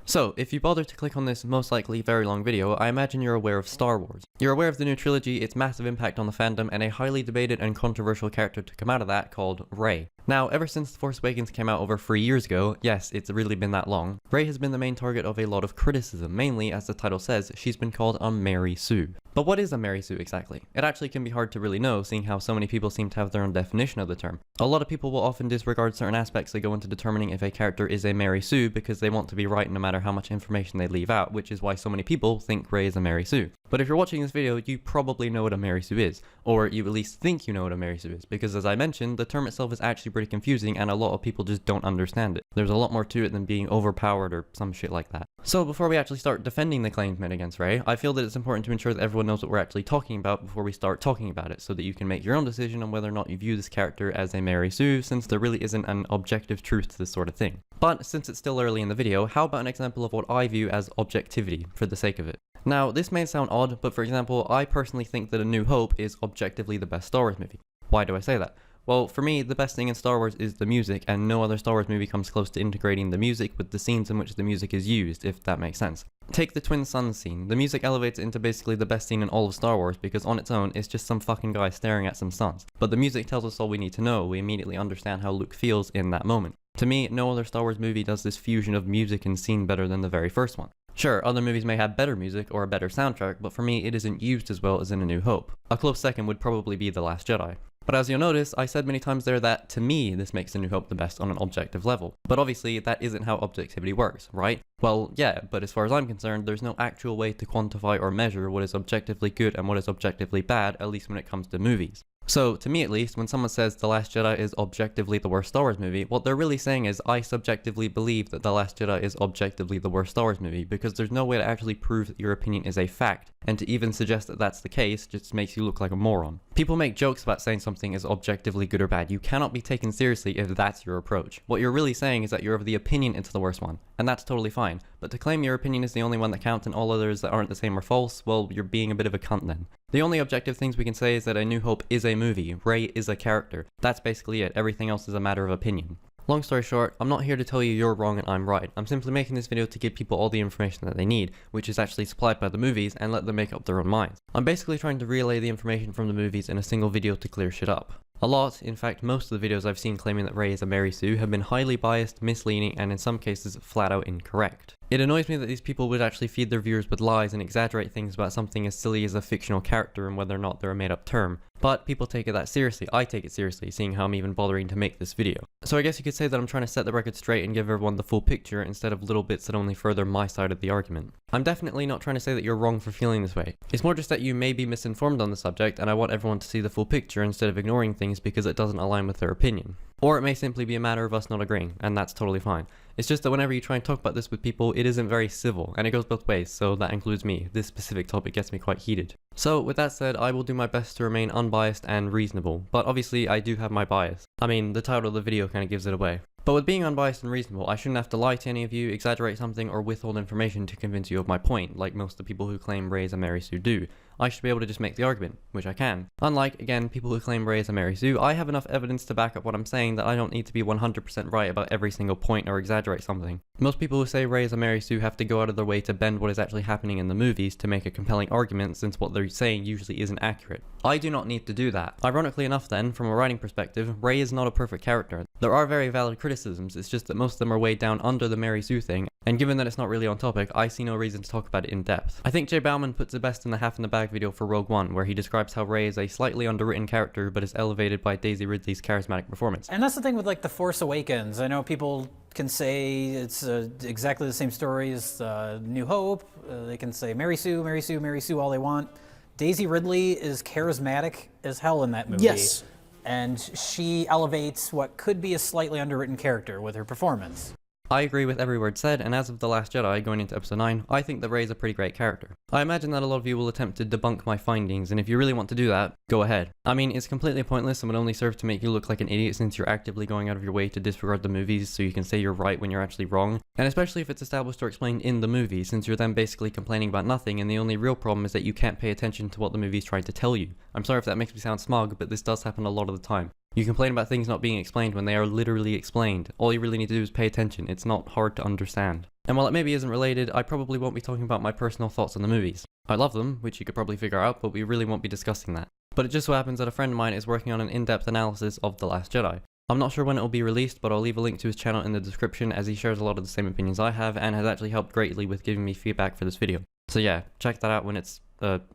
So, if you bother to click on this most likely very long video, I imagine you're aware of Star Wars. You're aware of the new trilogy, its massive impact on the fandom, and a highly debated and controversial character to come out of that called Rey. Now, ever since The Force Awakens came out over 3 years ago, yes, it's really been that long, Rey has been the main target of a lot of criticism, mainly, as the title says, she's been called a Mary Sue. But what is a Mary Sue exactly? It actually can be hard to really know, seeing how so many people seem to have their own definition of the term. A lot of people will often disregard certain aspects that go into determining if a character is a Mary Sue because they want to be right no matter how much information they leave out, which is why so many people think Rey is a Mary Sue. But if you're watching this video, you probably know what a Mary Sue is, or you at least think you know what a Mary Sue is, because as I mentioned, the term itself is actually pretty confusing and a lot of people just don't understand it. There's a lot more to it than being overpowered or some shit like that. So before we actually start defending the claims made against Rey, I feel that it's important to ensure that everyone knows what we're actually talking about before we start talking about it, so that you can make your own decision on whether or not you view this character as a Mary Sue, since there really isn't an objective truth to this sort of thing. But since it's still early in the video, how about an example of what I view as objectivity, for the sake of it? Now, this may sound odd, but for example, I personally think that A New Hope is objectively the best Star Wars movie. Why do I say that? Well, for me, the best thing in Star Wars is the music, and no other Star Wars movie comes close to integrating the music with the scenes in which the music is used, if that makes sense. Take the Twin Suns scene. The music elevates it into basically the best scene in all of Star Wars because on its own, it's just some fucking guy staring at some suns. But the music tells us all we need to know. We immediately understand how Luke feels in that moment. To me, no other Star Wars movie does this fusion of music and scene better than the very first one. Sure, other movies may have better music or a better soundtrack, but for me it isn't used as well as in A New Hope. A close second would probably be The Last Jedi. But as you'll notice, I said many times there that, to me, this makes A New Hope the best on an objective level. But obviously, that isn't how objectivity works, right? Well, yeah, but as far as I'm concerned, there's no actual way to quantify or measure what is objectively good and what is objectively bad, at least when it comes to movies. So, to me at least, when someone says The Last Jedi is objectively the worst Star Wars movie, what they're really saying is, I subjectively believe that The Last Jedi is objectively the worst Star Wars movie, because there's no way to actually prove that your opinion is a fact, and to even suggest that that's the case just makes you look like a moron. People make jokes about saying something is objectively good or bad. You cannot be taken seriously if that's your approach. What you're really saying is that you're of the opinion it's the worst one, and that's totally fine. But to claim your opinion is the only one that counts and all others that aren't the same are false, well, you're being a bit of a cunt then. The only objective things we can say is that A New Hope is a movie, Rey is a character. That's basically it, everything else is a matter of opinion. Long story short, I'm not here to tell you you're wrong and I'm right. I'm simply making this video to give people all the information that they need, which is actually supplied by the movies, and let them make up their own minds. I'm basically trying to relay the information from the movies in a single video to clear shit up. A lot, in fact most of the videos I've seen claiming that Rey is a Mary Sue have been highly biased, misleading, and in some cases flat out incorrect. It annoys me that these people would actually feed their viewers with lies and exaggerate things about something as silly as a fictional character and whether or not they're a made up term. But people take it that seriously. I take it seriously, seeing how I'm even bothering to make this video. So I guess you could say that I'm trying to set the record straight and give everyone the full picture instead of little bits that only further my side of the argument. I'm definitely not trying to say that you're wrong for feeling this way. It's more just that you may be misinformed on the subject and I want everyone to see the full picture instead of ignoring things because it doesn't align with their opinion. Or it may simply be a matter of us not agreeing, and that's totally fine. It's just that whenever you try and talk about this with people, it isn't very civil, and it goes both ways, so that includes me. This specific topic gets me quite heated. So, with that said, I will do my best to remain unbiased and reasonable, but obviously I do have my bias. I mean, the title of the video kind of gives it away. But with being unbiased and reasonable, I shouldn't have to lie to any of you, exaggerate something, or withhold information to convince you of my point, like most of the people who claim Rey is a Mary Sue do. I should be able to just make the argument, which I can. Unlike, again, people who claim Rey is a Mary Sue, I have enough evidence to back up what I'm saying that I don't need to be 100% right about every single point or exaggerate something. Most people who say Rey is a Mary Sue have to go out of their way to bend what is actually happening in the movies to make a compelling argument, since what they're saying usually isn't accurate. I do not need to do that. Ironically enough then, from a writing perspective, Rey is not a perfect character. There are very valid criticisms, it's just that most of them are way down under the Mary Sue thing, and given that it's not really on topic, I see no reason to talk about it in depth. I think Jay Bauman puts it best in the Half in the Bag video for Rogue One, where he describes how Rey is a slightly underwritten character but is elevated by Daisy Ridley's charismatic performance. And that's the thing with like The Force Awakens. I know people can say it's exactly the same story as New Hope. They can say Mary Sue, Mary Sue, Mary Sue all they want. Daisy Ridley is charismatic as hell in that movie. Yes. And she elevates what could be a slightly underwritten character with her performance. I agree with every word said, and as of The Last Jedi, going into episode 9, I think that Rey is a pretty great character. I imagine that a lot of you will attempt to debunk my findings, and if you really want to do that, go ahead. I mean, it's completely pointless and would only serve to make you look like an idiot since you're actively going out of your way to disregard the movies so you can say you're right when you're actually wrong, and especially if it's established or explained in the movie, since you're then basically complaining about nothing and the only real problem is that you can't pay attention to what the movie's trying to tell you. I'm sorry if that makes me sound smug, but this does happen a lot of the time. You complain about things not being explained when they are literally explained. All you really need to do is pay attention. It's not hard to understand. And while it maybe isn't related, I probably won't be talking about my personal thoughts on the movies. I love them, which you could probably figure out, but we really won't be discussing that. But it just so happens that a friend of mine is working on an in-depth analysis of The Last Jedi. I'm not sure when it will be released, but I'll leave a link to his channel in the description as he shares a lot of the same opinions I have and has actually helped greatly with giving me feedback for this video. So yeah, check that out when it's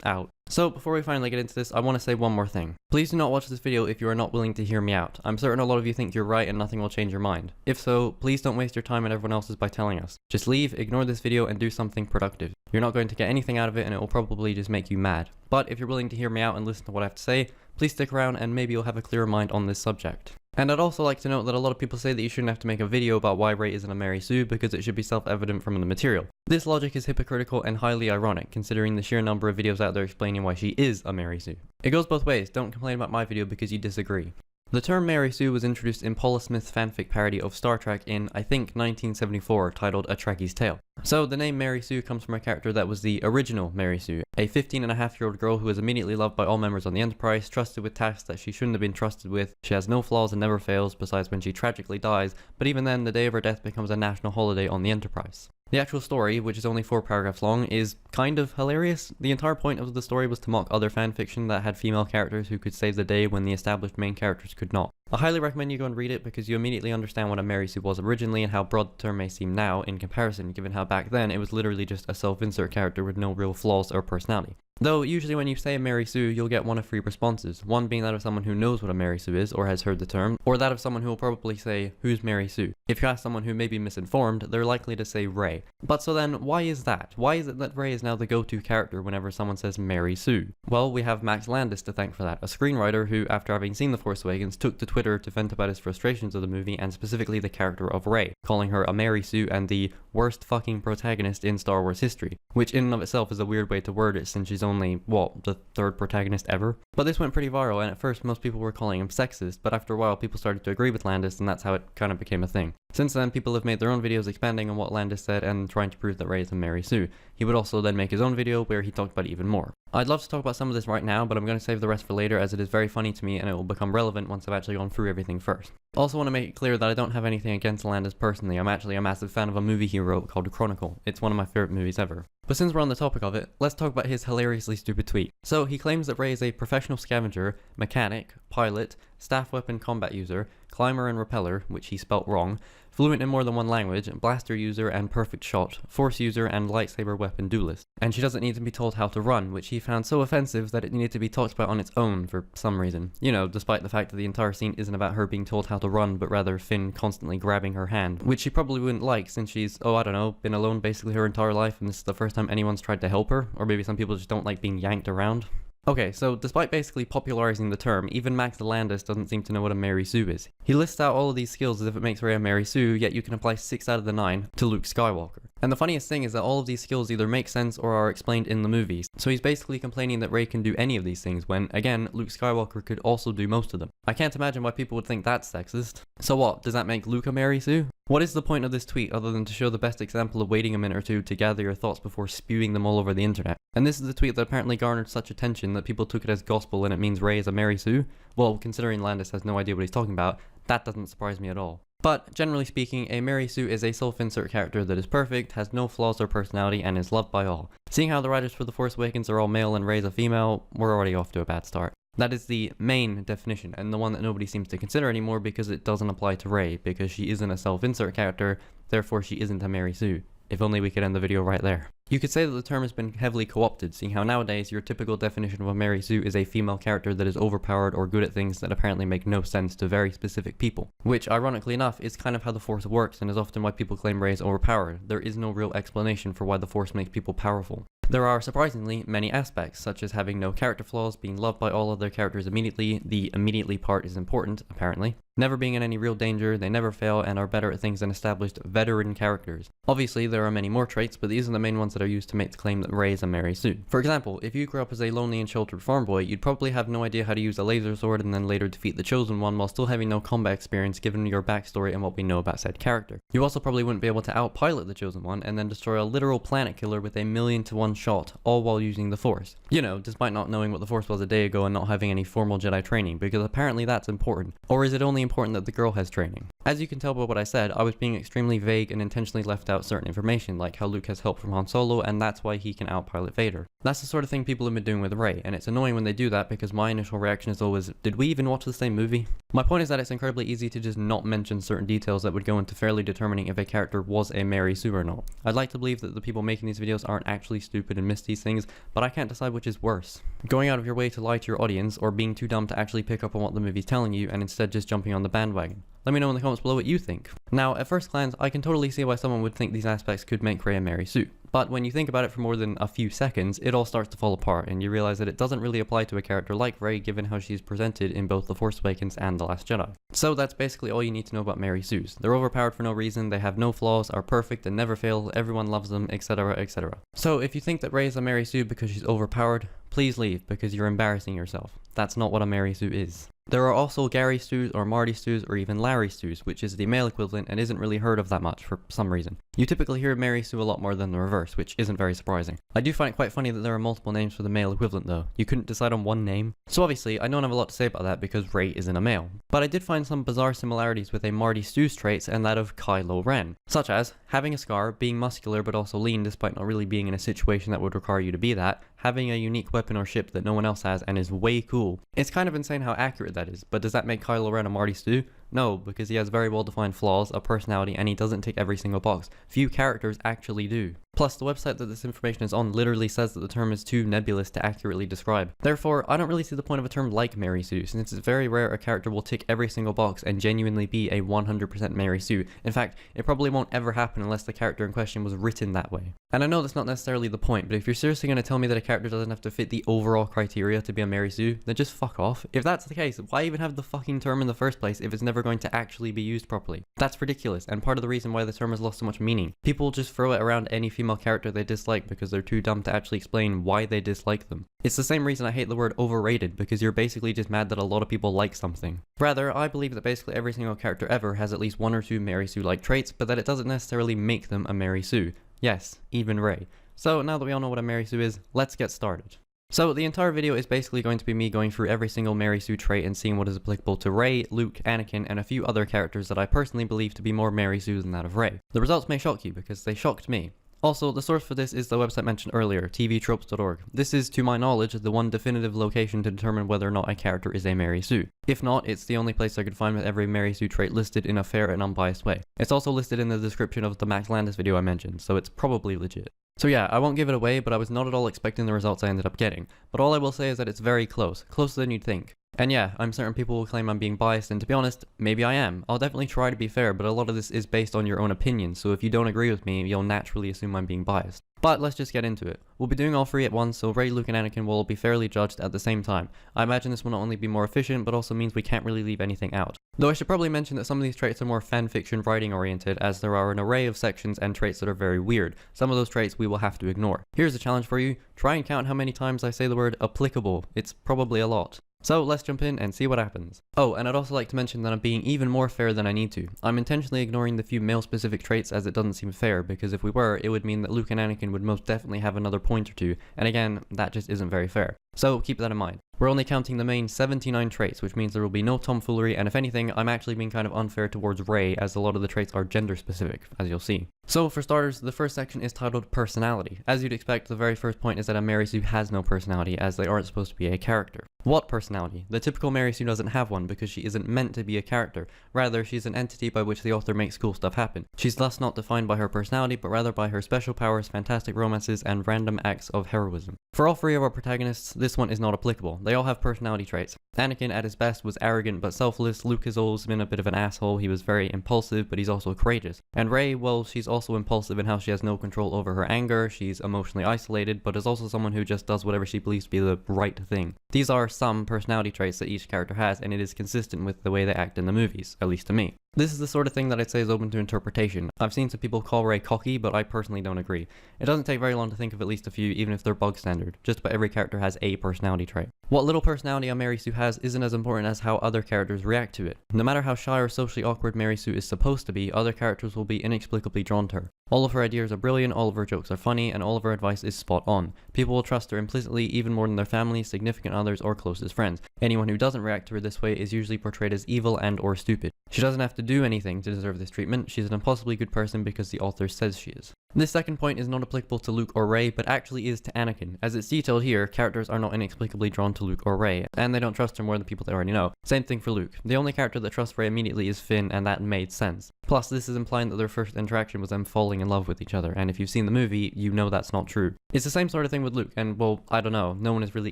out. So before we finally get into this, I want to say one more thing. Please do not watch this video if you are not willing to hear me out. I'm certain a lot of you think you're right and nothing will change your mind. If so, please don't waste your time and everyone else's by telling us. Just leave, ignore this video, and do something productive. You're not going to get anything out of it and it will probably just make you mad. But if you're willing to hear me out and listen to what I have to say, please stick around and maybe you'll have a clearer mind on this subject. And I'd also like to note that a lot of people say that you shouldn't have to make a video about why Rey isn't a Mary Sue because it should be self-evident from the material. This logic is hypocritical and highly ironic, considering the sheer number of videos out there explaining why she is a Mary Sue. It goes both ways, don't complain about my video because you disagree. The term Mary Sue was introduced in Paula Smith's fanfic parody of Star Trek in, I think, 1974, titled A Trekkie's Tale. So the name Mary Sue comes from a character that was the original Mary Sue, a 15-and-a-half-year-old girl who was immediately loved by all members on the Enterprise, trusted with tasks that she shouldn't have been trusted with. She has no flaws and never fails, besides when she tragically dies, but even then, the day of her death becomes a national holiday on the Enterprise. The actual story, which is only 4 paragraphs long, is kind of hilarious. The entire point of the story was to mock other fanfiction that had female characters who could save the day when the established main characters could not. I highly recommend you go and read it because you immediately understand what a Mary Sue was originally and how broad the term may seem now in comparison, given how back then it was literally just a self-insert character with no real flaws or personality. Though, usually when you say a Mary Sue, you'll get one of 3 responses, one being that of someone who knows what a Mary Sue is or has heard the term, or that of someone who will probably say, who's Mary Sue? If you ask someone who may be misinformed, they're likely to say Rey. But so then, why is that? Why is it that Rey is now the go-to character whenever someone says Mary Sue? Well, we have Max Landis to thank for that, a screenwriter who, after having seen The Force Awakens, took to Twitter to vent about his frustrations of the movie and specifically the character of Rey, calling her a Mary Sue and the worst fucking protagonist in Star Wars history, which in and of itself is a weird way to word it since she's only, what, the 3rd protagonist ever? But this went pretty viral, and at first most people were calling him sexist, but after a while people started to agree with Landis, and that's how it kind of became a thing. Since then, people have made their own videos expanding on what Landis said and trying to prove that Rey is a Mary Sue. He would also then make his own video where he talked about it even more. I'd love to talk about some of this right now, but I'm going to save the rest for later as it is very funny to me and it will become relevant once I've actually gone through everything first. Also want to make it clear that I don't have anything against Landis personally. I'm actually a massive fan of a movie he wrote called Chronicle. It's one of my favorite movies ever. But since we're on the topic of it, let's talk about his hilariously stupid tweet. So he claims that Rey is a professional scavenger, mechanic, pilot, staff weapon combat user, climber and repeller, which he spelt wrong, fluent in more than one language, blaster user and perfect shot, force user and lightsaber weapon duelist. And she doesn't need to be told how to run, which he found so offensive that it needed to be talked about on its own for some reason. You know, despite the fact that the entire scene isn't about her being told how to run, but rather Finn constantly grabbing her hand, which she probably wouldn't like since she's, oh I don't know, been alone basically her entire life and this is the first time anyone's tried to help her, or maybe some people just don't like being yanked around. Okay, so despite basically popularizing the term, even Max Landis doesn't seem to know what a Mary Sue is. He lists out all of these skills as if it makes Rey a Mary Sue, yet you can apply 6 out of the 9 to Luke Skywalker. And the funniest thing is that all of these skills either make sense or are explained in the movies, so he's basically complaining that Rey can do any of these things when, again, Luke Skywalker could also do most of them. I can't imagine why people would think that's sexist. So what, does that make Luke a Mary Sue? What is the point of this tweet other than to show the best example of waiting a minute or two to gather your thoughts before spewing them all over the internet? And this is the tweet that apparently garnered such attention that people took it as gospel and it means Rey is a Mary Sue? Well, considering Landis has no idea what he's talking about, that doesn't surprise me at all. But, generally speaking, a Mary Sue is a self-insert character that is perfect, has no flaws or personality, and is loved by all. Seeing how the writers for The Force Awakens are all male and Rey's a female, we're already off to a bad start. That is the main definition, and the one that nobody seems to consider anymore because it doesn't apply to Rey, because she isn't a self-insert character, therefore she isn't a Mary Sue. If only we could end the video right there. You could say that the term has been heavily co-opted, seeing how nowadays your typical definition of a Mary Sue is a female character that is overpowered or good at things that apparently make no sense to very specific people. Which, ironically enough, is kind of how the Force works and is often why people claim Rey is overpowered. There is no real explanation for why the Force makes people powerful. There are surprisingly many aspects, such as having no character flaws, being loved by all other characters immediately. The immediately part is important, apparently. never being in any real danger, they never fail, and are better at things than established veteran characters. Obviously, there are many more traits, but these are the main ones that are used to make the claim that Rey is a Mary Sue. For example, if you grew up as a lonely and sheltered farm boy, you'd probably have no idea how to use a laser sword and then later defeat the Chosen One while still having no combat experience given your backstory and what we know about said character. You also probably wouldn't be able to outpilot the Chosen One and then destroy a literal planet killer with a 1,000,000-to-1 shot, all while using the Force. You know, despite not knowing what the Force was a day ago and not having any formal Jedi training, because apparently that's important. Or is it only important that the girl has training? As you can tell by what I said, I was being extremely vague and intentionally left out certain information, like how Luke has help from Han Solo and that's why he can outpilot Vader. That's the sort of thing people have been doing with Rey, and it's annoying when they do that because my initial reaction is always, did we even watch the same movie? My point is that it's incredibly easy to just not mention certain details that would go into fairly determining if a character was a Mary Sue or not. I'd like to believe that the people making these videos aren't actually stupid and miss these things, but I can't decide which is worse. Going out of your way to lie to your audience, or being too dumb to actually pick up on what the movie's telling you and instead just jumping on the bandwagon. Let me know in the comments below what you think. Now, at first glance, I can totally see why someone would think these aspects could make Rey a Mary Sue. But when you think about it for more than a few seconds, it all starts to fall apart, and you realize that it doesn't really apply to a character like Rey given how she's presented in both The Force Awakens and The Last Jedi. So that's basically all you need to know about Mary Sues. They're overpowered for no reason, they have no flaws, are perfect and never fail, everyone loves them, etc, etc. So if you think that Rey is a Mary Sue because she's overpowered, please leave because you're embarrassing yourself. That's not what a Mary Sue is. There are also Gary Stews or Marty Stews or even Larry Stews, which is the male equivalent and isn't really heard of that much for some reason. You typically hear Mary Sue a lot more than the reverse, which isn't very surprising. I do find it quite funny that there are multiple names for the male equivalent though. You couldn't decide on one name? So obviously, I don't have a lot to say about that because Rey isn't a male. But I did find some bizarre similarities with a Marty Stew's traits and that of Kylo Ren, such as having a scar, being muscular but also lean despite not really being in a situation that would require you to be that, having a unique weapon or ship that no one else has and is way cool. It's kind of insane how accurate that is, but does that make Kylo Ren a Marty Stew? No, because he has very well defined flaws, a personality, and he doesn't tick every single box. Few characters actually do. Plus, the website that this information is on literally says that the term is too nebulous to accurately describe. Therefore, I don't really see the point of a term like Mary Sue, since it's very rare a character will tick every single box and genuinely be a 100% Mary Sue. In fact, it probably won't ever happen unless the character in question was written that way. And I know that's not necessarily the point, but if you're seriously going to tell me that a character doesn't have to fit the overall criteria to be a Mary Sue, then just fuck off. If that's the case, why even have the fucking term in the first place if it's never going to actually be used properly? That's ridiculous, and part of the reason why the term has lost so much meaning. People just throw it around any female character they dislike because they're too dumb to actually explain why they dislike them. It's the same reason I hate the word overrated, because you're basically just mad that a lot of people like something. Rather, I believe that basically every single character ever has at least one or two Mary Sue-like traits, but that it doesn't necessarily make them a Mary Sue. Yes, even Rey. So now that we all know what a Mary Sue is, let's get started. So the entire video is basically going to be me going through every single Mary Sue trait and seeing what is applicable to Rey, Luke, Anakin, and a few other characters that I personally believe to be more Mary Sue than that of Rey. The results may shock you because they shocked me. Also, the source for this is the website mentioned earlier, tvtropes.org. This is, to my knowledge, the one definitive location to determine whether or not a character is a Mary Sue. If not, it's the only place I could find with every Mary Sue trait listed in a fair and unbiased way. It's also listed in the description of the Max Landis video I mentioned, so it's probably legit. So yeah, I won't give it away, but I was not at all expecting the results I ended up getting. But all I will say is that it's very close, closer than you'd think. And yeah, I'm certain people will claim I'm being biased, and to be honest, maybe I am. I'll definitely try to be fair, but a lot of this is based on your own opinion, so if you don't agree with me, you'll naturally assume I'm being biased. But let's just get into it. We'll be doing all three at once, so Rey, Luke, and Anakin will all be fairly judged at the same time. I imagine this will not only be more efficient, but also means we can't really leave anything out. Though I should probably mention that some of these traits are more fanfiction writing oriented, as there are an array of sections and traits that are very weird. Some of those traits we will have to ignore. Here's a challenge for you. Try and count how many times I say the word applicable. It's probably a lot. So let's jump in and see what happens. Oh, and I'd also like to mention that I'm being even more fair than I need to. I'm intentionally ignoring the few male-specific traits as it doesn't seem fair, because if we were, it would mean that Luke and Anakin would most definitely have another point or two, and again, that just isn't very fair. So keep that in mind. We're only counting the main 79 traits, which means there will be no tomfoolery, and if anything, I'm actually being kind of unfair towards Rey, as a lot of the traits are gender specific, as you'll see. So for starters, the first section is titled Personality. As you'd expect, the very first point is that a Mary Sue has no personality, as they aren't supposed to be a character. What personality? The typical Mary Sue doesn't have one because she isn't meant to be a character. Rather, she's an entity by which the author makes cool stuff happen. She's thus not defined by her personality, but rather by her special powers, fantastic romances, and random acts of heroism. For all three of our protagonists, this this one is not applicable. They all have personality traits. Anakin at his best was arrogant but selfless. Luke has always been a bit of an asshole. He was very impulsive, but he's also courageous. And Rey, well, she's also impulsive in how she has no control over her anger. She's emotionally isolated, but is also someone who just does whatever she believes to be the right thing. These are some personality traits that each character has, and it is consistent with the way they act in the movies, at least to me. This is the sort of thing that I'd say is open to interpretation. I've seen some people call Rey cocky, but I personally don't agree. It doesn't take very long to think of at least a few, even if they're bog standard. Just about every character has a personality trait. What little personality a Mary Sue has isn't as important as how other characters react to it. No matter how shy or socially awkward Mary Sue is supposed to be, other characters will be inexplicably drawn to her. All of her ideas are brilliant, all of her jokes are funny, and all of her advice is spot on. People will trust her implicitly even more than their family, significant others, or closest friends. Anyone who doesn't react to her this way is usually portrayed as evil and or stupid. She doesn't have to do anything to deserve this treatment. She's an impossibly good person because the author says she is. This second point is not applicable to Luke or Rey, but actually is to Anakin. As it's detailed here, characters are not inexplicably drawn to Luke or Rey, and they don't trust her more than people they already know. Same thing for Luke. The only character that trusts Rey immediately is Finn, and that made sense. Plus, this is implying that their first interaction was them falling in love with each other, and if you've seen the movie, you know that's not true. It's the same sort of thing with Luke, and well, I don't know, no one is really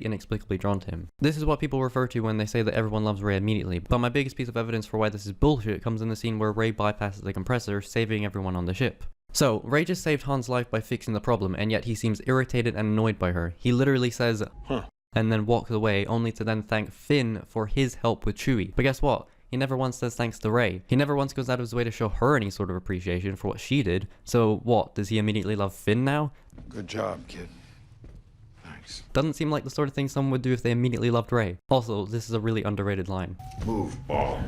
inexplicably drawn to him. This is what people refer to when they say that everyone loves Rey immediately, but my biggest piece of evidence for why this is bullshit comes in the scene where Rey bypasses the compressor, saving everyone on the ship. So, Rey just saved Han's life by fixing the problem, and yet he seems irritated and annoyed by her. He literally says, huh, and then walks away, only to then thank Finn for his help with Chewie. But guess what? He never once says thanks to Rey. He never once goes out of his way to show her any sort of appreciation for what she did. So what, does he immediately love Finn now? Good job, kid. Thanks. Doesn't seem like the sort of thing someone would do if they immediately loved Rey. Also, this is a really underrated line. Move, ball.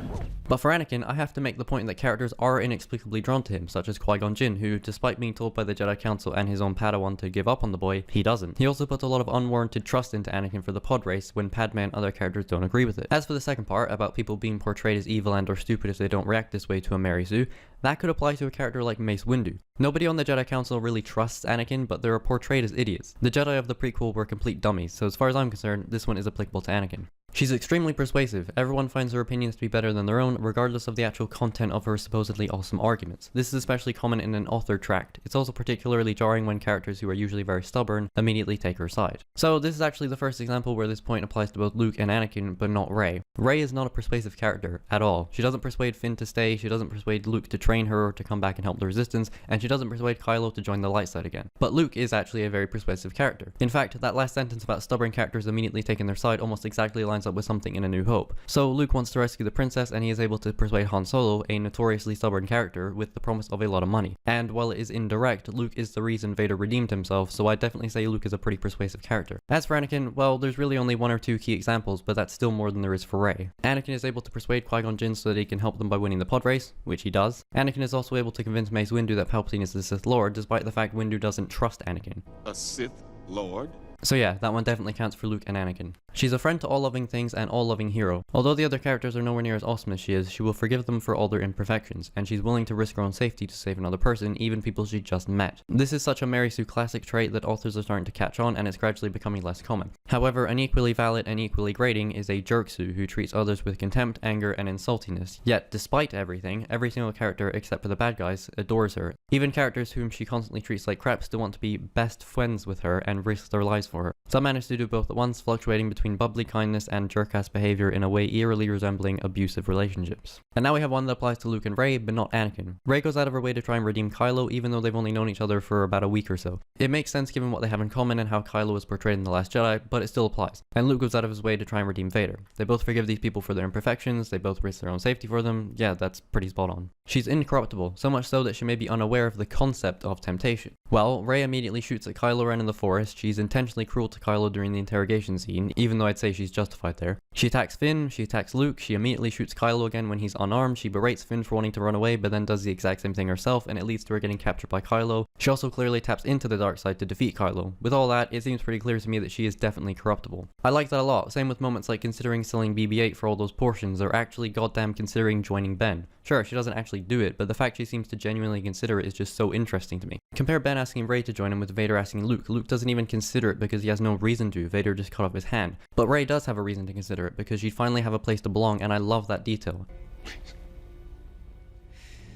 But for Anakin, I have to make the point that characters are inexplicably drawn to him, such as Qui-Gon Jinn, who, despite being told by the Jedi Council and his own Padawan to give up on the boy, he doesn't. He also puts a lot of unwarranted trust into Anakin for the pod race when Padme and other characters don't agree with it. As for the second part, about people being portrayed as evil and or stupid if they don't react this way to a Mary Sue, that could apply to a character like Mace Windu. Nobody on the Jedi Council really trusts Anakin, but they're portrayed as idiots. The Jedi of the prequel were complete dummies, so as far as I'm concerned, this one is applicable to Anakin. She's extremely persuasive. Everyone finds her opinions to be better than their own, regardless of the actual content of her supposedly awesome arguments. This is especially common in an author tract. It's also particularly jarring when characters who are usually very stubborn immediately take her side. So this is actually the first example where this point applies to both Luke and Anakin, but not Rey. Rey is not a persuasive character at all. She doesn't persuade Finn to stay, she doesn't persuade Luke to train her or to come back and help the Resistance, and she doesn't persuade Kylo to join the light side again. But Luke is actually a very persuasive character. In fact, that last sentence about stubborn characters immediately taking their side almost exactly lines up with something in A New Hope. So Luke wants to rescue the princess and he is able to persuade Han Solo, a notoriously stubborn character, with the promise of a lot of money. And while it is indirect, Luke is the reason Vader redeemed himself, so I'd definitely say Luke is a pretty persuasive character. As for Anakin, well, there's really only one or two key examples, but that's still more than there is for Rey. Anakin is able to persuade Qui-Gon Jinn so that he can help them by winning the pod race, which he does. Anakin is also able to convince Mace Windu that Palpatine is the Sith Lord, despite the fact Windu doesn't trust Anakin. A Sith Lord? So yeah, that one definitely counts for Luke and Anakin. She's a friend to all loving things and all loving hero. Although the other characters are nowhere near as awesome as she is, she will forgive them for all their imperfections, and she's willing to risk her own safety to save another person, even people she just met. This is such a Mary Sue classic trait that authors are starting to catch on, and it's gradually becoming less common. However, an equally valid and equally grating is a jerk Sue who treats others with contempt, anger, and insultiness. Yet, despite everything, every single character except for the bad guys adores her. Even characters whom she constantly treats like crap still want to be best friends with her and risk their lives for her. Some manage to do both at once, fluctuating between bubbly kindness and jerk-ass behavior in a way eerily resembling abusive relationships. And now we have one that applies to Luke and Rey, but not Anakin. Rey goes out of her way to try and redeem Kylo, even though they've only known each other for about a week or so. It makes sense given what they have in common and how Kylo was portrayed in The Last Jedi, but it still applies. And Luke goes out of his way to try and redeem Vader. They both forgive these people for their imperfections, they both risk their own safety for them. Yeah, that's pretty spot on. She's incorruptible, so much so that she may be unaware of the concept of temptation. Well, Rey immediately shoots at Kylo Ren in the forest. She's intentionally cruel to Kylo during the interrogation scene, even though I'd say she's justified there. She attacks Finn, she attacks Luke, she immediately shoots Kylo again when he's unarmed, she berates Finn for wanting to run away but then does the exact same thing herself, and it leads to her getting captured by Kylo. She also clearly taps into the dark side to defeat Kylo. With all that, it seems pretty clear to me that she is definitely corruptible. I like that a lot, same with moments like considering selling BB-8 for all those portions, or actually goddamn considering joining Ben. Sure, she doesn't actually do it, but the fact she seems to genuinely consider it is just so interesting to me. Compare Ben asking Rey to join him with Vader asking Luke. Luke doesn't even consider it because he has no reason to, Vader just cut off his hand. But Rey does have a reason to consider it because she'd finally have a place to belong, and I love that detail.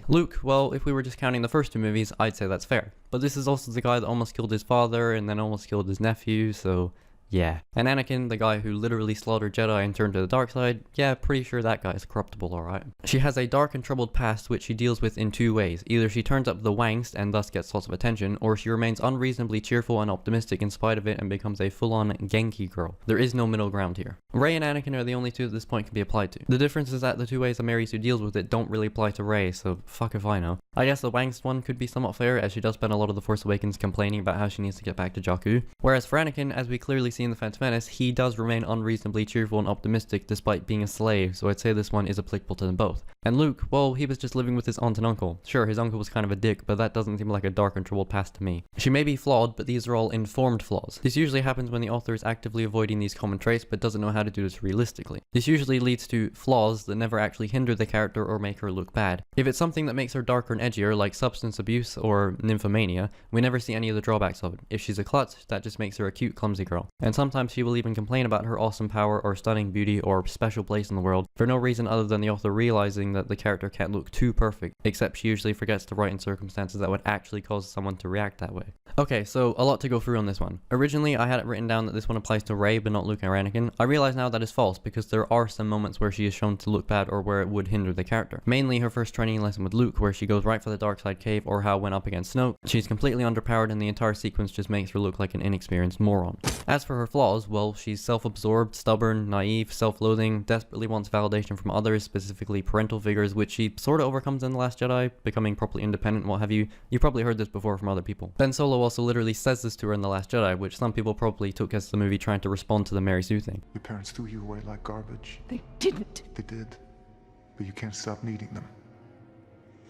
Luke, well, if we were just counting the first two movies, I'd say that's fair. But this is also the guy that almost killed his father and then almost killed his nephew, so Yeah. And Anakin, the guy who literally slaughtered Jedi and turned to the dark side, yeah, pretty sure that guy is corruptible, alright. She has a dark and troubled past which she deals with in two ways. Either she turns up the wangst and thus gets lots of attention, or she remains unreasonably cheerful and optimistic in spite of it and becomes a full-on Genki girl. There is no middle ground here. Rey and Anakin are the only two that this point can be applied to. The difference is that the two ways that Mary Sue deals with it don't really apply to Rey, so fuck if I know. I guess the wangst one could be somewhat fair, as she does spend a lot of The Force Awakens complaining about how she needs to get back to Jakku. Whereas for Anakin, as we clearly see in The Phantom Menace, he does remain unreasonably cheerful and optimistic despite being a slave, so I'd say this one is applicable to them both. And Luke, well, he was just living with his aunt and uncle. Sure, his uncle was kind of a dick, but that doesn't seem like a dark and troubled past to me. She may be flawed, but these are all informed flaws. This usually happens when the author is actively avoiding these common traits, but doesn't know how to do this realistically. This usually leads to flaws that never actually hinder the character or make her look bad. If it's something that makes her darker and edgier, like substance abuse or nymphomania, we never see any of the drawbacks of it. If she's a klutz, that just makes her a cute, clumsy girl. And sometimes she will even complain about her awesome power or stunning beauty or special place in the world for no reason other than the author realizing that the character can't look too perfect, except she usually forgets to write in circumstances that would actually cause someone to react that way. Okay, so a lot to go through on this one. Originally, I had it written down that this one applies to Rey, but not Luke or Anakin. I realize now that is false, because there are some moments where she is shown to look bad or where it would hinder the character. Mainly her first training lesson with Luke, where she goes right for the dark side cave, or how when up against Snoke, she's completely underpowered and the entire sequence just makes her look like an inexperienced moron. As for her flaws, well, she's self-absorbed, stubborn, naive, self-loathing, desperately wants validation from others, specifically parental figures, which she sort of overcomes in The Last Jedi, becoming properly independent, what have you. You probably heard this before from other people. Ben Solo also literally says this to her in The Last Jedi, which some people probably took as the movie trying to respond to the Mary Sue thing. Your parents threw you away like garbage. They didn't. They did. But you can't stop needing them.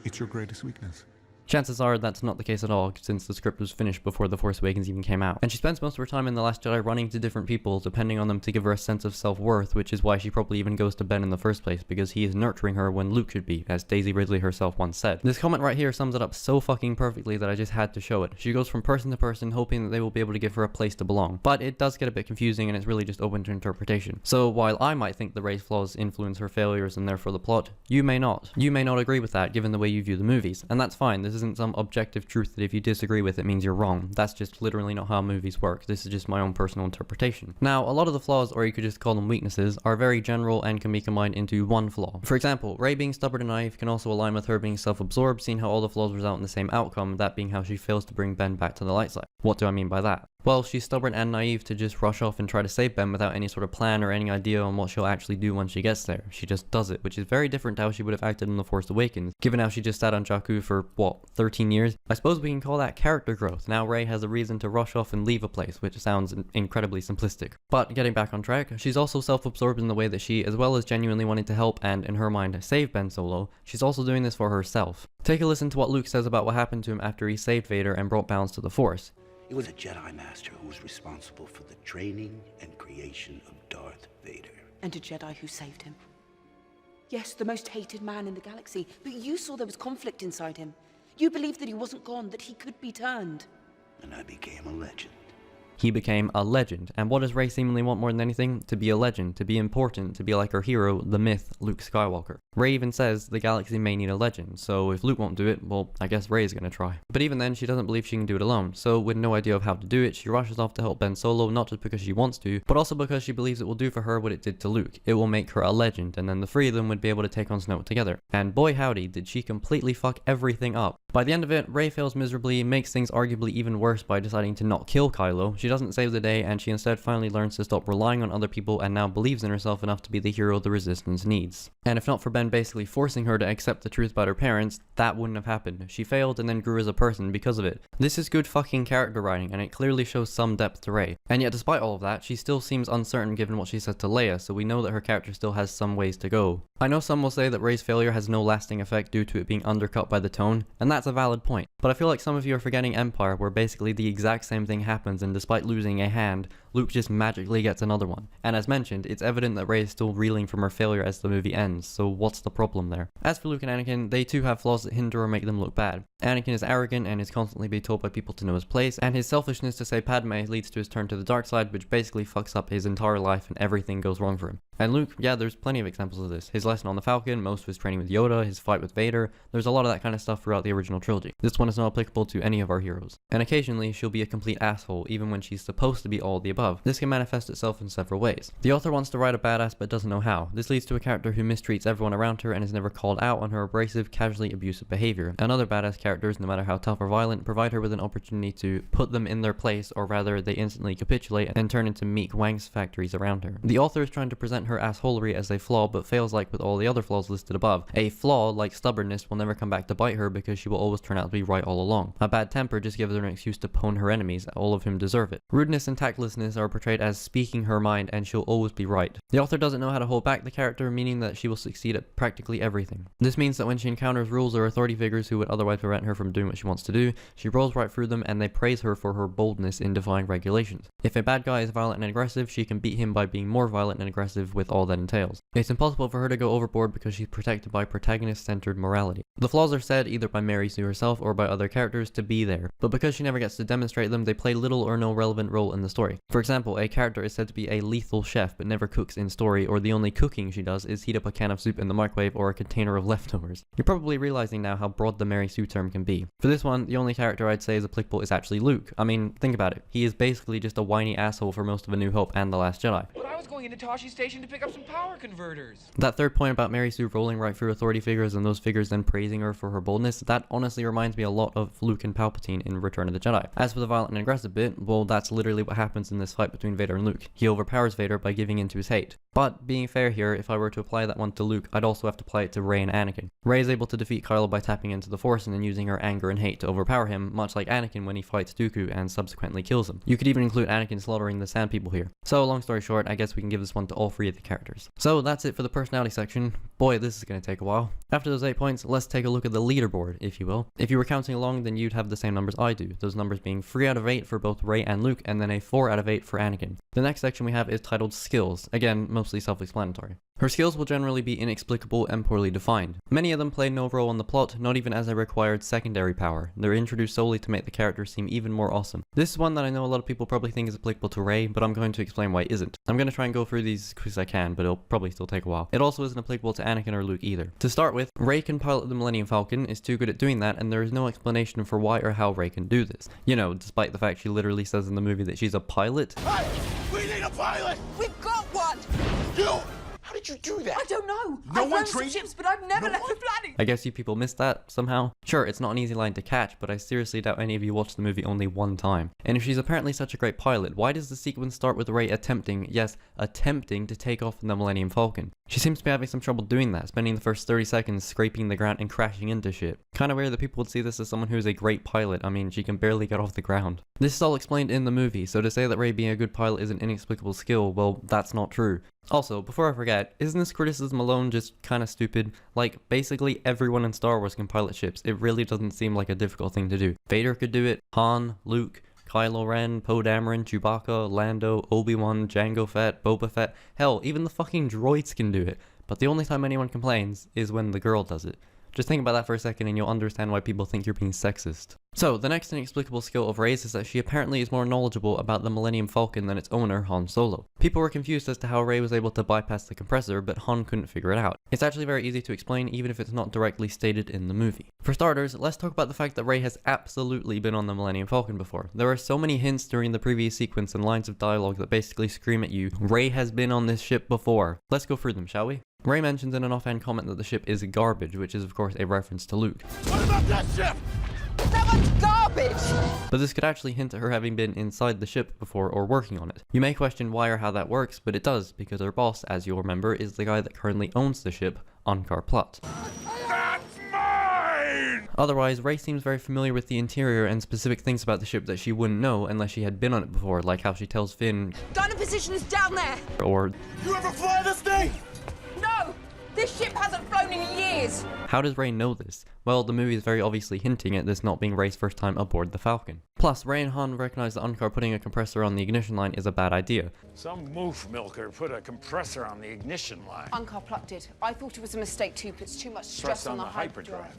It's your greatest weakness. Chances are that's not the case at all, since the script was finished before The Force Awakens even came out. And she spends most of her time in The Last Jedi running to different people, depending on them to give her a sense of self-worth, which is why she probably even goes to Ben in the first place, because he is nurturing her when Luke should be, as Daisy Ridley herself once said. This comment right here sums it up so fucking perfectly that I just had to show it. She goes from person to person, hoping that they will be able to give her a place to belong. But it does get a bit confusing, and it's really just open to interpretation. So while I might think the Rey's flaws influence her failures and therefore the plot, you may not. You may not agree with that, given the way you view the movies. And that's fine, this isn't some objective truth that if you disagree with it means you're wrong. That's just literally not how movies work. This is just my own personal interpretation. Now, a lot of the flaws, or you could just call them weaknesses, are very general and can be combined into one flaw. For example, Rey being stubborn and naive can also align with her being self-absorbed, seeing how all the flaws result in the same outcome, that being how she fails to bring Ben back to the light side. What do I mean by that? Well, she's stubborn and naive to just rush off and try to save Ben without any sort of plan or any idea on what she'll actually do when she gets there. She just does it, which is very different to how she would have acted in The Force Awakens, given how she just sat on Jakku for, what, 13 years? I suppose we can call that character growth. Now Rey has a reason to rush off and leave a place, which sounds incredibly simplistic. But getting back on track, she's also self-absorbed in the way that she, as well as genuinely wanting to help and, in her mind, save Ben Solo, she's also doing this for herself. Take a listen to what Luke says about what happened to him after he saved Vader and brought balance to the Force. It was a Jedi Master who was responsible for the training and creation of Darth Vader. And a Jedi who saved him. Yes, the most hated man in the galaxy, but you saw there was conflict inside him. You believed that he wasn't gone, that he could be turned. And I became a legend. He became a legend, and what does Rey seemingly want more than anything? To be a legend, to be important, to be like her hero, the myth, Luke Skywalker. Rey even says the galaxy may need a legend, so if Luke won't do it, well, I guess Rey's gonna try. But even then, she doesn't believe she can do it alone, so with no idea of how to do it, she rushes off to help Ben Solo, not just because she wants to, but also because she believes it will do for her what it did to Luke. It will make her a legend, and then the three of them would be able to take on Snoke together. And boy howdy, did she completely fuck everything up. By the end of it, Rey fails miserably, makes things arguably even worse by deciding to not kill Kylo. She doesn't save the day, and she instead finally learns to stop relying on other people and now believes in herself enough to be the hero the Resistance needs. And if not for Ben basically forcing her to accept the truth about her parents, that wouldn't have happened. She failed and then grew as a person because of it. This is good fucking character writing, and it clearly shows some depth to Rey. And yet despite all of that, she still seems uncertain given what she said to Leia, so we know that her character still has some ways to go. I know some will say that Rey's failure has no lasting effect due to it being undercut by the tone, and that's a valid point. But I feel like some of you are forgetting Empire, where basically the exact same thing happens, and despite losing a hand, Luke just magically gets another one. And as mentioned, it's evident that Rey is still reeling from her failure as the movie ends, so what's the problem there? As for Luke and Anakin, they too have flaws that hinder or make them look bad. Anakin is arrogant and is constantly being told by people to know his place, and his selfishness to save Padme leads to his turn to the dark side, which basically fucks up his entire life and everything goes wrong for him. And Luke, yeah, there's plenty of examples of this. His lesson on the Falcon, most of his training with Yoda, his fight with Vader, there's a lot of that kind of stuff throughout the original trilogy. This one is not applicable to any of our heroes. And occasionally, she'll be a complete asshole, even when she's supposed to be all of the above. above. This can manifest itself in several ways. The author wants to write a badass but doesn't know how. This leads to a character who mistreats everyone around her and is never called out on her abrasive, casually abusive behavior. And other badass characters, no matter how tough or violent, provide her with an opportunity to put them in their place, or rather they instantly capitulate and turn into meek wangs factories around her. The author is trying to present her assholery as a flaw, but fails like with all the other flaws listed above. A flaw, like stubbornness, will never come back to bite her because she will always turn out to be right all along. A bad temper just gives her an excuse to pwn her enemies, all of whom deserve it. Rudeness and tactlessness are portrayed as speaking her mind, and she'll always be right. The author doesn't know how to hold back the character, meaning that she will succeed at practically everything. This means that when she encounters rules or authority figures who would otherwise prevent her from doing what she wants to do, she rolls right through them and they praise her for her boldness in defying regulations. If a bad guy is violent and aggressive, she can beat him by being more violent and aggressive with all that entails. It's impossible for her to go overboard because she's protected by protagonist-centered morality. The flaws are said either by Mary Sue herself or by other characters to be there, but because she never gets to demonstrate them, they play little or no relevant role in the story. For example, a character is said to be a lethal chef but never cooks in story, or the only cooking she does is heat up a can of soup in the microwave or a container of leftovers. You're probably realizing now how broad the Mary Sue term can be. For this one, the only character I'd say is applicable is actually Luke. I mean, think about it. He is basically just a whiny asshole for most of A New Hope and The Last Jedi. But I was going into Toshi Station to pick up some power converters. That third point about Mary Sue rolling right through authority figures and those figures then praising her for her boldness, that honestly reminds me a lot of Luke and Palpatine in Return of the Jedi. As for the violent and aggressive bit, well, that's literally what happens in this fight between Vader and Luke. He overpowers Vader by giving in to his hate. But being fair here, if I were to apply that one to Luke, I'd also have to apply it to Rey and Anakin. Rey is able to defeat Kylo by tapping into the Force and then using her anger and hate to overpower him, much like Anakin when he fights Dooku and subsequently kills him. You could even include Anakin slaughtering the Sand People here. So long story short, I guess we can give this one to all three of the characters. So that's it for the personality section. Boy, this is going to take a while. After those 8 points, let's take a look at the leaderboard, if you will. If you were counting along, then you'd have the same numbers I do, those numbers being 3 out of 8 for both Rey and Luke, and then a 4 out of 8 for Anakin. The next section we have is titled Skills, again, mostly self-explanatory. Her skills will generally be inexplicable and poorly defined. Many of them play no role in the plot, not even as a required secondary power. They're introduced solely to make the character seem even more awesome. This is one that I know a lot of people probably think is applicable to Rey, but I'm going to explain why it isn't. I'm going to try and go through these as quick as I can, but it'll probably still take a while. It also isn't applicable to Anakin or Luke either. To start with, Rey can pilot the Millennium Falcon, is too good at doing that, and there is no explanation for why or how Rey can do this. You know, despite the fact she literally says in the movie that she's a pilot. Hey! We need a pilot! We've got one! You! How did you do that? I don't know. No I've one run some trained ships, but I've never left the planet. I guess you people missed that somehow. Sure, it's not an easy line to catch, but I seriously doubt any of you watched the movie only one time. And if she's apparently such a great pilot, why does the sequence start with Rey attempting, yes, attempting to take off in the Millennium Falcon? She seems to be having some trouble doing that, spending the first 30 seconds scraping the ground and crashing into shit. Kinda weird that people would see this as someone who is a great pilot. I mean, she can barely get off the ground. This is all explained in the movie, so to say that Rey being a good pilot is an inexplicable skill, well, that's not true. Also, before I forget, isn't this criticism alone just kinda stupid? Like, basically everyone in Star Wars can pilot ships. It really doesn't seem like a difficult thing to do. Vader could do it, Han, Luke, Kylo Ren, Poe Dameron, Chewbacca, Lando, Obi-Wan, Jango Fett, Boba Fett, hell, even the fucking droids can do it. But the only time anyone complains is when the girl does it. Just think about that for a second and you'll understand why people think you're being sexist. So, the next inexplicable skill of Rey's is that she apparently is more knowledgeable about the Millennium Falcon than its owner, Han Solo. People were confused as to how Rey was able to bypass the compressor, but Han couldn't figure it out. It's actually very easy to explain, even if it's not directly stated in the movie. For starters, let's talk about the fact that Rey has absolutely been on the Millennium Falcon before. There are so many hints during the previous sequence and lines of dialogue that basically scream at you, Rey has been on this ship before. Let's go through them, shall we? Rey mentions in an offhand comment that the ship is garbage, which is of course a reference to Luke. What about that ship? That one's garbage! But this could actually hint at her having been inside the ship before or working on it. You may question why or how that works, but it does, because her boss, as you'll remember, is the guy that currently owns the ship, Ankar Plutt. That's mine! Otherwise, Rey seems very familiar with the interior and specific things about the ship that she wouldn't know unless she had been on it before, like how she tells Finn, Dino position is down there! or You ever fly this thing? No! This ship hasn't flown in years! how does Rey know this? Well, the movie is very obviously hinting at this not being Rey's first time aboard the Falcon. Plus, Rey and Han recognize that Ankar putting a compressor on the ignition line is a bad idea. Some moof milker put a compressor on the ignition line. Ankar Plutt did. I thought it was a mistake too. Puts too much stress on the hyperdrive.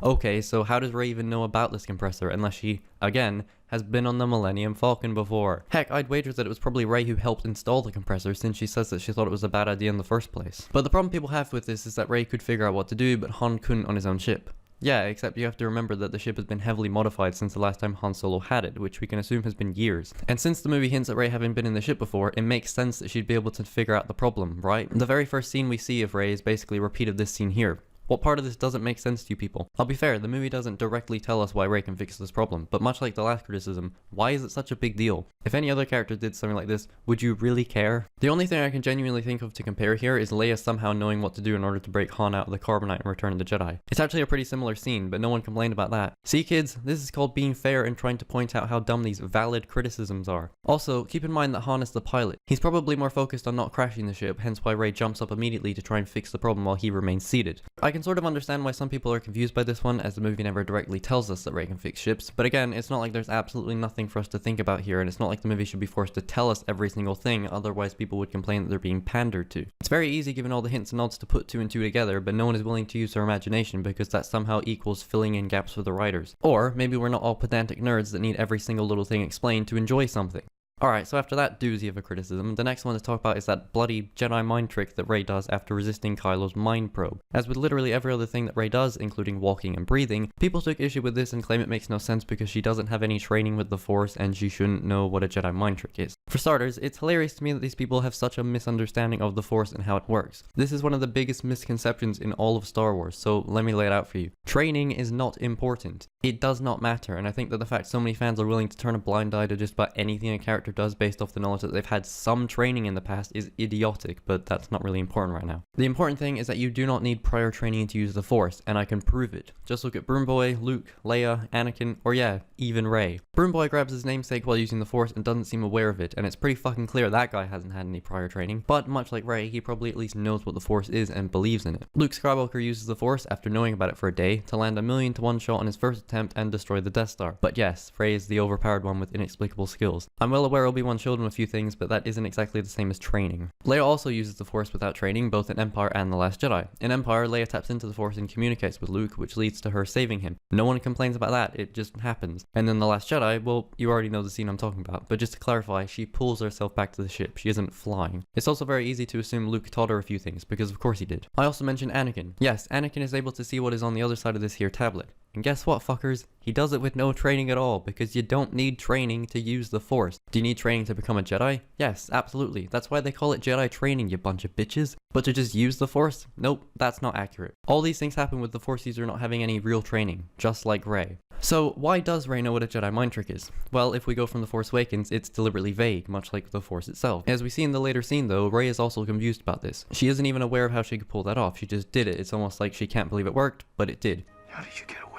Okay, so how does Rey even know about this compressor unless she, again, has been on the Millennium Falcon before? Heck, I'd wager that it was probably Rey who helped install the compressor since she says that she thought it was a bad idea in the first place. But the problem people have with this is that Rey could figure out what to do, but Han couldn't on his own ship. Yeah, except you have to remember that the ship has been heavily modified since the last time Han Solo had it, which we can assume has been years. And since the movie hints at Rey having been in the ship before, it makes sense that she'd be able to figure out the problem, right? The very first scene we see of Rey is basically a repeat of this scene here. What part of this doesn't make sense to you people? I'll be fair, the movie doesn't directly tell us why Rey can fix this problem, but much like the last criticism, why is it such a big deal? If any other character did something like this, would you really care? The only thing I can genuinely think of to compare here is Leia somehow knowing what to do in order to break Han out of the carbonite and Return of the Jedi. It's actually a pretty similar scene, but no one complained about that. See kids, this is called being fair and trying to point out how dumb these valid criticisms are. Also, keep in mind that Han is the pilot. He's probably more focused on not crashing the ship, hence why Rey jumps up immediately to try and fix the problem while he remains seated. I can sort of understand why some people are confused by this one, as the movie never directly tells us that Rey can fix ships, but again, it's not like there's absolutely nothing for us to think about here, and it's not like the movie should be forced to tell us every single thing, otherwise people would complain that they're being pandered to. It's very easy given all the hints and nods to put two and two together, but no one is willing to use their imagination because that somehow equals filling in gaps for the writers. Or maybe we're not all pedantic nerds that need every single little thing explained to enjoy something. Alright, so after that doozy of a criticism, the next one to talk about is that bloody Jedi mind trick that Rey does after resisting Kylo's mind probe. As with literally every other thing that Rey does, including walking and breathing, people took issue with this and claim it makes no sense because she doesn't have any training with the Force and she shouldn't know what a Jedi mind trick is. For starters, it's hilarious to me that these people have such a misunderstanding of the Force and how it works. This is one of the biggest misconceptions in all of Star Wars, so let me lay it out for you. Training is not important. It does not matter, and I think that the fact so many fans are willing to turn a blind eye to just about anything a character does based off the knowledge that they've had some training in the past is idiotic, but that's not really important right now. The important thing is that you do not need prior training to use the Force, and I can prove it. Just look at Broom Boy, Luke, Leia, Anakin, or yeah, even Rey. Broom Boy grabs his namesake while using the Force and doesn't seem aware of it, and it's pretty fucking clear that guy hasn't had any prior training, but much like Rey, he probably at least knows what the Force is and believes in it. Luke Skywalker uses the Force after knowing about it for a day to land 1,000,000 to 1 shot on his first attempt and destroy the Death Star. But yes, Rey is the overpowered one with inexplicable skills. I'm well aware Obi-Wan showed him a few things, but that isn't exactly the same as training. Leia also uses the Force without training, both in Empire and The Last Jedi. In Empire, Leia taps into the Force and communicates with Luke, which leads to her saving him. No one complains about that, it just happens. And then The Last Jedi, well, you already know the scene I'm talking about, but just to clarify, she pulls herself back to the ship, she isn't flying. It's also very easy to assume Luke taught her a few things, because of course he did. I also mentioned Anakin. Yes, Anakin is able to see what is on the other side of this here tablet. And guess what, fuckers? He does it with no training at all, because you don't need training to use the Force. Do you need training to become a Jedi? Yes, absolutely. That's why they call it Jedi training, you bunch of bitches. But to just use the Force? Nope, that's not accurate. All these things happen with the Force user not having any real training, just like Rey. So why does Rey know what a Jedi mind trick is? Well, if we go from The Force Awakens, it's deliberately vague, much like the Force itself. As we see in the later scene though, Rey is also confused about this. She isn't even aware of how she could pull that off, she just did it. It's almost like she can't believe it worked, but it did. How did you get away?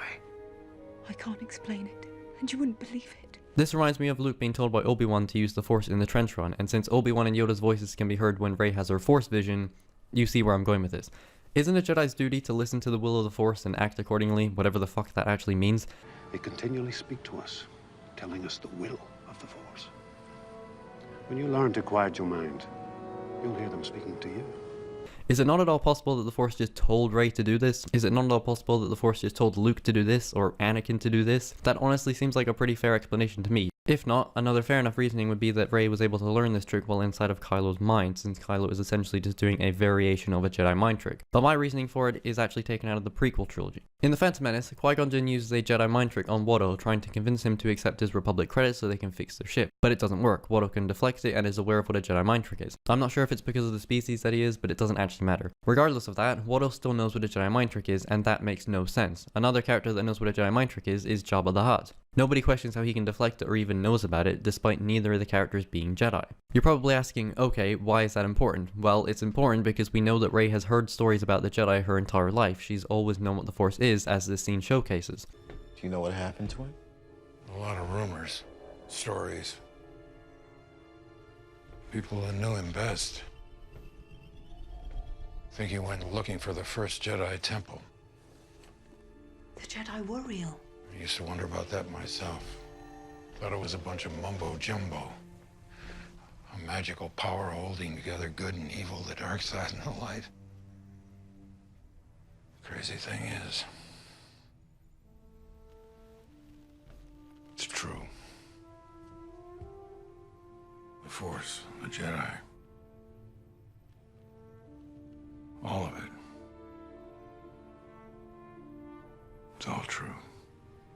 I can't explain it, and you wouldn't believe it. This reminds me of Luke being told by Obi-Wan to use the Force in the trench run, and since Obi-Wan and Yoda's voices can be heard when Rey has her Force vision, you see where I'm going with this. Isn't a Jedi's duty to listen to the will of the Force and act accordingly, whatever the fuck that actually means? They continually speak to us, telling us the will of the Force. When you learn to quiet your mind, you'll hear them speaking to you. Is it not at all possible that the Force just told Rey to do this? Is it not at all possible that the Force just told Luke to do this, or Anakin to do this? That honestly seems like a pretty fair explanation to me. If not, another fair enough reasoning would be that Rey was able to learn this trick while inside of Kylo's mind, since Kylo is essentially just doing a variation of a Jedi mind trick. But my reasoning for it is actually taken out of the prequel trilogy. In The Phantom Menace, Qui-Gon Jinn uses a Jedi mind trick on Watto, trying to convince him to accept his Republic credits so they can fix their ship. But it doesn't work. Watto can deflect it and is aware of what a Jedi mind trick is. I'm not sure if it's because of the species that he is, but it doesn't actually matter. Regardless of that, Watto still knows what a Jedi mind trick is, and that makes no sense. Another character that knows what a Jedi mind trick is Jabba the Hutt. Nobody questions how he can deflect it or even knows about it, despite neither of the characters being Jedi. You're probably asking, okay, why is that important? Well, it's important because we know that Rey has heard stories about the Jedi her entire life. She's always known what the Force is, as this scene showcases. Do you know what happened to him? A lot of rumors, stories. People that knew him best. Think he went looking for the first Jedi temple. The Jedi were real. I used to wonder about that myself. Thought it was a bunch of mumbo-jumbo. A magical power holding together good and evil, the dark side and the light. Crazy thing is, it's true. The Force, the Jedi. All of it. true.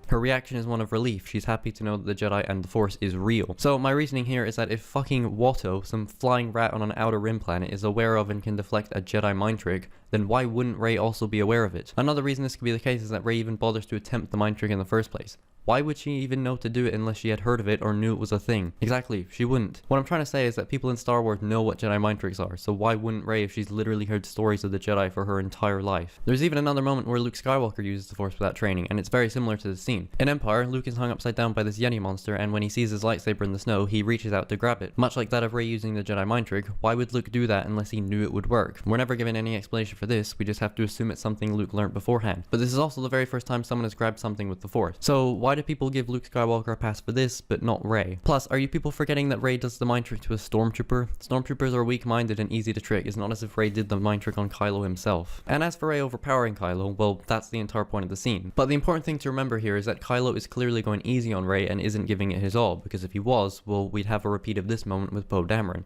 Her reaction is one of relief. She's happy to know that the Jedi and the Force is real. So my reasoning here is that if fucking Watto, some flying rat on an outer rim planet, is aware of and can deflect a Jedi mind trick, then why wouldn't Rey also be aware of it? Another reason this could be the case is that Rey even bothers to attempt the mind trick in the first place. Why would she even know to do it unless she had heard of it or knew it was a thing? Exactly, she wouldn't. What I'm trying to say is that people in Star Wars know what Jedi mind tricks are, so why wouldn't Rey if she's literally heard stories of the Jedi for her entire life? There's even another moment where Luke Skywalker uses the Force without training, and it's very similar to this scene. In Empire, Luke is hung upside down by this Yeti monster, and when he sees his lightsaber in the snow, he reaches out to grab it. Much like that of Rey using the Jedi mind trick, why would Luke do that unless he knew it would work? We're never given any explanation for this, we just have to assume it's something Luke learned beforehand. But this is also the very first time someone has grabbed something with the Force. So why do people give Luke Skywalker a pass for this, but not Rey? Plus, are you people forgetting that Rey does the mind trick to a stormtrooper? Stormtroopers are weak-minded and easy to trick. It's not as if Rey did the mind trick on Kylo himself. And as for Rey overpowering Kylo, well, that's the entire point of the scene. But the important thing to remember here is that Kylo is clearly going easy on Rey and isn't giving it his all, because if he was, well, we'd have a repeat of this moment with Poe Dameron.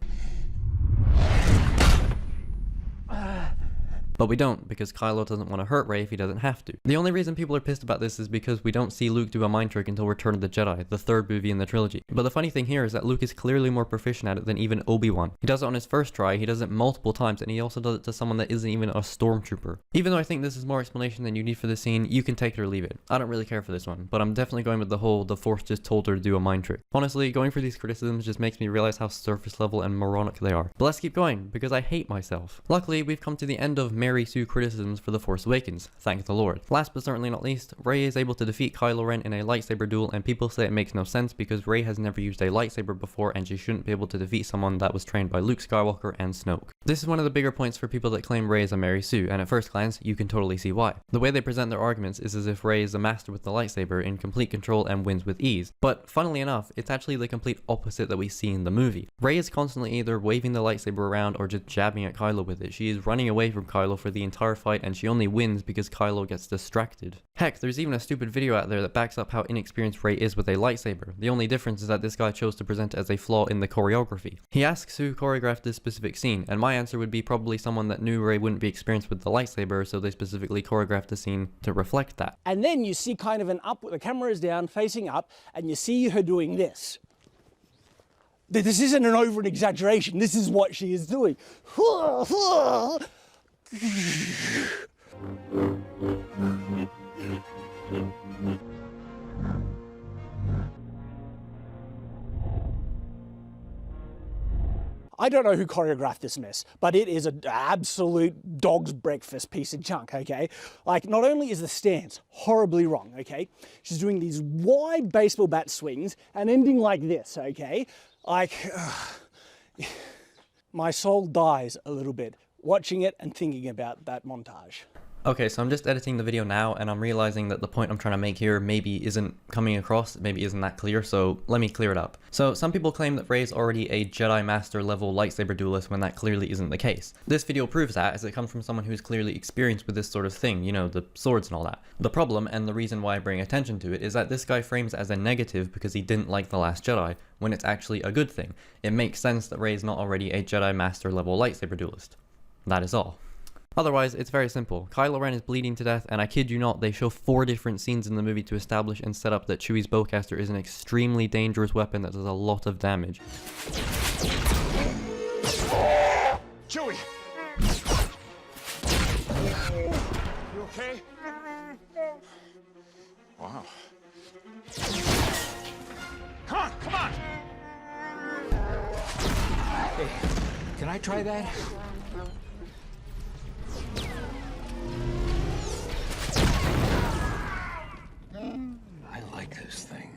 But we don't, because Kylo doesn't want to hurt Rey if he doesn't have to. The only reason people are pissed about this is because we don't see Luke do a mind trick until Return of the Jedi, the third movie in the trilogy. But the funny thing here is that Luke is clearly more proficient at it than even Obi-Wan. He does it on his first try, he does it multiple times, and he also does it to someone that isn't even a stormtrooper. Even though I think this is more explanation than you need for this scene, you can take it or leave it. I don't really care for this one, but I'm definitely going with the whole the Force just told her to do a mind trick. Honestly, going for these criticisms just makes me realize how surface level and moronic they are. But let's keep going, because I hate myself. Luckily, we've come to the end of Mary Sue criticisms for The Force Awakens, thank the Lord. Last but certainly not least, Rey is able to defeat Kylo Ren in a lightsaber duel, and people say it makes no sense because Rey has never used a lightsaber before and she shouldn't be able to defeat someone that was trained by Luke Skywalker and Snoke. This is one of the bigger points for people that claim Rey is a Mary Sue, and at first glance, you can totally see why. The way they present their arguments is as if Rey is a master with the lightsaber, in complete control and wins with ease. But funnily enough, it's actually the complete opposite that we see in the movie. Rey is constantly either waving the lightsaber around or just jabbing at Kylo with it. She is running away from Kylo for the entire fight, and she only wins because Kylo gets distracted. Heck, there's even a stupid video out there that backs up how inexperienced Rey is with a lightsaber. The only difference is that this guy chose to present it as a flaw in the choreography. He asks who choreographed this specific scene, and my answer would be probably someone that knew Rey wouldn't be experienced with the lightsaber, so they specifically choreographed the scene to reflect that. And then you see kind of an up, the camera is down, facing up, and you see her doing this. This isn't an over an exaggeration, this is what she is doing. I don't know who choreographed this mess, but it is an absolute dog's breakfast piece of junk, okay? Like, not only is the stance horribly wrong, okay? She's doing these wide baseball bat swings and ending like this, okay? Like, my soul dies a little bit watching it and thinking about that montage. Okay, so I'm just editing the video now, and I'm realizing that the point I'm trying to make here maybe isn't coming across, maybe isn't that clear, so let me clear it up. So some people claim that Rey is already a Jedi Master level lightsaber duelist when that clearly isn't the case. This video proves that, as it comes from someone who's clearly experienced with this sort of thing, you know, the swords and all that. The problem, and the reason why I bring attention to it, is that this guy frames it as a negative because he didn't like The Last Jedi, when it's actually a good thing. It makes sense that Rey is not already a Jedi Master level lightsaber duelist. That is all. Otherwise, it's very simple. Kylo Ren is bleeding to death, and I kid you not, they show 4 different scenes in the movie to establish and set up that Chewie's bowcaster is an extremely dangerous weapon that does a lot of damage. Chewie! You okay? Wow. Come on! Hey, can I try that? I like this thing.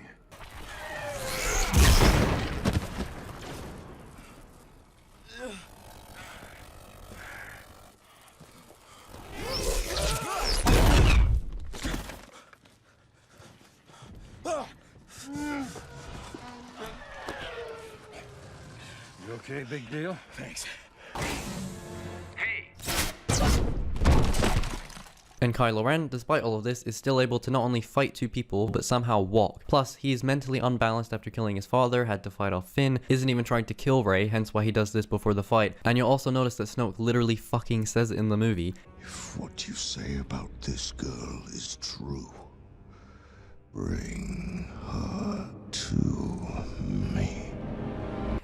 You okay, big deal? Thanks. And Kylo Ren, despite all of this, is still able to not only fight 2 people, but somehow walk. Plus, he is mentally unbalanced after killing his father, had to fight off Finn, isn't even trying to kill Rey, hence why he does this before the fight. And you'll also notice that Snoke literally fucking says it in the movie. If what you say about this girl is true, Bring her to me.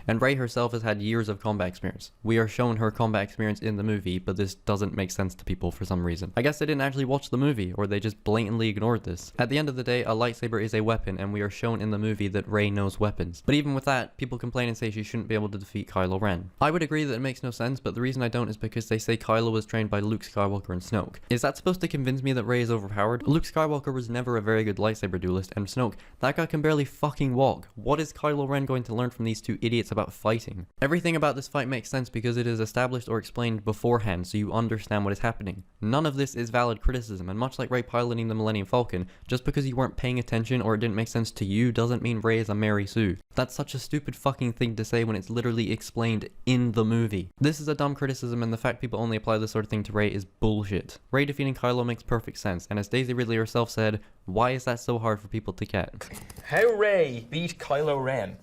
And Rey herself has had years of combat experience. We are shown her combat experience in the movie, but this doesn't make sense to people for some reason. I guess they didn't actually watch the movie, or they just blatantly ignored this. At the end of the day, a lightsaber is a weapon, and we are shown in the movie that Rey knows weapons. But even with that, people complain and say she shouldn't be able to defeat Kylo Ren. I would agree that it makes no sense, but the reason I don't is because they say Kylo was trained by Luke Skywalker and Snoke. Is that supposed to convince me that Rey is overpowered? Luke Skywalker was never a very good lightsaber duelist, and Snoke, that guy can barely fucking walk. What is Kylo Ren going to learn from these two idiots about fighting? Everything about this fight makes sense because it is established or explained beforehand, so you understand what is happening. None of this is valid criticism, and much like Rey piloting the Millennium Falcon, just because you weren't paying attention or it didn't make sense to you doesn't mean Rey is a Mary Sue. That's such a stupid fucking thing to say when it's literally explained in the movie. This is a dumb criticism, and the fact people only apply this sort of thing to Rey is bullshit. Rey defeating Kylo makes perfect sense, and as Daisy Ridley herself said, why is that so hard for people to get? How Rey beat Kylo Ren?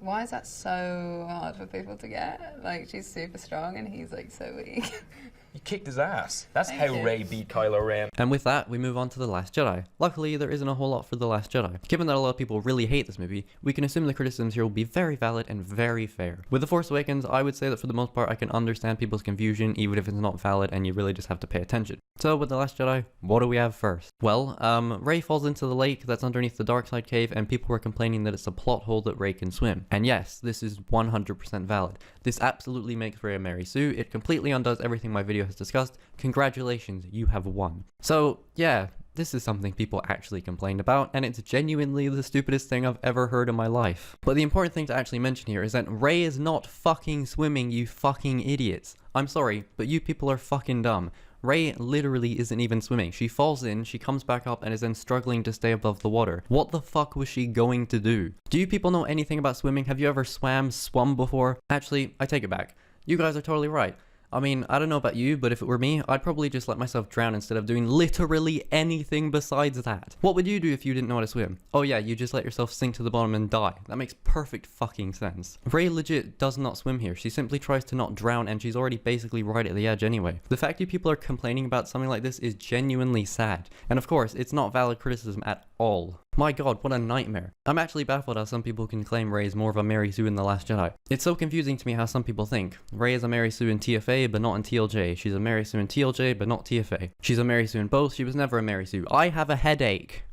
Why is that so hard for people to get? Like, she's super strong and he's like so weak. You kicked his ass. That's Thank how you. Rey beat Kylo Ren. And with that, we move on to The Last Jedi. Luckily, there isn't a whole lot for The Last Jedi. Given that a lot of people really hate this movie, we can assume the criticisms here will be very valid and very fair. With The Force Awakens, I would say that for the most part I can understand people's confusion even if it's not valid and you really just have to pay attention. So with The Last Jedi, what do we have first? Well, Rey falls into the lake that's underneath the dark side cave and people were complaining that it's a plot hole that Rey can swim. And yes, this is 100% valid. This absolutely makes Rey a Mary Sue. It completely undoes everything my video has discussed. Congratulations, you have won. So yeah, this is something people actually complained about, and it's genuinely the stupidest thing I've ever heard in my life. But the important thing to actually mention here is that Rey is not fucking swimming, you fucking idiots. I'm sorry, but you people are fucking dumb. Rey literally isn't even swimming. She falls in, she comes back up, and is then struggling to stay above the water. What the fuck was she going to do? Do you people know anything about swimming? Have you ever swum before? Actually, I take it back. You guys are totally right. I mean, I don't know about you, but if it were me, I'd probably just let myself drown instead of doing literally anything besides that. What would you do if you didn't know how to swim? Oh yeah, you just let yourself sink to the bottom and die. That makes perfect fucking sense. Rey legit does not swim here. She simply tries to not drown and she's already basically right at the edge anyway. The fact you people are complaining about something like this is genuinely sad. And of course, it's not valid criticism at all. My god, what a nightmare. I'm actually baffled how some people can claim Rey is more of a Mary Sue in The Last Jedi. It's so confusing to me how some people think. Rey is a Mary Sue in TFA, but not in TLJ. She's a Mary Sue in TLJ, but not TFA. She's a Mary Sue in both. She was never a Mary Sue. I have a headache.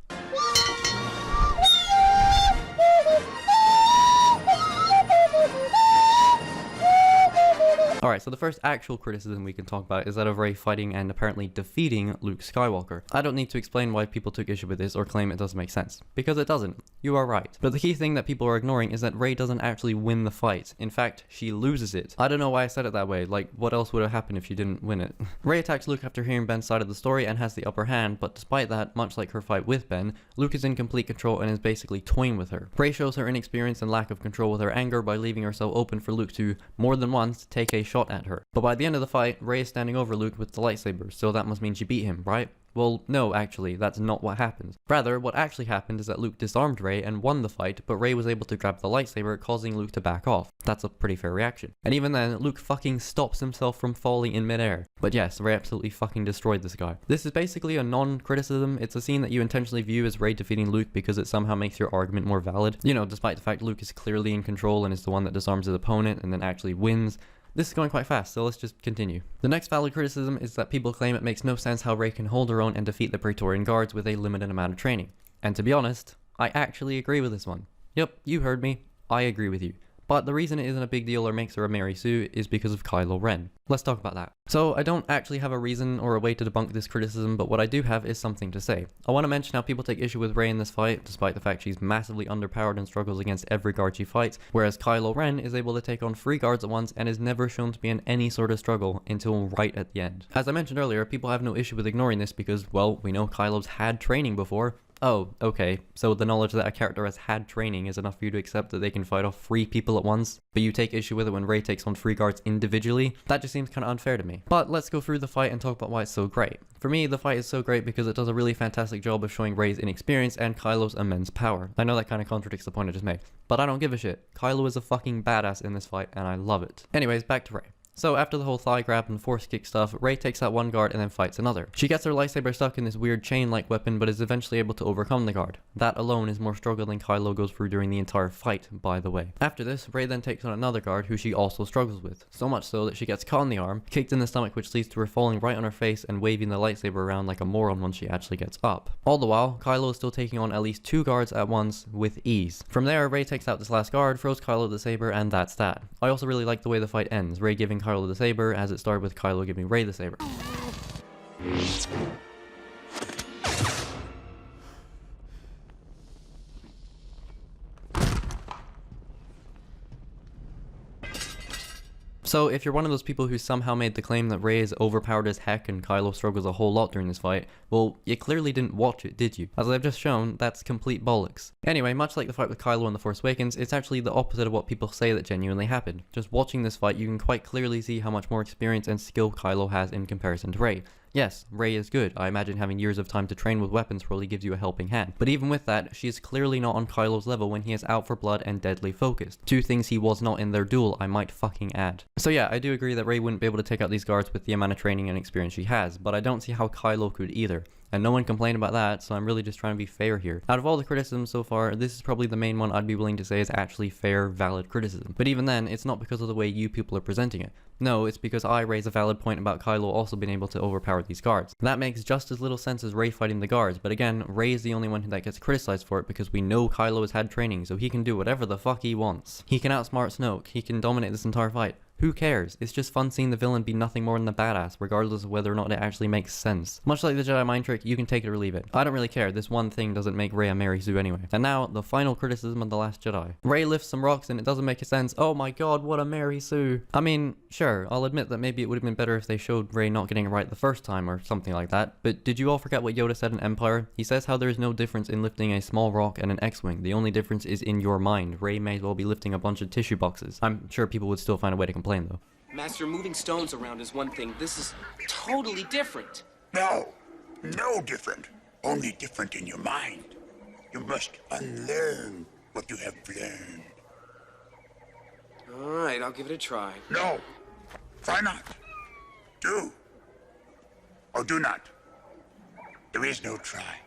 Alright, so the first actual criticism we can talk about is that of Rey fighting and apparently defeating Luke Skywalker. I don't need to explain why people took issue with this or claim it doesn't make sense, because it doesn't. You are right. But the key thing that people are ignoring is that Rey doesn't actually win the fight. In fact, she loses it. I don't know why I said it that way, like what else would have happened if she didn't win it? Rey attacks Luke after hearing Ben's side of the story and has the upper hand, but despite that, much like her fight with Ben, Luke is in complete control and is basically toying with her. Rey shows her inexperience and lack of control with her anger by leaving herself open for Luke to, more than once, take a shot at her. But by the end of the fight, Rey is standing over Luke with the lightsaber, so that must mean she beat him, right? Well, no, actually, that's not what happened. Rather, what actually happened is that Luke disarmed Rey and won the fight, but Rey was able to grab the lightsaber, causing Luke to back off. That's a pretty fair reaction. And even then, Luke fucking stops himself from falling in midair. But yes, Rey absolutely fucking destroyed this guy. This is basically a non-criticism. It's a scene that you intentionally view as Rey defeating Luke because it somehow makes your argument more valid. You know, despite the fact Luke is clearly in control and is the one that disarms his opponent and then actually wins. This is going quite fast, so let's just continue. The next valid criticism is that people claim it makes no sense how Rey can hold her own and defeat the Praetorian Guards with a limited amount of training. And to be honest, I actually agree with this one. Yep, you heard me. I agree with you. But the reason it isn't a big deal or makes her a Mary Sue is because of Kylo Ren. Let's talk about that. So I don't actually have a reason or a way to debunk this criticism, but what I do have is something to say. I want to mention how people take issue with Rey in this fight, despite the fact she's massively underpowered and struggles against every guard she fights, whereas Kylo Ren is able to take on 3 guards at once and is never shown to be in any sort of struggle until right at the end. As I mentioned earlier, people have no issue with ignoring this because, well, we know Kylo's had training before. Oh, okay, so the knowledge that a character has had training is enough for you to accept that they can fight off 3 people at once, but you take issue with it when Rey takes on 3 guards individually? That just seems kind of unfair to me. But let's go through the fight and talk about why it's so great. For me, the fight is so great because it does a really fantastic job of showing Rey's inexperience and Kylo's immense power. I know that kind of contradicts the point I just made, but I don't give a shit. Kylo is a fucking badass in this fight, and I love it. Anyways, back to Rey. So after the whole thigh grab and force kick stuff, Rey takes out one guard and then fights another. She gets her lightsaber stuck in this weird chain-like weapon, but is eventually able to overcome the guard. That alone is more struggle than Kylo goes through during the entire fight, by the way. After this, Rey then takes on another guard who she also struggles with, so much so that she gets caught in the arm, kicked in the stomach, which leads to her falling right on her face and waving the lightsaber around like a moron once she actually gets up. All the while, Kylo is still taking on at least 2 guards at once with ease. From there, Rey takes out this last guard, throws Kylo the saber, and that's that. I also really like the way the fight ends, Rey giving Kylo the saber, as it started with Kylo giving Rey the saber. So if you're one of those people who somehow made the claim that Rey is overpowered as heck and Kylo struggles a whole lot during this fight, well, you clearly didn't watch it, did you? As I've just shown, that's complete bollocks. Anyway, much like the fight with Kylo in The Force Awakens, it's actually the opposite of what people say that genuinely happened. Just watching this fight, you can quite clearly see how much more experience and skill Kylo has in comparison to Rey. Yes, Rey is good. I imagine having years of time to train with weapons probably gives you a helping hand. But even with that, she is clearly not on Kylo's level when he is out for blood and deadly focused. 2 things he was not in their duel, I might fucking add. So yeah, I do agree that Rey wouldn't be able to take out these guards with the amount of training and experience she has, but I don't see how Kylo could either. And no one complained about that, so I'm really just trying to be fair here. Out of all the criticisms so far, this is probably the main one I'd be willing to say is actually fair, valid criticism. But even then, it's not because of the way you people are presenting it. No, it's because I raise a valid point about Kylo also being able to overpower these guards. That makes just as little sense as Rey fighting the guards, but again, Rey is the only one that gets criticized for it because we know Kylo has had training, so he can do whatever the fuck he wants. He can outsmart Snoke, he can dominate this entire fight. Who cares? It's just fun seeing the villain be nothing more than a badass, regardless of whether or not it actually makes sense. Much like the Jedi mind trick, you can take it or leave it. I don't really care, this one thing doesn't make Rey a Mary Sue anyway. And now, the final criticism of The Last Jedi. Rey lifts some rocks and it doesn't make sense. Oh my god, what a Mary Sue. I mean, sure, I'll admit that maybe it would have been better if they showed Rey not getting it right the first time or something like that, but did you all forget what Yoda said in Empire? He says how there is no difference in lifting a small rock and an X-Wing. The only difference is in your mind. Rey may as well be lifting a bunch of tissue boxes. I'm sure people would still find a way to complain though. Master, moving stones around is one thing. This is totally different. No, no different. Only different in your mind. You must unlearn what you have learned. All right, I'll give it a try. No, try not. Do. Or do not. There is no try.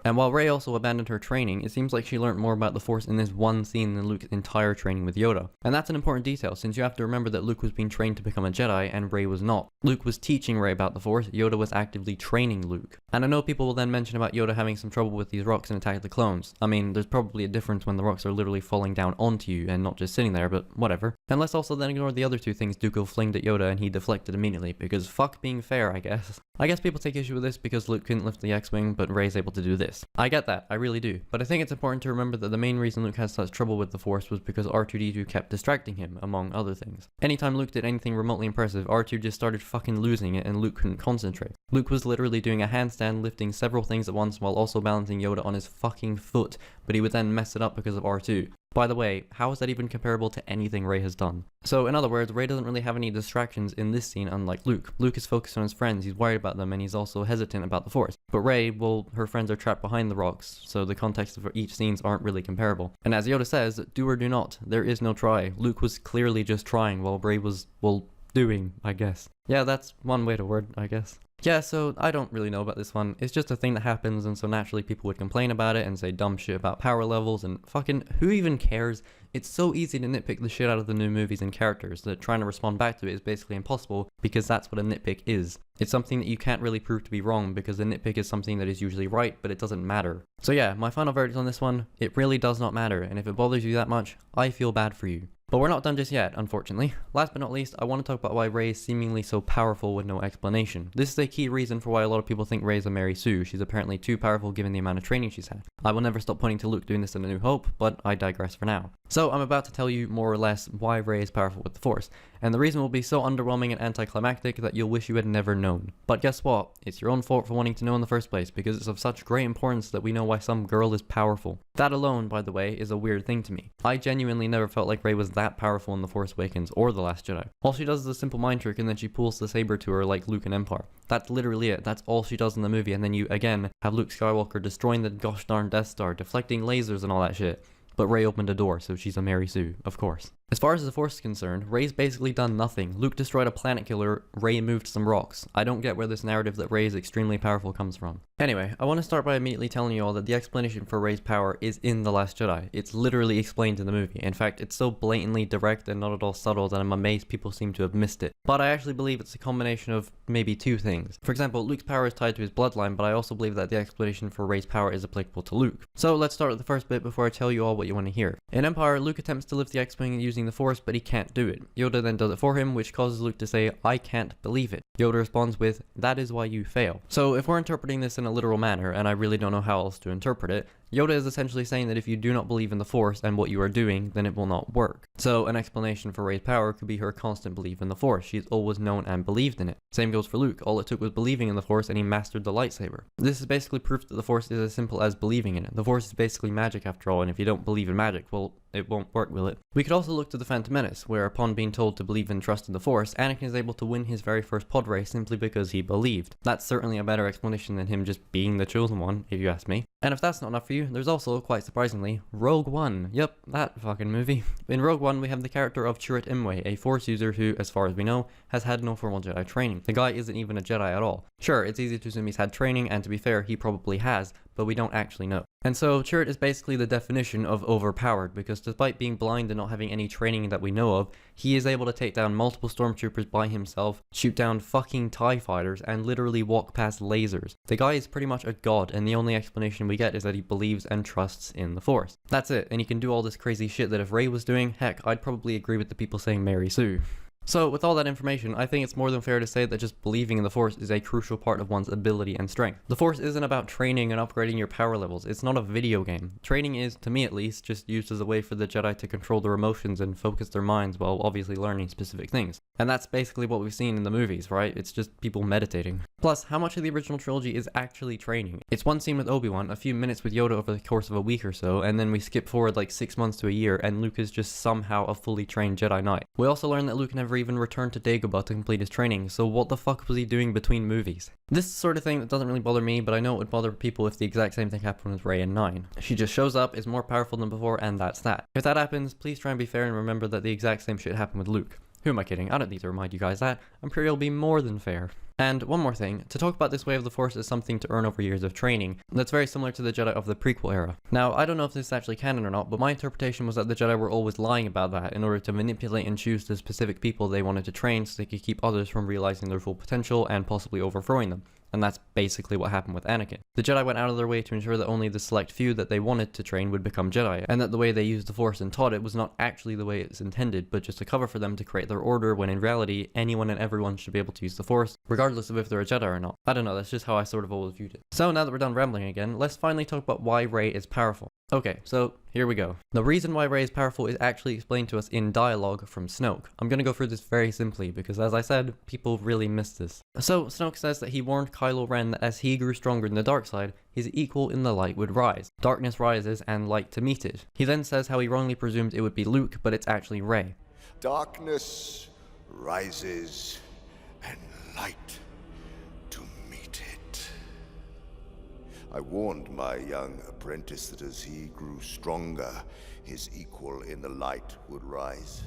And while Rey also abandoned her training, it seems like she learned more about the Force in this one scene than Luke's entire training with Yoda. And that's an important detail, since you have to remember that Luke was being trained to become a Jedi, and Rey was not. Luke was teaching Rey about the Force, Yoda was actively training Luke. And I know people will then mention about Yoda having some trouble with these rocks in Attack of the Clones. I mean, there's probably a difference when the rocks are literally falling down onto you and not just sitting there, but whatever. And let's also then ignore the other 2 things Dooku flinged at Yoda and he deflected immediately, because fuck being fair, I guess. I guess people take issue with this because Luke couldn't lift the X-Wing, but Rey's able to do this. I get that, I really do. But I think it's important to remember that the main reason Luke has such trouble with the Force was because R2-D2 kept distracting him, among other things. Anytime Luke did anything remotely impressive, R2 just started fucking losing it and Luke couldn't concentrate. Luke was literally doing a handstand, lifting several things at once while also balancing Yoda on his fucking foot, but he would then mess it up because of R2. By the way, how is that even comparable to anything Rey has done? So in other words, Rey doesn't really have any distractions in this scene, unlike Luke. Luke is focused on his friends, he's worried about them, and he's also hesitant about the Force. But Rey, well, her friends are trapped behind the rocks, so the context of each scenes aren't really comparable. And as Yoda says, do or do not, there is no try. Luke was clearly just trying while Rey was, well, doing, I guess. Yeah, that's one way to word, I guess. Yeah, so I don't really know about this one. It's just a thing that happens, and so naturally people would complain about it and say dumb shit about power levels, and fucking who even cares? It's so easy to nitpick the shit out of the new movies and characters that trying to respond back to it is basically impossible, because that's what a nitpick is. It's something that you can't really prove to be wrong, because a nitpick is something that is usually right, but it doesn't matter. So yeah, my final verdict on this one, it really does not matter, and if it bothers you that much, I feel bad for you. But we're not done just yet, unfortunately. Last but not least, I want to talk about why Rey is seemingly so powerful with no explanation. This is a key reason for why a lot of people think Rey is a Mary Sue. She's apparently too powerful given the amount of training she's had. I will never stop pointing to Luke doing this in A New Hope, but I digress for now. So I'm about to tell you more or less why Rey is powerful with the Force, and the reason will be so underwhelming and anticlimactic that you'll wish you had never known. But guess what? It's your own fault for wanting to know in the first place, because it's of such great importance that we know why some girl is powerful. That alone, by the way, is a weird thing to me. I genuinely never felt like Rey was that powerful in The Force Awakens or The Last Jedi. All she does is a simple mind trick and then she pulls the saber to her like Luke in Empire. That's literally it. That's all she does in the movie, and then you, again, have Luke Skywalker destroying the gosh darn Death Star, deflecting lasers and all that shit. But Rey opened a door, so she's a Mary Sue, of course. As far as the Force is concerned, Rey's basically done nothing. Luke destroyed a planet killer, Rey moved some rocks. I don't get where this narrative that Rey is extremely powerful comes from. Anyway, I want to start by immediately telling you all that the explanation for Rey's power is in The Last Jedi. It's literally explained in the movie. In fact, it's so blatantly direct and not at all subtle that I'm amazed people seem to have missed it. But I actually believe it's a combination of maybe two things. For example, Luke's power is tied to his bloodline, but I also believe that the explanation for Rey's power is applicable to Luke. So let's start with the first bit before I tell you all what you want to hear. In Empire, Luke attempts to lift the X-Wing using the Force, but he can't do it. Yoda then does it for him, which causes Luke to say, "I can't believe it." Yoda responds with, "That is why you fail." So if we're interpreting this in a literal manner, and I really don't know how else to interpret it, Yoda is essentially saying that if you do not believe in the Force and what you are doing, then it will not work. So an explanation for Rey's power could be her constant belief in the Force. She's always known and believed in it. Same goes for Luke. All it took was believing in the Force and he mastered the lightsaber. This is basically proof that the Force is as simple as believing in it. The Force is basically magic after all, and if you don't believe in magic, well, it won't work, will it? We could also look to the Phantom Menace, where upon being told to believe and trust in the Force, Anakin is able to win his very first pod race simply because he believed. That's certainly a better explanation than him just being the chosen one, if you ask me. And if that's not enough for you, there's also, quite surprisingly, Rogue One. Yep, that fucking movie. In Rogue One, we have the character of Chirrut Imwe, a Force user who, as far as we know, has had no formal Jedi training. The guy isn't even a Jedi at all. Sure, it's easy to assume he's had training, and to be fair, he probably has, but we don't actually know. And so Chirrut is basically the definition of overpowered, because despite being blind and not having any training that we know of, he is able to take down multiple stormtroopers by himself, shoot down fucking TIE fighters, and literally walk past lasers. The guy is pretty much a god, and the only explanation we get is that he believes and trusts in the Force. That's it, and he can do all this crazy shit that if Rey was doing, heck, I'd probably agree with the people saying Mary Sue. So, with all that information, I think it's more than fair to say that just believing in the Force is a crucial part of one's ability and strength. The Force isn't about training and upgrading your power levels, it's not a video game. Training is, to me at least, just used as a way for the Jedi to control their emotions and focus their minds while obviously learning specific things. And that's basically what we've seen in the movies, right? It's just people meditating. Plus, how much of the original trilogy is actually training? It's one scene with Obi-Wan, a few minutes with Yoda over the course of a week or so, and then we skip forward like 6 months to a year, and Luke is just somehow a fully trained Jedi Knight. We also learn that Luke never even returned to Dagobah to complete his training, so what the fuck was he doing between movies? This is the sort of thing that doesn't really bother me, but I know it would bother people if the exact same thing happened with Rey in 9. She just shows up, is more powerful than before, and that's that. If that happens, please try and be fair and remember that the exact same shit happened with Luke. Who am I kidding? I don't need to remind you guys that. I'm sure you'll be more than fair. And one more thing, to talk about this way of the Force as something to earn over years of training, that's very similar to the Jedi of the prequel era. Now, I don't know if this is actually canon or not, but my interpretation was that the Jedi were always lying about that in order to manipulate and choose the specific people they wanted to train so they could keep others from realizing their full potential and possibly overthrowing them. And that's basically what happened with Anakin. The Jedi went out of their way to ensure that only the select few that they wanted to train would become Jedi, and that the way they used the Force and taught it was not actually the way it's intended, but just a cover for them to create their order, when in reality, anyone and everyone should be able to use the Force, regardless of if they're a Jedi or not. I don't know, that's just how I sort of always viewed it. So now that we're done rambling again, let's finally talk about why Rey is powerful. Okay, so here we go. The reason why Rey is powerful is actually explained to us in dialogue from Snoke. I'm gonna go through this very simply because, as I said, people really missed this. So Snoke says that he warned Kylo Ren that as he grew stronger in the dark side, his equal in the light would rise. Darkness rises and light to meet it. He then says how he wrongly presumed it would be Luke, but it's actually Rey. Darkness rises and light to meet it. I warned my young apprentice that as he grew stronger, his equal in the light would rise.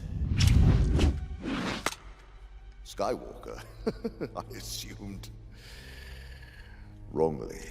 Skywalker, I assumed. Wrongly.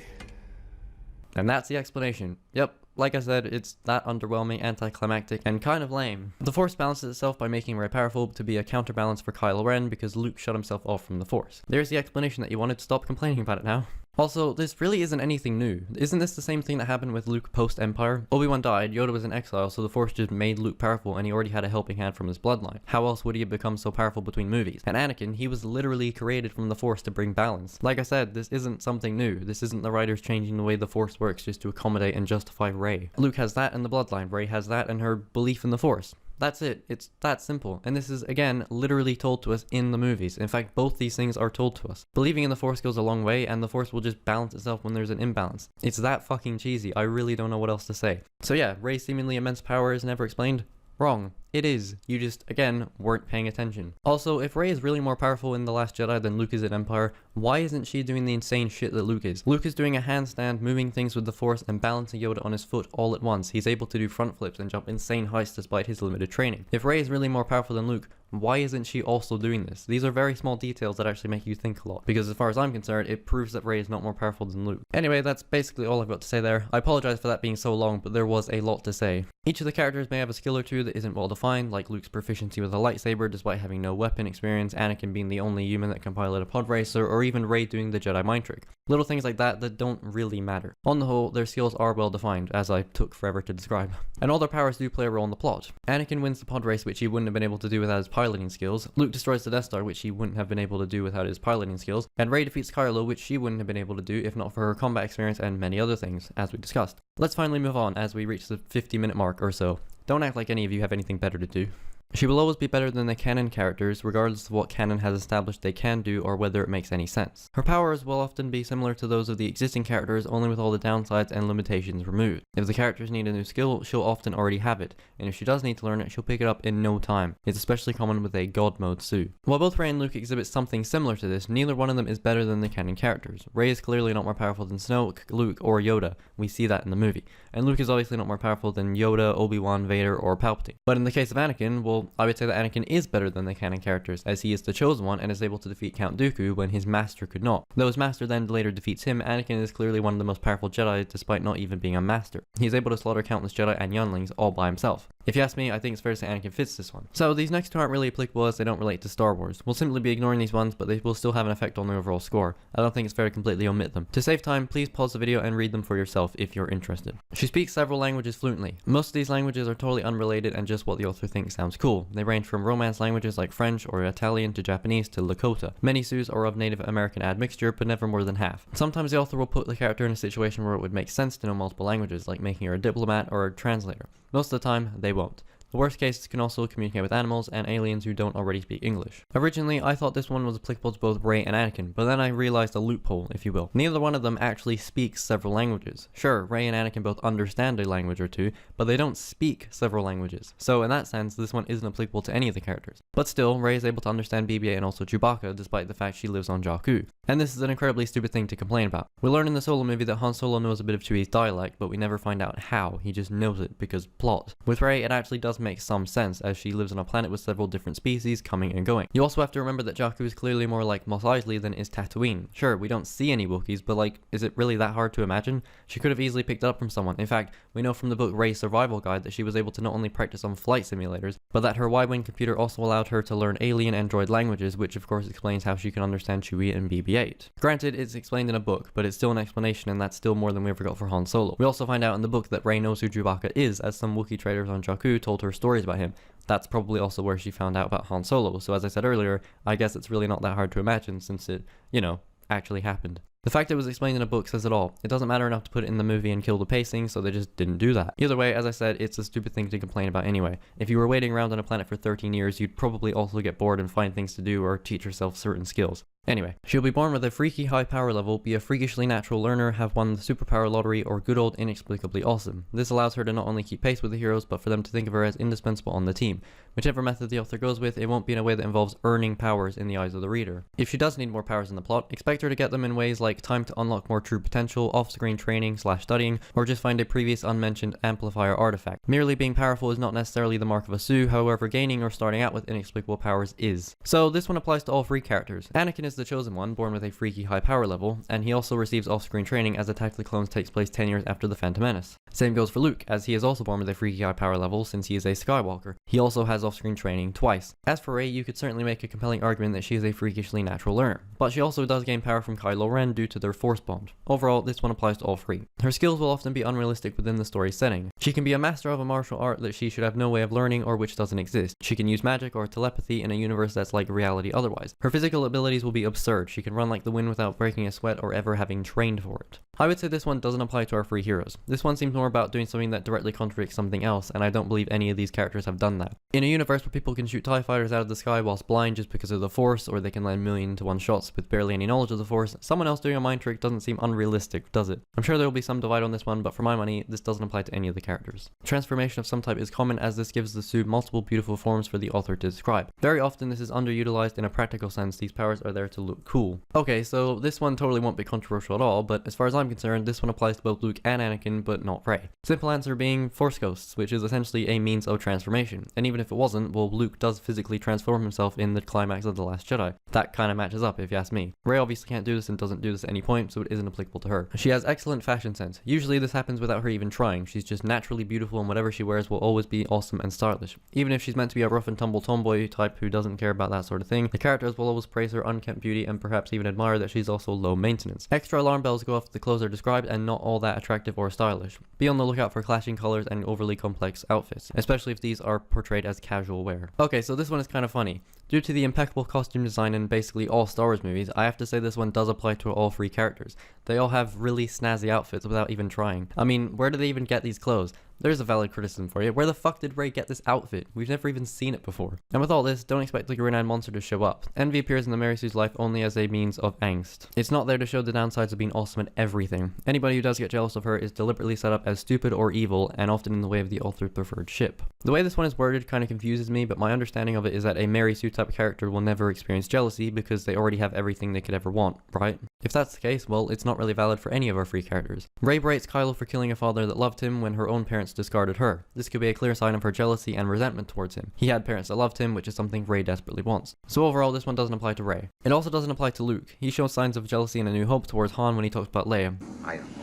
And that's the explanation. Yep, like I said, it's that underwhelming, anticlimactic, and kind of lame. The Force balances itself by making Rey powerful to be a counterbalance for Kylo Ren because Luke shut himself off from the Force. There's the explanation that you wanted to stop complaining about it now. Also, this really isn't anything new. Isn't this the same thing that happened with Luke post-Empire? Obi-Wan died, Yoda was in exile, so the Force just made Luke powerful and he already had a helping hand from his bloodline. How else would he have become so powerful between movies? And Anakin, he was literally created from the Force to bring balance. Like I said, this isn't something new. This isn't the writers changing the way the Force works just to accommodate and justify Rey. Luke has that in the bloodline, Rey has that in her belief in the Force. That's it. It's that simple. And this is, again, literally told to us in the movies. In fact, both these things are told to us. Believing in the Force goes a long way, and the Force will just balance itself when there's an imbalance. It's that fucking cheesy. I really don't know what else to say. So yeah, Rey's seemingly immense power is never explained. Wrong. It is. You just, again, weren't paying attention. Also, if Rey is really more powerful in The Last Jedi than Luke is in Empire, why isn't she doing the insane shit that Luke is? Luke is doing a handstand, moving things with the Force, and balancing Yoda on his foot all at once. He's able to do front flips and jump insane heights despite his limited training. If Rey is really more powerful than Luke, why isn't she also doing this? These are very small details that actually make you think a lot, because as far as I'm concerned, it proves that Rey is not more powerful than Luke. Anyway, that's basically all I've got to say there. I apologize for that being so long, but there was a lot to say. Each of the characters may have a skill or two that isn't well defined, like Luke's proficiency with a lightsaber despite having no weapon experience, Anakin being the only human that can pilot a pod racer, or even Rey doing the Jedi mind trick. Little things like that that don't really matter. On the whole, their skills are well defined, as I took forever to describe. And all their powers do play a role in the plot. Anakin wins the pod race, which he wouldn't have been able to do without his piloting skills. Luke destroys the Death Star, which he wouldn't have been able to do without his piloting skills. And Rey defeats Kylo, which she wouldn't have been able to do if not for her combat experience and many other things, as we discussed. Let's finally move on as we reach the 50-minute mark or so. Don't act like any of you have anything better to do. She will always be better than the canon characters, regardless of what canon has established they can do or whether it makes any sense. Her powers will often be similar to those of the existing characters, only with all the downsides and limitations removed. If the characters need a new skill, she'll often already have it, and if she does need to learn it, she'll pick it up in no time. It's especially common with a God mode Sue. While both Rey and Luke exhibit something similar to this, neither one of them is better than the canon characters. Rey is clearly not more powerful than Snoke, Luke, or Yoda. We see that in the movie. And Luke is obviously not more powerful than Yoda, Obi-Wan, Vader, or Palpatine. But in the case of Anakin, well, I would say that Anakin is better than the canon characters, as he is the chosen one and is able to defeat Count Dooku when his master could not. Though his master then later defeats him, Anakin is clearly one of the most powerful Jedi despite not even being a master. He is able to slaughter countless Jedi and younglings all by himself. If you ask me, I think it's fair to say Anakin fits this one. So these next two aren't really applicable as they don't relate to Star Wars. We'll simply be ignoring these ones, but they will still have an effect on the overall score. I don't think it's fair to completely omit them. To save time, please pause the video and read them for yourself if you're interested. She speaks several languages fluently. Most of these languages are totally unrelated and just what the author thinks sounds cool. They range from Romance languages like French or Italian to Japanese to Lakota. Many Sues are of Native American admixture, but never more than half. Sometimes the author will put the character in a situation where it would make sense to know multiple languages, like making her a diplomat or a translator. Most of the time, they won't. The worst cases can also communicate with animals and aliens who don't already speak English. Originally, I thought this one was applicable to both Rey and Anakin, but then I realized a loophole, if you will. Neither one of them actually speaks several languages. Sure, Rey and Anakin both understand a language or two, but they don't speak several languages. So in that sense, this one isn't applicable to any of the characters. But still, Rey is able to understand BB-8 and also Chewbacca, despite the fact she lives on Jakku. And this is an incredibly stupid thing to complain about. We learn in the Solo movie that Han Solo knows a bit of Chewie's dialect, but we never find out how. He just knows it because plot. With Rey, it actually does make some sense, as she lives on a planet with several different species coming and going. You also have to remember that Jakku is clearly more like Mos Eisley than is Tatooine. Sure, we don't see any Wookiees, but like, is it really that hard to imagine? She could have easily picked it up from someone. In fact, we know from the book Rey's Survival Guide that she was able to not only practice on flight simulators, but that her Y-Wing computer also allowed her to learn alien android languages, which of course explains how she can understand Chewie and BB-8. Granted, it's explained in a book, but it's still an explanation, and that's still more than we ever got for Han Solo. We also find out in the book that Rey knows who Chewbacca is, as some Wookiee traders on Jakku told her stories about him. That's probably also where she found out about Han Solo, so as I said earlier, I guess it's really not that hard to imagine since it, you know, actually happened. The fact it was explained in a book says it all. It doesn't matter enough to put it in the movie and kill the pacing, so they just didn't do that. Either way, as I said, it's a stupid thing to complain about anyway. If you were waiting around on a planet for 13 years, you'd probably also get bored and find things to do or teach yourself certain skills. Anyway, she'll be born with a freaky high power level, be a freakishly natural learner, have won the superpower lottery, or good old inexplicably awesome. This allows her to not only keep pace with the heroes, but for them to think of her as indispensable on the team. Whichever method the author goes with, it won't be in a way that involves earning powers in the eyes of the reader. If she does need more powers in the plot, expect her to get them in ways like time to unlock more true potential, off-screen training / studying, or just find a previous unmentioned amplifier artifact. Merely being powerful is not necessarily the mark of a Sue, however gaining or starting out with inexplicable powers is. So this one applies to all three characters. Anakin is the chosen one, born with a freaky high power level, and he also receives off-screen training as Attack of the Clones takes place 10 years after The Phantom Menace. Same goes for Luke, as he is also born with a freaky high power level since he is a Skywalker. He also has off-screen training twice. As for Rey, you could certainly make a compelling argument that she is a freakishly natural learner, but she also does gain power from Kylo Ren due to their Force bond. Overall, this one applies to all three. Her skills will often be unrealistic within the story setting. She can be a master of a martial art that she should have no way of learning or which doesn't exist. She can use magic or telepathy in a universe that's like reality otherwise. Her physical abilities will be absurd. She can run like the wind without breaking a sweat or ever having trained for it. I would say this one doesn't apply to our free heroes. This one seems more about doing something that directly contradicts something else, and I don't believe any of these characters have done that. In a universe where people can shoot TIE fighters out of the sky whilst blind just because of the Force, or they can land million-to-1 shots with barely any knowledge of the Force, someone else doing a mind trick doesn't seem unrealistic, does it? I'm sure there will be some divide on this one, but for my money, this doesn't apply to any of the characters. Transformation of some type is common, as this gives the suit multiple beautiful forms for the author to describe. Very often this is underutilized in a practical sense. These powers are there to look cool. Okay, so this one totally won't be controversial at all, but as far as I'm concerned, this one applies to both Luke and Anakin, but not Rey. Simple answer being Force Ghosts, which is essentially a means of transformation. And even if it wasn't, well, Luke does physically transform himself in the climax of The Last Jedi. That kind of matches up if you ask me. Rey obviously can't do this and doesn't do this at any point, so it isn't applicable to her. She has excellent fashion sense. Usually this happens without her even trying. She's just naturally beautiful, and whatever she wears will always be awesome and stylish. Even if she's meant to be a rough and tumble tomboy type who doesn't care about that sort of thing, the characters will always praise her unkempt beauty and perhaps even admire that she's also low maintenance. Extra alarm bells go off if the clothes are described and not all that attractive or stylish. Be on the lookout for clashing colors and overly complex outfits, especially if these are portrayed as casual wear. Okay, so this one is kind of funny. Due to the impeccable costume design in basically all Star Wars movies, I have to say this one does apply to all three characters. They all have really snazzy outfits without even trying. I mean, where do they even get these clothes? There's a valid criticism for you. Where the fuck did Rey get this outfit? We've never even seen it before. And with all this, don't expect the Green-Eyed Monster to show up. Envy appears in the Mary Sue's life only as a means of angst. It's not there to show the downsides of being awesome at everything. Anybody who does get jealous of her is deliberately set up as stupid or evil, and often in the way of the author's preferred ship. The way this one is worded kind of confuses me, but my understanding of it is that a Mary Sue type character will never experience jealousy because they already have everything they could ever want, right? If that's the case, well, it's not really valid for any of our free characters. Rey berates Kylo for killing a father that loved him when her own parents discarded her. This could be a clear sign of her jealousy and resentment towards him. He had parents that loved him, which is something Rey desperately wants. So overall, this one doesn't apply to Rey. It also doesn't apply to Luke. He shows signs of jealousy in A New Hope towards Han when he talks about Leia.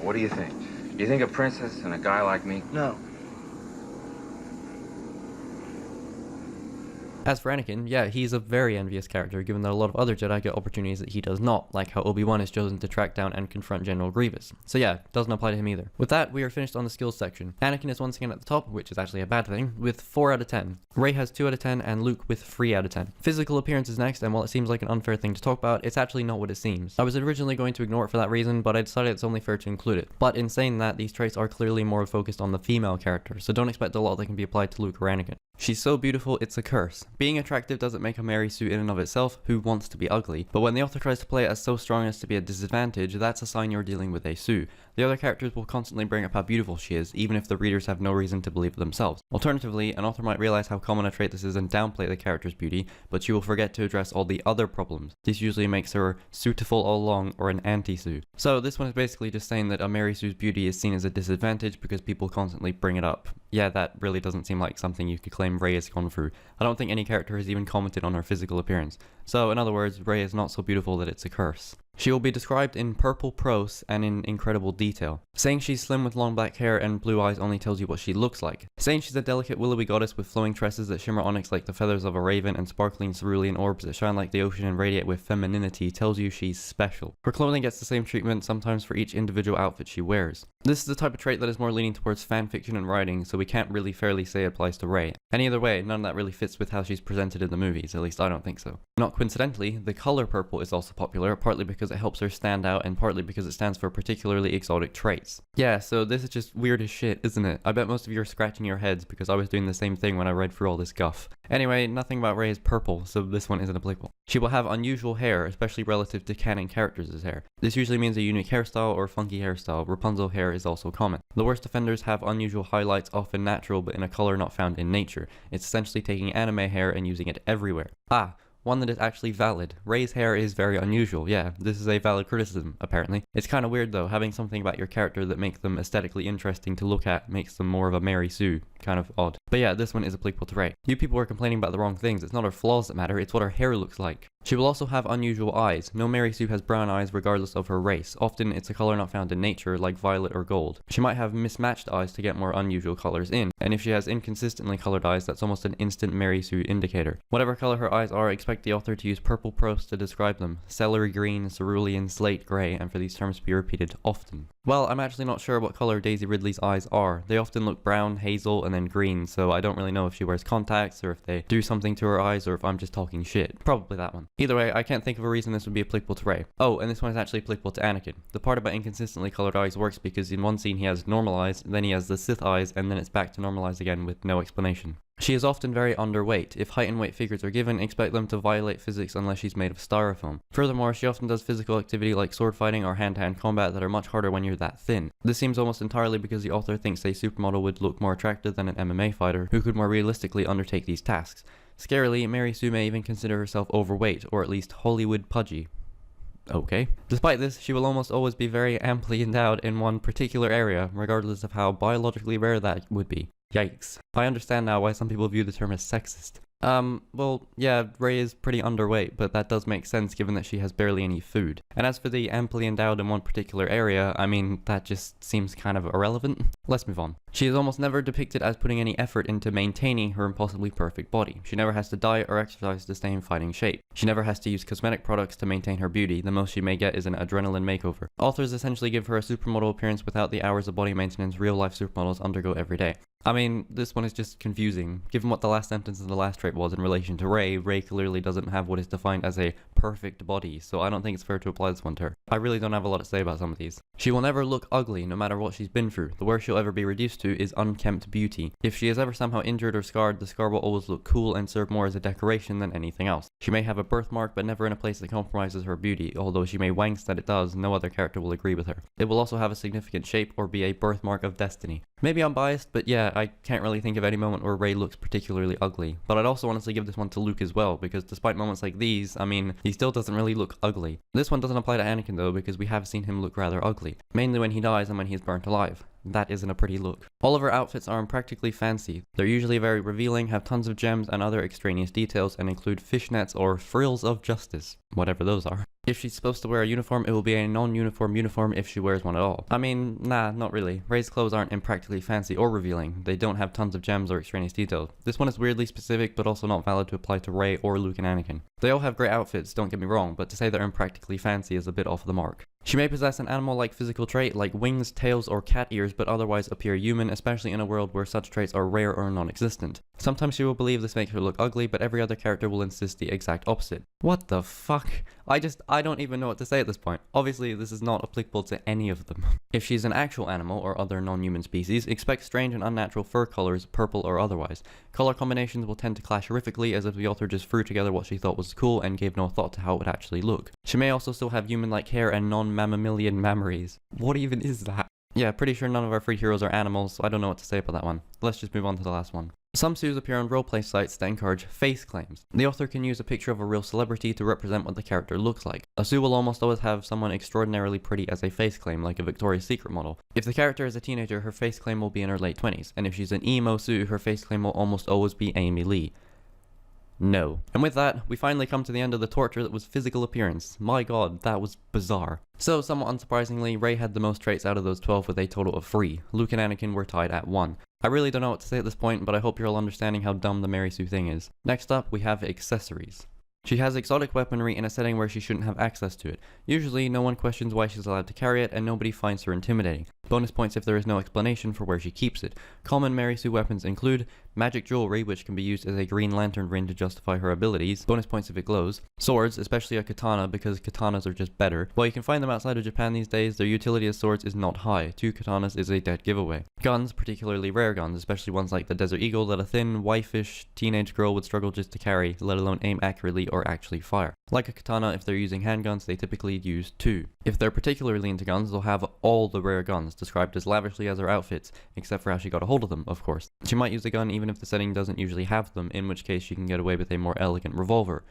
What do you think? Do you think a princess and a guy like me? No. As for Anakin, yeah, he's a very envious character, given that a lot of other Jedi get opportunities that he does not, like how Obi-Wan is chosen to track down and confront General Grievous. So yeah, doesn't apply to him either. With that, we are finished on the skills section. Anakin is once again at the top, which is actually a bad thing, with 4 out of 10. Rey has 2 out of 10, and Luke with 3 out of 10. Physical appearance is next, and while it seems like an unfair thing to talk about, it's actually not what it seems. I was originally going to ignore it for that reason, but I decided it's only fair to include it. But in saying that, these traits are clearly more focused on the female character, so don't expect a lot that can be applied to Luke or Anakin. She's so beautiful, it's a curse. Being attractive doesn't make a Mary Sue in and of itself. Who wants to be ugly? But when the author tries to play it as so strong as to be a disadvantage, that's a sign you're dealing with a Sue. The other characters will constantly bring up how beautiful she is, even if the readers have no reason to believe it themselves. Alternatively, an author might realize how common a trait this is and downplay the character's beauty, but she will forget to address all the other problems. This usually makes her suitiful all along, or an anti-Sue. So this one is basically just saying that a Mary Sue's beauty is seen as a disadvantage because people constantly bring it up. Yeah, that really doesn't seem like something you could claim Rey has gone through. I don't think any character has even commented on her physical appearance. So, in other words, Rey is not so beautiful that it's a curse. She will be described in purple prose and in incredible detail. Saying she's slim with long black hair and blue eyes only tells you what she looks like. Saying she's a delicate willowy goddess with flowing tresses that shimmer onyx like the feathers of a raven and sparkling cerulean orbs that shine like the ocean and radiate with femininity tells you she's special. Her clothing gets the same treatment sometimes for each individual outfit she wears. This is the type of trait that is more leaning towards fanfiction and writing, so we can't really fairly say it applies to Rey. And either way, none of that really fits with how she's presented in the movies, at least I don't think so. Not coincidentally, the color purple is also popular, partly because it helps her stand out and partly because it stands for particularly exotic traits. Yeah, so this is just weird as shit, isn't it? I bet most of you are scratching your heads because I was doing the same thing when I read through all this guff. Anyway, nothing about Rey is purple, so this one isn't applicable. She will have unusual hair, especially relative to canon characters' hair. This usually means a unique hairstyle or funky hairstyle. Rapunzel hair is also common. The worst offenders have unusual highlights, often natural but in a color not found in nature. It's essentially taking anime hair and using it everywhere. One that is actually valid. Rey's hair is very unusual. Yeah, this is a valid criticism, apparently. It's kind of weird though, having something about your character that makes them aesthetically interesting to look at makes them more of a Mary Sue. Kind of odd. But yeah, this one is applicable to Rey. You people are complaining about the wrong things. It's not her flaws that matter, it's what her hair looks like. She will also have unusual eyes. No Mary Sue has brown eyes regardless of her race. Often it's a color not found in nature, like violet or gold. She might have mismatched eyes to get more unusual colors in, and if she has inconsistently colored eyes, that's almost an instant Mary Sue indicator. Whatever color her eyes are, expect the author to use purple prose to describe them. Celery green, cerulean, slate gray, and for these terms to be repeated often. Well, I'm actually not sure what color Daisy Ridley's eyes are. They often look brown, hazel, and then green, so I don't really know if she wears contacts, or if they do something to her eyes, or if I'm just talking shit. Probably that one. Either way, I can't think of a reason this would be applicable to Rey. Oh, and this one is actually applicable to Anakin. The part about inconsistently colored eyes works because in one scene he has normal eyes, then he has the Sith eyes, and then it's back to normal eyes again with no explanation. She is often very underweight. If height and weight figures are given, expect them to violate physics unless she's made of styrofoam. Furthermore, she often does physical activity like sword fighting or hand-to-hand combat that are much harder when you're that thin. This seems almost entirely because the author thinks a supermodel would look more attractive than an MMA fighter who could more realistically undertake these tasks. Scarily, Mary Sue may even consider herself overweight, or at least Hollywood pudgy. Okay. Despite this, she will almost always be very amply endowed in one particular area, regardless of how biologically rare that would be. Yikes. I understand now why some people view the term as sexist. Well, yeah, Rey is pretty underweight, but that does make sense given that she has barely any food. And as for the amply endowed in one particular area, I mean, that just seems kind of irrelevant. Let's move on. She is almost never depicted as putting any effort into maintaining her impossibly perfect body. She never has to diet or exercise to stay in fighting shape. She never has to use cosmetic products to maintain her beauty. The most she may get is an adrenaline makeover. Authors essentially give her a supermodel appearance without the hours of body maintenance real-life supermodels undergo every day. I mean, this one is just confusing. Given what the last sentence of the last trait was in relation to Rey, Rey clearly doesn't have what is defined as a perfect body, so I don't think it's fair to apply this one to her. I really don't have a lot to say about some of these. She will never look ugly, no matter what she's been through. The worst she'll ever be reduced to is unkempt beauty. If she is ever somehow injured or scarred, the scar will always look cool and serve more as a decoration than anything else. She may have a birthmark, but never in a place that compromises her beauty, although she may wanks that it does, no other character will agree with her. It will also have a significant shape or be a birthmark of destiny. Maybe I'm biased, but yeah, I can't really think of any moment where Rey looks particularly ugly. But I'd also honestly give this one to Luke as well, because despite moments like these, I mean, he still doesn't really look ugly. This one doesn't apply to Anakin though, because we have seen him look rather ugly. Mainly when he dies and when he's burnt alive. That isn't a pretty look. All of her outfits are impractically fancy. They're usually very revealing, have tons of gems and other extraneous details, and include fishnets or frills of justice, whatever those are. If she's supposed to wear a uniform, it will be a non-uniform uniform if she wears one at all. I mean, nah, not really. Rey's clothes aren't impractically fancy or revealing. They don't have tons of gems or extraneous details. This one is weirdly specific, but also not valid to apply to Rey or Luke and Anakin. They all have great outfits, don't get me wrong, but to say they're impractically fancy is a bit off the mark. She may possess an animal-like physical trait like wings, tails, or cat ears, but otherwise appear human, especially in a world where such traits are rare or non-existent. Sometimes she will believe this makes her look ugly, but every other character will insist the exact opposite. What the fuck? I don't even know what to say at this point. Obviously, this is not applicable to any of them. If she's an actual animal or other non-human species, expect strange and unnatural fur colors, purple or otherwise. Color combinations will tend to clash horrifically, as if the author just threw together what she thought was cool and gave no thought to how it would actually look. She may also still have human-like hair and non-mammalian mammaries. What even is that? Yeah, pretty sure none of our free heroes are animals, so I don't know what to say about that one. Let's just move on to the last one. Some Sues appear on roleplay sites that encourage face claims. The author can use a picture of a real celebrity to represent what the character looks like. A Sue will almost always have someone extraordinarily pretty as a face claim, like a Victoria's Secret model. If the character is a teenager, her face claim will be in her late 20s, and if she's an emo Sue, her face claim will almost always be Amy Lee. No. And with that, we finally come to the end of the torture that was physical appearance. My god, that was bizarre. So, somewhat unsurprisingly, Rey had the most traits out of those 12 with a total of 3. Luke and Anakin were tied at 1. I really don't know what to say at this point, but I hope you're all understanding how dumb the Mary Sue thing is. Next up, we have accessories. She has exotic weaponry in a setting where she shouldn't have access to it. Usually, no one questions why she's allowed to carry it, and nobody finds her intimidating. Bonus points if there is no explanation for where she keeps it. Common Mary Sue weapons include magic jewelry, which can be used as a green lantern ring to justify her abilities. Bonus points if it glows. Swords, especially a katana, because katanas are just better. While you can find them outside of Japan these days, their utility as swords is not high. 2 katanas is a dead giveaway. Guns, particularly rare guns, especially ones like the Desert Eagle that a thin, waifish teenage girl would struggle just to carry, let alone aim accurately or actually fire. Like a katana, if they're using handguns, they typically use 2. If they're particularly into guns, they'll have all the rare guns, described as lavishly as her outfits, except for how she got a hold of them, of course. She might use a gun even if the setting doesn't usually have them, in which case she can get away with a more elegant revolver.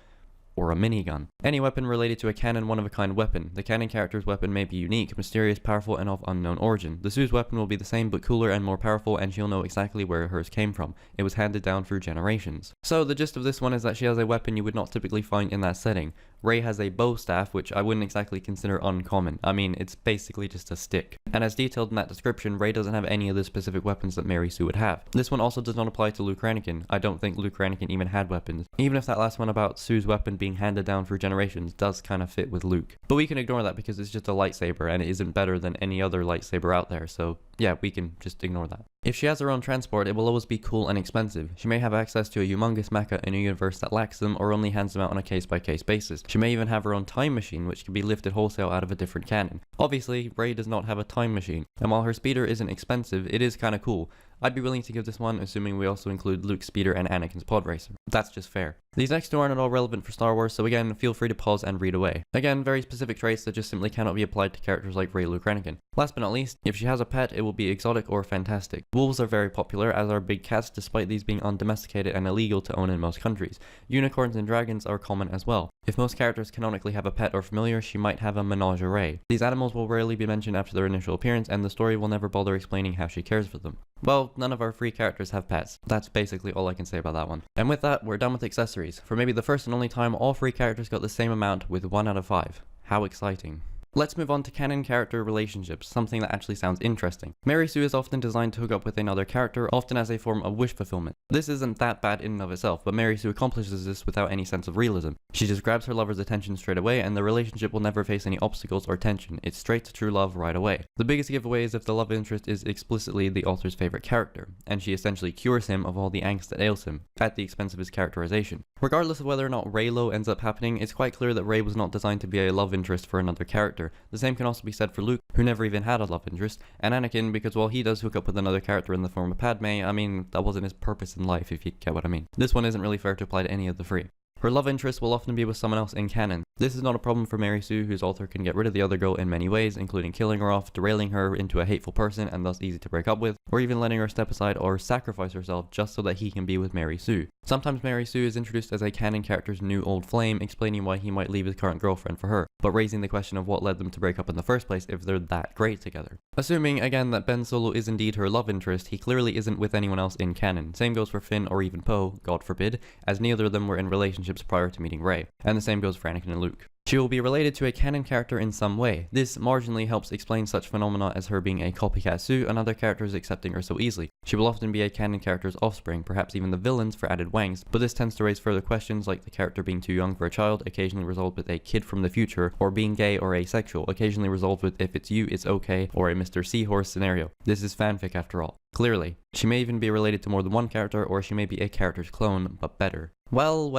Or a minigun. Any weapon related to a Canon one-of-a-kind weapon. The Canon character's weapon may be unique, mysterious, powerful, and of unknown origin. The Sue's weapon will be the same but cooler and more powerful, and she'll know exactly where hers came from. It was handed down through generations. So the gist of this one is that she has a weapon you would not typically find in that setting. Rey has a bow staff, which I wouldn't exactly consider uncommon. I mean, it's basically just a stick. And as detailed in that description, Rey doesn't have any of the specific weapons that Mary Sue would have. This one also does not apply to Luke or Anakin. I don't think Luke or Anakin even had weapons. Even if that last one about Sue's weapon being handed down through generations does kind of fit with Luke. But we can ignore that because it's just a lightsaber and it isn't better than any other lightsaber out there, so yeah, we can just ignore that. If she has her own transport, it will always be cool and expensive. She may have access to a humongous mecha in a universe that lacks them or only hands them out on a case-by-case basis. She may even have her own time machine, which can be lifted wholesale out of a different canon. Obviously, Rey does not have a time machine, and while her speeder isn't expensive, it is kinda cool. I'd be willing to give this one, assuming we also include Luke's speeder and Anakin's pod racer. That's just fair. These next two aren't at all relevant for Star Wars, so again, feel free to pause and read away. Again, very specific traits that just simply cannot be applied to characters like Rey, Luke, or Anakin. Last but not least, if she has a pet, it will be exotic or fantastic. Wolves are very popular, as are big cats, despite these being undomesticated and illegal to own in most countries. Unicorns and dragons are common as well. If most characters canonically have a pet or familiar, she might have a menagerie. These animals will rarely be mentioned after their initial appearance, and the story will never bother explaining how she cares for them. Well, none of our free characters have pets. That's basically all I can say about that one. And with that, we're done with accessories. For maybe the first and only time, all free characters got the same amount with 1 out of 5. How exciting. Let's move on to canon character relationships, something that actually sounds interesting. Mary Sue is often designed to hook up with another character, often as a form of wish fulfillment. This isn't that bad in and of itself, but Mary Sue accomplishes this without any sense of realism. She just grabs her lover's attention straight away, and the relationship will never face any obstacles or tension. It's straight to true love right away. The biggest giveaway is if the love interest is explicitly the author's favorite character, and she essentially cures him of all the angst that ails him, at the expense of his characterization. Regardless of whether or not Reylo ends up happening, it's quite clear that Rey was not designed to be a love interest for another character. The same can also be said for Luke, who never even had a love interest, and Anakin, because while he does hook up with another character in the form of Padme, I mean, that wasn't his purpose in life, if you get what I mean. This one isn't really fair to apply to any of the three. Her love interest will often be with someone else in canon. This is not a problem for Mary Sue, whose author can get rid of the other girl in many ways, including killing her off, derailing her into a hateful person and thus easy to break up with, or even letting her step aside or sacrifice herself just so that he can be with Mary Sue. Sometimes Mary Sue is introduced as a canon character's new old flame, explaining why he might leave his current girlfriend for her, but raising the question of what led them to break up in the first place if they're that great together. Assuming, again, that Ben Solo is indeed her love interest, he clearly isn't with anyone else in canon. Same goes for Finn or even Poe, God forbid, as neither of them were in relationships prior to meeting Rey, and the same goes for Anakin and Luke. She will be related to a canon character in some way. This marginally helps explain such phenomena as her being a copycat Sue and other characters accepting her so easily. She will often be a canon character's offspring, perhaps even the villains for added wangs, but this tends to raise further questions like the character being too young for a child, occasionally resolved with a kid from the future, or being gay or asexual, occasionally resolved with if it's you, it's okay, or a Mr. Seahorse scenario. This is fanfic after all. Clearly. She may even be related to more than one character, or she may be a character's clone, but better. Well,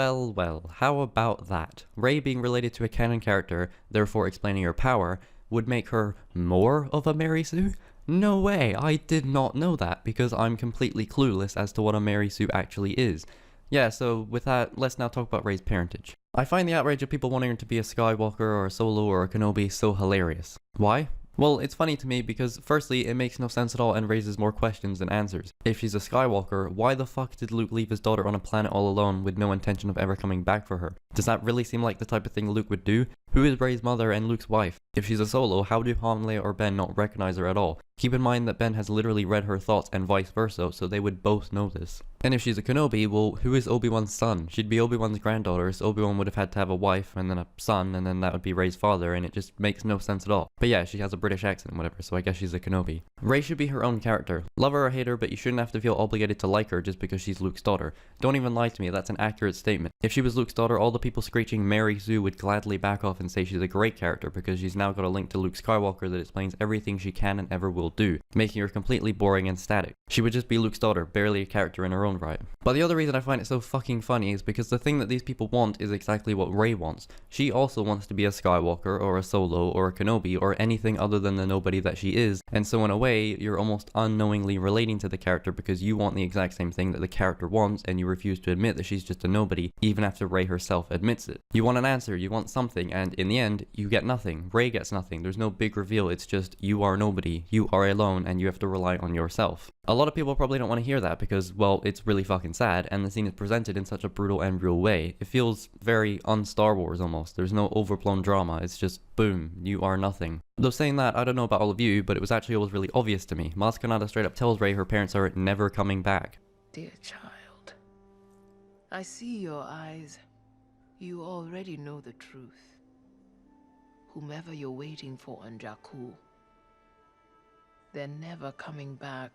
how about that? Rey being related to a canon character, therefore explaining her power, would make her more of a Mary Sue? No way, I did not know that, because I'm completely clueless as to what a Mary Sue actually is. Yeah, so with that, let's now talk about Rey's parentage. I find the outrage of people wanting her to be a Skywalker or a Solo or a Kenobi so hilarious. Why? Well, it's funny to me because, firstly, it makes no sense at all and raises more questions than answers. If she's a Skywalker, why the fuck did Luke leave his daughter on a planet all alone with no intention of ever coming back for her? Does that really seem like the type of thing Luke would do? Who is Rey's mother and Luke's wife? If she's a Solo, how do Han, Leia, or Ben not recognize her at all? Keep in mind that Ben has literally read her thoughts and vice versa, so they would both know this. And if she's a Kenobi, well, who is Obi-Wan's son? She'd be Obi-Wan's granddaughter, so Obi-Wan would have had to have a wife and then a son, and then that would be Rey's father, and it just makes no sense at all. But yeah, she has a British accent and whatever, so I guess she's a Kenobi. Rey should be her own character. Love her or hate her, but you shouldn't have to feel obligated to like her just because she's Luke's daughter. Don't even lie to me, that's an accurate statement. If she was Luke's daughter, all the people screeching Mary Sue would gladly back off and say she's a great character because she's now got a link to Luke Skywalker that explains everything she can and ever will do, making her completely boring and static. She would just be Luke's daughter, barely a character in her own right. But the other reason I find it so fucking funny is because the thing that these people want is exactly what Rey wants. She also wants to be a Skywalker or a Solo or a Kenobi or anything other than the nobody that she is, and so in a way, you're almost unknowingly relating to the character because you want the exact same thing that the character wants and you refuse to admit that she's just a nobody, even after Rey herself admits it. You want an answer, you want something, and in the end, you get nothing. Rey gets nothing. There's no big reveal, it's just you are nobody, you are alone, and you have to rely on yourself. A lot of people probably don't want to hear that because, well, it's really fucking sad, and the scene is presented in such a brutal and real way. It feels very un-Star Wars almost. There's no overblown drama, it's just boom, you are nothing. Though saying that, I don't know about all of you, but it was actually always really obvious to me. Maz Kanata straight up tells Rey her parents are never coming back. Dear child, I see your eyes. You already know the truth. Whomever you're waiting for on Jakku, they're never coming back.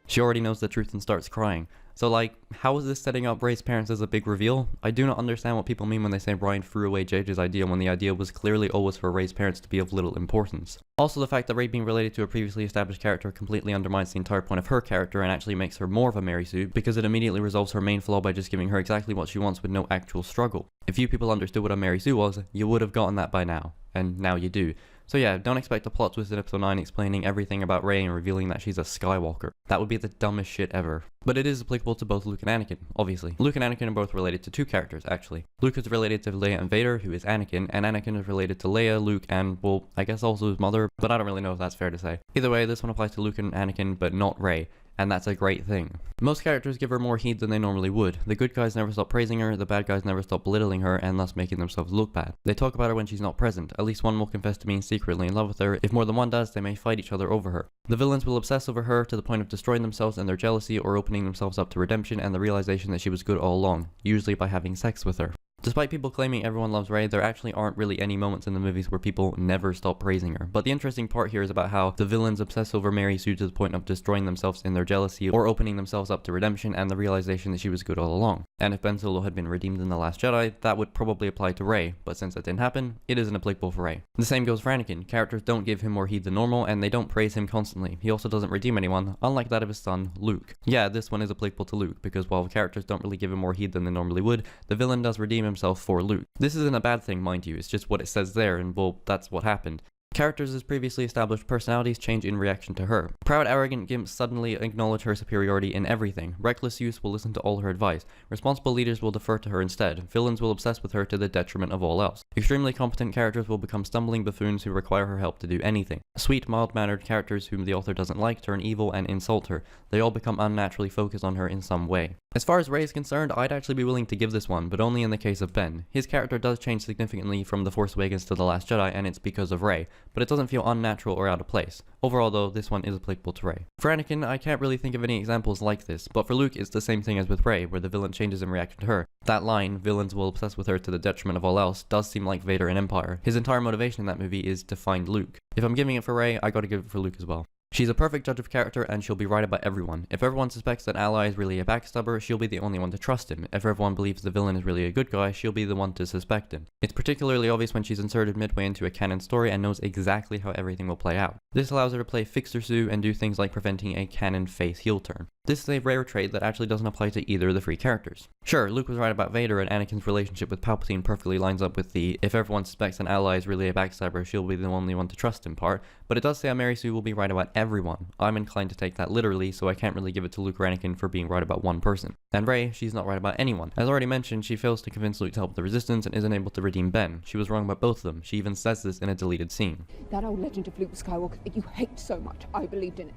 She already knows the truth and starts crying. So like, how is this setting up Rey's parents as a big reveal? I do not understand what people mean when they say Brian threw away JJ's idea when the idea was clearly always for Rey's parents to be of little importance. Also, the fact that Rey being related to a previously established character completely undermines the entire point of her character and actually makes her more of a Mary Sue, because it immediately resolves her main flaw by just giving her exactly what she wants with no actual struggle. If you people understood what a Mary Sue was, you would have gotten that by now. And now you do. So yeah, don't expect a plot twist in episode 9 explaining everything about Rey and revealing that she's a Skywalker. That would be the dumbest shit ever. But it is applicable to both Luke and Anakin, obviously. Luke and Anakin are both related to two characters, actually. Luke is related to Leia and Vader, who is Anakin, and Anakin is related to Leia, Luke, and, well, I guess also his mother, but I don't really know if that's fair to say. Either way, this one applies to Luke and Anakin, but not Rey. And that's a great thing. Most characters give her more heed than they normally would. The good guys never stop praising her, the bad guys never stop belittling her and thus making themselves look bad. They talk about her when she's not present. At least one will confess to being secretly in love with her. If more than one does, they may fight each other over her. The villains will obsess over her to the point of destroying themselves and their jealousy or opening themselves up to redemption and the realization that she was good all along, usually by having sex with her. Despite people claiming everyone loves Rey, there actually aren't really any moments in the movies where people never stop praising her. But the interesting part here is about how the villains obsess over Mary Sue to the point of destroying themselves in their jealousy or opening themselves up to redemption and the realization that she was good all along. And if Ben Solo had been redeemed in The Last Jedi, that would probably apply to Rey, but since that didn't happen, it isn't applicable for Rey. The same goes for Anakin. Characters don't give him more heed than normal, and they don't praise him constantly. He also doesn't redeem anyone, unlike that of his son, Luke. Yeah, this one is applicable to Luke, because while characters don't really give him more heed than they normally would, the villain does redeem himself for Luke. This isn't a bad thing, mind you, it's just what it says there, and well, that's what happened. Characters as previously established personalities change in reaction to her. Proud, arrogant gimps suddenly acknowledge her superiority in everything. Reckless youths will listen to all her advice. Responsible leaders will defer to her instead. Villains will obsess with her to the detriment of all else. Extremely competent characters will become stumbling buffoons who require her help to do anything. Sweet, mild-mannered characters whom the author doesn't like turn evil and insult her. They all become unnaturally focused on her in some way. As far as Rey is concerned, I'd actually be willing to give this one, but only in the case of Ben. His character does change significantly from The Force Awakens to The Last Jedi, and it's because of Rey, but it doesn't feel unnatural or out of place. Overall though, this one is applicable to Rey. For Anakin, I can't really think of any examples like this, but for Luke it's the same thing as with Rey, where the villain changes in reaction to her. That line, villains will obsess with her to the detriment of all else, does seem like Vader in Empire. His entire motivation in that movie is to find Luke. If I'm giving it for Rey, I gotta give it for Luke as well. She's a perfect judge of character and she'll be right about everyone. If everyone suspects that Ally is really a backstabber, she'll be the only one to trust him. If everyone believes the villain is really a good guy, she'll be the one to suspect him. It's particularly obvious when she's inserted midway into a canon story and knows exactly how everything will play out. This allows her to play Fixer Sue and do things like preventing a canon face heel turn. This is a rare trait that actually doesn't apply to either of the three characters. Sure, Luke was right about Vader and Anakin's relationship with Palpatine perfectly lines up with the if everyone suspects an ally is really a backstabber, she'll be the only one to trust him part, but it does say Mary Sue will be right about everyone. I'm inclined to take that literally, so I can't really give it to Luke or Anakin for being right about one person. And Rey, she's not right about anyone. As already mentioned, she fails to convince Luke to help the Resistance and isn't able to redeem Ben. She was wrong about both of them. She even says this in a deleted scene. That old legend of Luke Skywalker that you hate so much, I believed in it.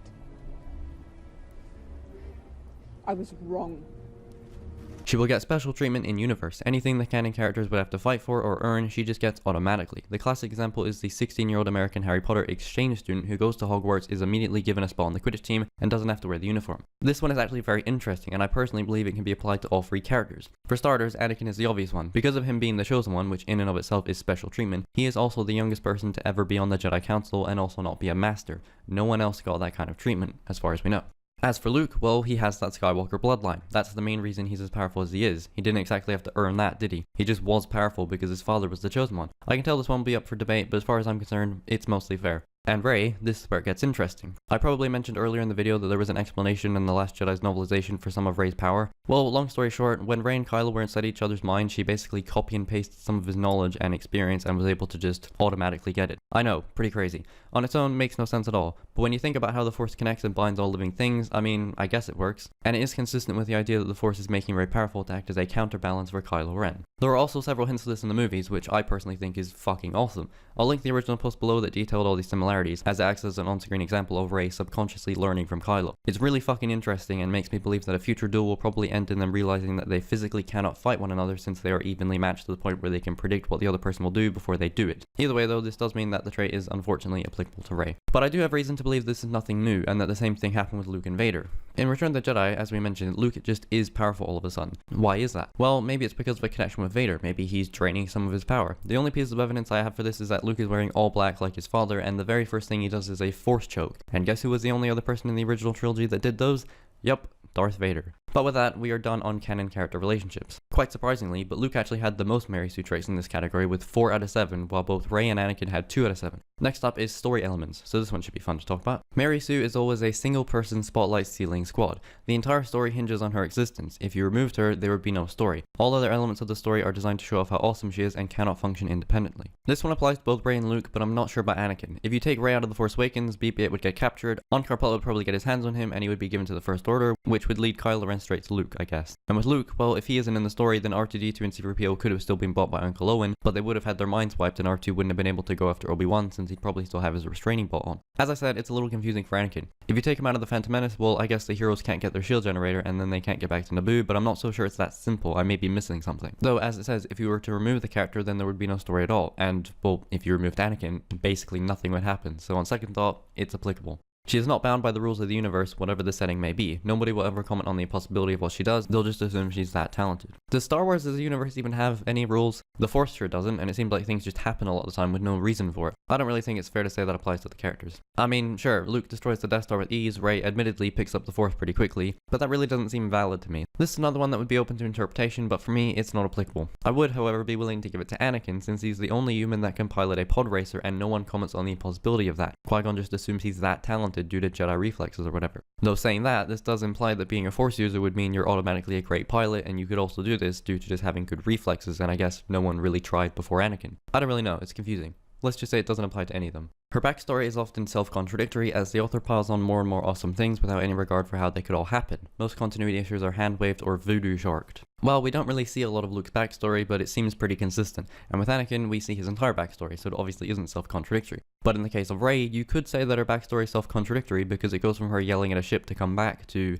I was wrong. She will get special treatment in universe. Anything the canon characters would have to fight for or earn, she just gets automatically. The classic example is the 16-year-old American Harry Potter exchange student who goes to Hogwarts, is immediately given a spot on the Quidditch team, and doesn't have to wear the uniform. This one is actually very interesting, and I personally believe it can be applied to all three characters. For starters, Anakin is the obvious one. Because of him being the chosen one, which in and of itself is special treatment, he is also the youngest person to ever be on the Jedi Council and also not be a master. No one else got that kind of treatment, as far as we know. As for Luke, well, he has that Skywalker bloodline. That's the main reason he's as powerful as he is. He didn't exactly have to earn that, did he? He just was powerful because his father was the chosen one. I can tell this one will be up for debate, but as far as I'm concerned, it's mostly fair. And Rey, this is where it gets interesting. I probably mentioned earlier in the video that there was an explanation in The Last Jedi's novelization for some of Rey's power. Well, long story short, when Rey and Kylo were inside each other's mind, she basically copy and pasted some of his knowledge and experience and was able to just automatically get it. I know, pretty crazy. On its own, makes no sense at all. But when you think about how the Force connects and binds all living things, I mean, I guess it works. And it is consistent with the idea that the Force is making Rey powerful to act as a counterbalance for Kylo Ren. There are also several hints of this in the movies, which I personally think is fucking awesome. I'll link the original post below that detailed all these similarities similarities, as it acts as an on-screen example of Rey subconsciously learning from Kylo. It's really fucking interesting and makes me believe that a future duel will probably end in them realizing that they physically cannot fight one another since they are evenly matched to the point where they can predict what the other person will do before they do it. Either way though, this does mean that the trait is unfortunately applicable to Rey. But I do have reason to believe this is nothing new, and that the same thing happened with Luke and Vader. In Return of the Jedi, as we mentioned, Luke just is powerful all of a sudden. Why is that? Well, maybe it's because of a connection with Vader. Maybe he's draining some of his power. The only piece of evidence I have for this is that Luke is wearing all black like his father, and the very first thing he does is a force choke. And guess who was the only other person in the original trilogy that did those? Yup, Darth Vader. But with that, we are done on canon character relationships. Quite surprisingly, but Luke actually had the most Mary Sue traits in this category with 4 out of 7, while both Rey and Anakin had 2 out of 7. Next up is story elements, so this one should be fun to talk about. Mary Sue is always a single person spotlight stealing squad. The entire story hinges on her existence. If you removed her, there would be no story. All other elements of the story are designed to show off how awesome she is and cannot function independently. This one applies to both Rey and Luke, but I'm not sure about Anakin. If you take Rey out of The Force Awakens, BB-8 would get captured, Unkar Plutt would probably get his hands on him, and he would be given to the First Order, which would lead Kylo Ren straight to Luke, I guess. And with Luke, well, if he isn't in the story, then R2-D2 and C-3PO could have still been bought by Uncle Owen, but they would have had their minds wiped and R2 wouldn't have been able to go after Obi-Wan since he'd probably still have his restraining bolt on. As I said, it's a little confusing for Anakin. If you take him out of the Phantom Menace, well, I guess the heroes can't get their shield generator and then they can't get back to Naboo, but I'm not so sure it's that simple. I may be missing something. Though, as it says, if you were to remove the character, then there would be no story at all. And, well, if you removed Anakin, basically nothing would happen. So on second thought, it's applicable. She is not bound by the rules of the universe, whatever the setting may be. Nobody will ever comment on the possibility of what she does, they'll just assume she's that talented. Does Star Wars as a universe even have any rules? The Force sure doesn't, and it seems like things just happen a lot of the time with no reason for it. I don't really think it's fair to say that applies to the characters. I mean, sure, Luke destroys the Death Star with ease, Rey admittedly picks up the Force pretty quickly, but that really doesn't seem valid to me. This is another one that would be open to interpretation, but for me, it's not applicable. I would, however, be willing to give it to Anakin, since he's the only human that can pilot a pod racer and no one comments on the impossibility of that. Qui-Gon just assumes he's that talented due to Jedi reflexes or whatever. Though saying that, this does imply that being a Force user would mean you're automatically a great pilot, and you could also do this due to just having good reflexes, and I guess no one really tried before Anakin. I don't really know, it's confusing. Let's just say it doesn't apply to any of them. Her backstory is often self-contradictory, as the author piles on more and more awesome things without any regard for how they could all happen. Most continuity issues are hand-waved or voodoo-sharked. Well, we don't really see a lot of Luke's backstory, but it seems pretty consistent, and with Anakin, we see his entire backstory, so it obviously isn't self-contradictory. But in the case of Rey, you could say that her backstory is self-contradictory because it goes from her yelling at a ship to come back to,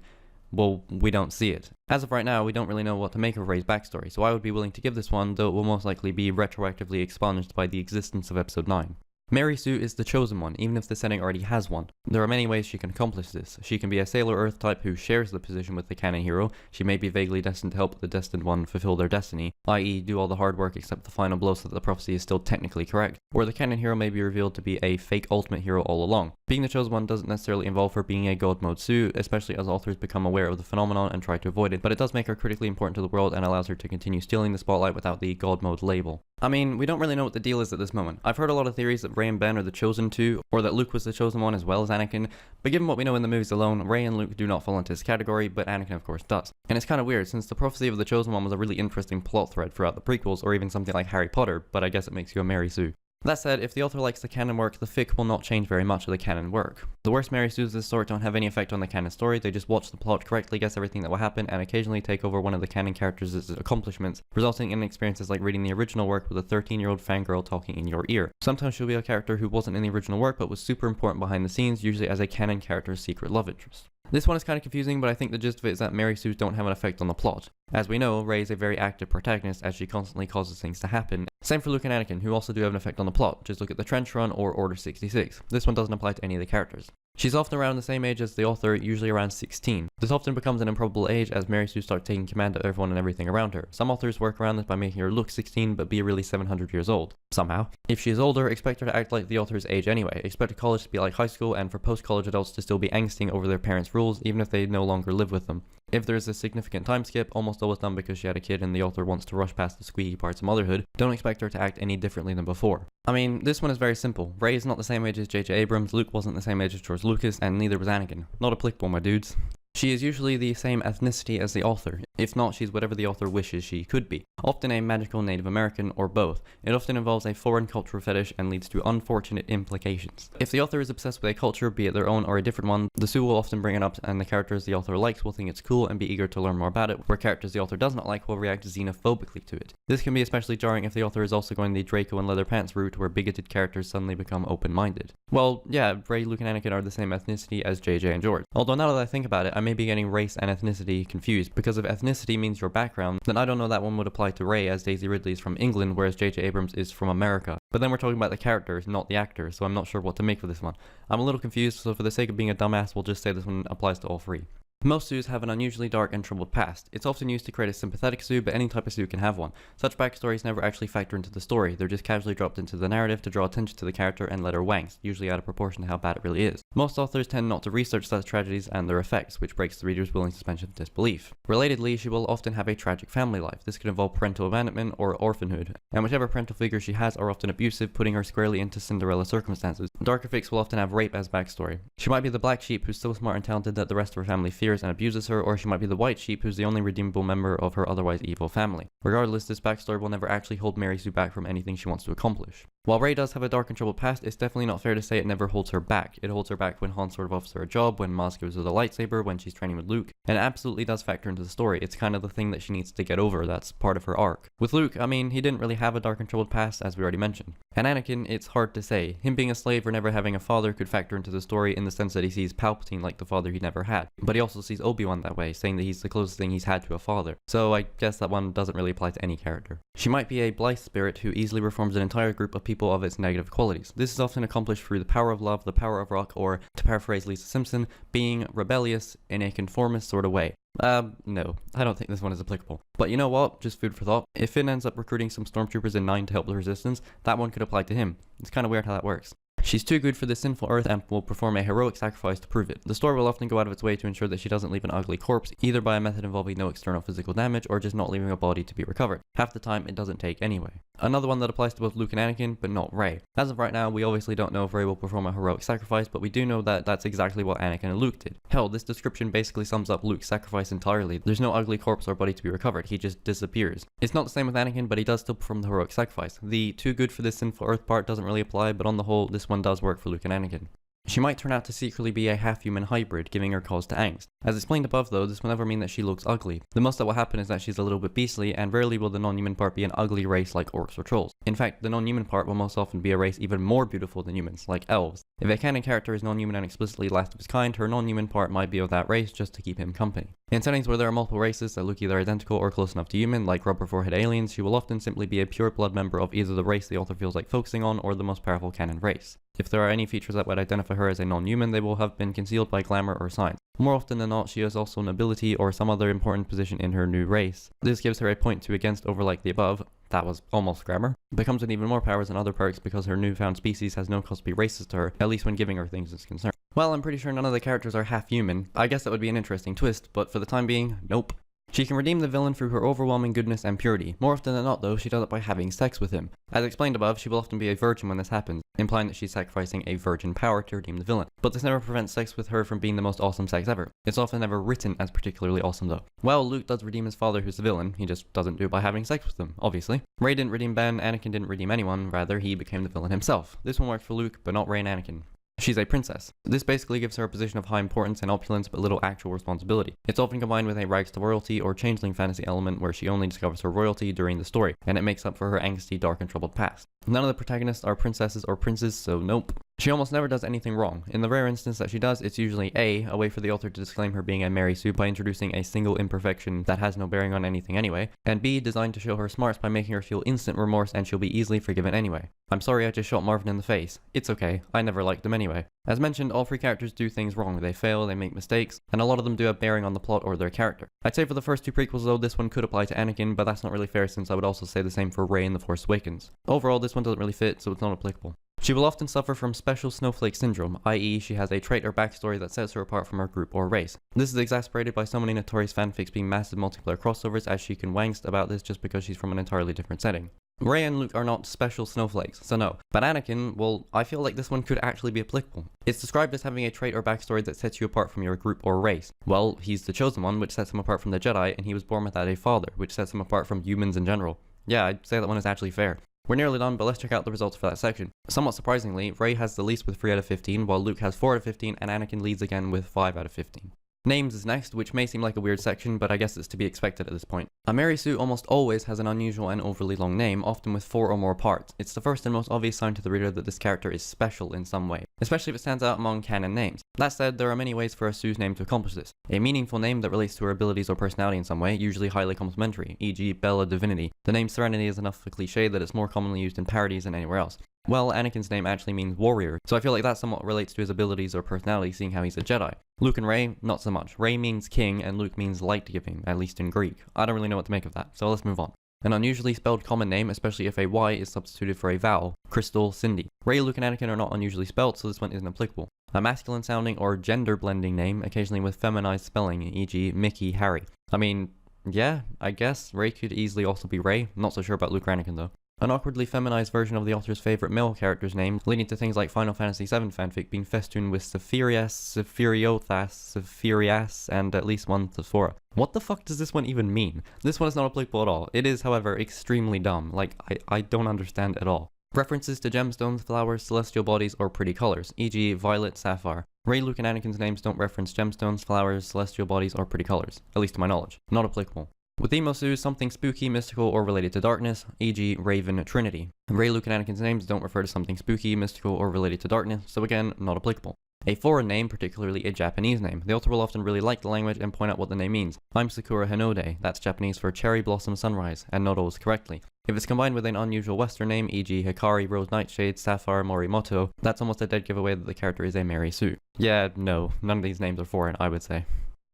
well, we don't see it. As of right now, we don't really know what to make of Rey's backstory, so I would be willing to give this one, though it will most likely be retroactively expunged by the existence of Episode 9. Mary Sue is the chosen one, even if the setting already has one. There are many ways she can accomplish this. She can be a Sailor Earth type who shares the position with the canon hero. She may be vaguely destined to help the destined one fulfill their destiny, i.e. do all the hard work except the final blow so that the prophecy is still technically correct. Or the canon hero may be revealed to be a fake ultimate hero all along. Being the chosen one doesn't necessarily involve her being a god mode Sue, especially as authors become aware of the phenomenon and try to avoid it, but it does make her critically important to the world and allows her to continue stealing the spotlight without the god mode label. I mean, we don't really know what the deal is at this moment. I've heard a lot of theories that Rey and Ben are the chosen two, or that Luke was the chosen one as well as Anakin, but given what we know in the movies alone, Rey and Luke do not fall into this category, but Anakin of course does. And it's kind of weird, since the prophecy of the chosen one was a really interesting plot thread throughout the prequels, or even something like Harry Potter, but I guess it makes you a Mary Sue. That said, if the author likes the canon work, the fic will not change very much of the canon work. The worst Mary Sues of this sort don't have any effect on the canon story, they just watch the plot, correctly guess everything that will happen, and occasionally take over one of the canon characters' accomplishments, resulting in experiences like reading the original work with a 13-year-old fangirl talking in your ear. Sometimes she'll be a character who wasn't in the original work but was super important behind the scenes, usually as a canon character's secret love interest. This one is kind of confusing, but I think the gist of it is that Mary Sues don't have an effect on the plot. As we know, Rey is a very active protagonist as she constantly causes things to happen. Same for Luke and Anakin, who also do have an effect on the plot. Just look at the Trench Run or Order 66. This one doesn't apply to any of the characters. She's often around the same age as the author, usually around 16. This often becomes an improbable age as Mary Sue starts taking command of everyone and everything around her. Some authors work around this by making her look 16 but be really 700 years old. Somehow. If she is older, expect her to act like the author's age anyway. Expect college to be like high school and for post-college adults to still be angsting over their parents' rules even if they no longer live with them. If there is a significant time skip, almost always done because she had a kid and the author wants to rush past the squeaky parts of motherhood, don't expect her to act any differently than before. I mean, this one is very simple. Rey is not the same age as J.J. Abrams, Luke wasn't the same age as George Lucas, and neither was Anakin. Not applicable, my dudes. She is usually the same ethnicity as the author. If not, she's whatever the author wishes she could be. Often a magical Native American, or both. It often involves a foreign cultural fetish and leads to unfortunate implications. If the author is obsessed with a culture, be it their own or a different one, the Sue will often bring it up, and the characters the author likes will think it's cool and be eager to learn more about it, where characters the author does not like will react xenophobically to it. This can be especially jarring if the author is also going the Draco and Leather Pants route, where bigoted characters suddenly become open-minded. Well, yeah, Rey, Luke, and Anakin are the same ethnicity as JJ and George. Although now that I think about it, I may be getting race and ethnicity confused, because if ethnicity means your background, then I don't know that one would apply to Rey, as Daisy Ridley is from England, whereas JJ Abrams is from America. But then we're talking about the characters, not the actors, so I'm not sure what to make of this one. I'm a little confused, so for the sake of being a dumbass, we'll just say this one applies to all three. Most Sues have an unusually dark and troubled past. It's often used to create a sympathetic Sue, but any type of Sue can have one. Such backstories never actually factor into the story, they're just casually dropped into the narrative to draw attention to the character and let her wanks, usually out of proportion to how bad it really is. Most authors tend not to research such tragedies and their effects, which breaks the reader's willing suspension of disbelief. Relatedly, she will often have a tragic family life. This could involve parental abandonment or orphanhood, and whichever parental figures she has are often abusive, putting her squarely into Cinderella circumstances. Darker fics will often have rape as backstory. She might be the black sheep who's so smart and talented that the rest of her family fears and abuses her, or she might be the white sheep who's the only redeemable member of her otherwise evil family. Regardless, this backstory will never actually hold Mary Sue back from anything she wants to accomplish. While Rey does have a dark and troubled past, it's definitely not fair to say it never holds her back. It holds her back when Han sort of offers her a job, when Maz gives her the lightsaber, when she's training with Luke, and it absolutely does factor into the story. It's kind of the thing that she needs to get over, that's part of her arc. With Luke, I mean, he didn't really have a dark and troubled past, as we already mentioned. And Anakin, it's hard to say. Him being a slave or never having a father could factor into the story in the sense that he sees Palpatine like the father he never had. But he also sees Obi-Wan that way, saying that he's the closest thing he's had to a father. So I guess that one doesn't really apply to any character. She might be a blithe spirit who easily reforms an entire group of people of its negative qualities. This is often accomplished through the power of love, the power of rock, or, to paraphrase Lisa Simpson, being rebellious in a conformist sort of way. No, I don't think this one is applicable. But you know what? Just food for thought. If Finn ends up recruiting some stormtroopers in 9 to help the resistance, that one could apply to him. It's kind of weird how that works. She's too good for this sinful earth and will perform a heroic sacrifice to prove it. The story will often go out of its way to ensure that she doesn't leave an ugly corpse, either by a method involving no external physical damage or just not leaving a body to be recovered. Half the time, it doesn't take anyway. Another one that applies to both Luke and Anakin, but not Rey. As of right now, we obviously don't know if Rey will perform a heroic sacrifice, but we do know that that's exactly what Anakin and Luke did. Hell, this description basically sums up Luke's sacrifice entirely. There's no ugly corpse or body to be recovered, he just disappears. It's not the same with Anakin, but he does still perform the heroic sacrifice. The too good for this sinful earth part doesn't really apply, but on the whole, this one does work for Luke and Anakin. She might turn out to secretly be a half-human hybrid, giving her cause to angst. As explained above though, this will never mean that she looks ugly. The most that will happen is that she's a little bit beastly, and rarely will the non-human part be an ugly race like orcs or trolls. In fact, the non-human part will most often be a race even more beautiful than humans, like elves. If a canon character is non-human and explicitly last of his kind, her non-human part might be of that race just to keep him company. In settings where there are multiple races that look either identical or close enough to human, like rubber forehead aliens, she will often simply be a pure blood member of either the race the author feels like focusing on or the most powerful canon race. If there are any features that would identify her as a non-human, they will have been concealed by glamour or science. More often than not, she has also an ability or some other important position in her new race. This gives her a point to against over like the above. That was almost grammar. Becomes with even more powers and other perks because her newfound species has no cause to be racist to her, at least when giving her things is concerned. Well, I'm pretty sure none of the characters are half human. I guess that would be an interesting twist, but for the time being, nope. She can redeem the villain through her overwhelming goodness and purity. More often than not though, she does it by having sex with him. As explained above, she will often be a virgin when this happens, implying that she's sacrificing a virgin power to redeem the villain. But this never prevents sex with her from being the most awesome sex ever. It's often never written as particularly awesome though. Well, Luke does redeem his father who's the villain, he just doesn't do it by having sex with them, obviously. Rey didn't redeem Ben, Anakin didn't redeem anyone, rather he became the villain himself. This one works for Luke, but not Rey and Anakin. She's a princess. This basically gives her a position of high importance and opulence but little actual responsibility. It's often combined with a rags to royalty or changeling fantasy element where she only discovers her royalty during the story, and it makes up for her angsty, dark and troubled past. None of the protagonists are princesses or princes, so nope. She almost never does anything wrong. In the rare instance that she does, it's usually a way for the author to disclaim her being a Mary Sue by introducing a single imperfection that has no bearing on anything anyway, and b, designed to show her smarts by making her feel instant remorse and she'll be easily forgiven anyway. I'm sorry I just shot Marvin in the face. It's okay, I never liked him anyway. As mentioned, all 3 characters do things wrong. They fail, they make mistakes, and a lot of them do have bearing on the plot or their character. I'd say for the first 2 prequels though, this one could apply to Anakin, but that's not really fair since I would also say the same for Rey in The Force Awakens. Overall, this one doesn't really fit, so it's not applicable. She will often suffer from special snowflake syndrome, i.e. she has a trait or backstory that sets her apart from her group or race. This is exacerbated by so many notorious fanfics being massive multiplayer crossovers, as she can wangst about this just because she's from an entirely different setting. Rey and Luke are not special snowflakes, so no. But Anakin, well, I feel like this one could actually be applicable. It's described as having a trait or backstory that sets you apart from your group or race. Well, he's the chosen one, which sets him apart from the Jedi, and he was born without a father, which sets him apart from humans in general. Yeah, I'd say that one is actually fair. We're nearly done, but let's check out the results for that section. Somewhat surprisingly, Rey has the least with 3 out of 15, while Luke has 4 out of 15, and Anakin leads again with 5 out of 15. Names is next, which may seem like a weird section, but I guess it's to be expected at this point. A Mary Sue almost always has an unusual and overly long name, often with 4 or more parts. It's the first and most obvious sign to the reader that this character is special in some way, especially if it stands out among canon names. That said, there are many ways for a Sue's name to accomplish this. A meaningful name that relates to her abilities or personality in some way, usually highly complimentary, e.g. Bella Divinity. The name Serenity is enough of a cliche that it's more commonly used in parodies than anywhere else. Well, Anakin's name actually means warrior, so I feel like that somewhat relates to his abilities or personality, seeing how he's a Jedi. Luke and Rey, not so much. Rey means king, and Luke means light-giving, at least in Greek. I don't really know what to make of that, so let's move on. An unusually spelled common name, especially if a Y is substituted for a vowel. Crystal, Cindy. Rey, Luke, and Anakin are not unusually spelled, so this one isn't applicable. A masculine-sounding or gender-blending name, occasionally with feminized spelling, e.g. Mickey, Harry. I mean, yeah, I guess. Rey could easily also be Rey. Not so sure about Luke or Anakin, though. An awkwardly feminized version of the author's favorite male character's name, leading to things like Final Fantasy VII fanfic being festooned with Sephirias, Sephiriothas, Sephirias, and at least one Thesaura. What the fuck does this one even mean? This one is not applicable at all. It is, however, extremely dumb. Like, I don't understand at all. References to gemstones, flowers, celestial bodies, or pretty colors, e.g. violet, sapphire. Rey, Luke, and Anakin's names don't reference gemstones, flowers, celestial bodies, or pretty colors, at least to my knowledge. Not applicable. With Emosu, something spooky, mystical, or related to darkness, e.g. Raven Trinity. Rey, Luke, and Anakin's names don't refer to something spooky, mystical, or related to darkness, so again, not applicable. A foreign name, particularly a Japanese name. The author will often really like the language and point out what the name means. I'm Sakura Hinode, that's Japanese for cherry blossom sunrise, and not always correctly. If it's combined with an unusual Western name, e.g. Hikari Rose Nightshade, Sapphire Morimoto, that's almost a dead giveaway that the character is a Mary Sue. Yeah, no, none of these names are foreign, I would say.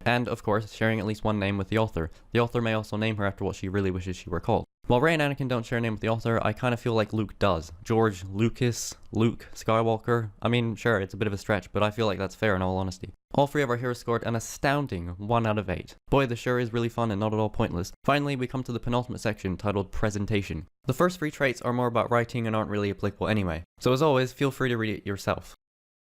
And, of course, sharing at least one name with the author. The author may also name her after what she really wishes she were called. While Rey and Anakin don't share a name with the author, I kind of feel like Luke does. George Lucas, Luke Skywalker. I mean, sure, it's a bit of a stretch, but I feel like that's fair in all honesty. All 3 of our heroes scored an astounding 1 out of 8. Boy, this sure is really fun and not at all pointless. Finally, we come to the penultimate section, titled Presentation. The first 3 traits are more about writing and aren't really applicable anyway. So as always, feel free to read it yourself.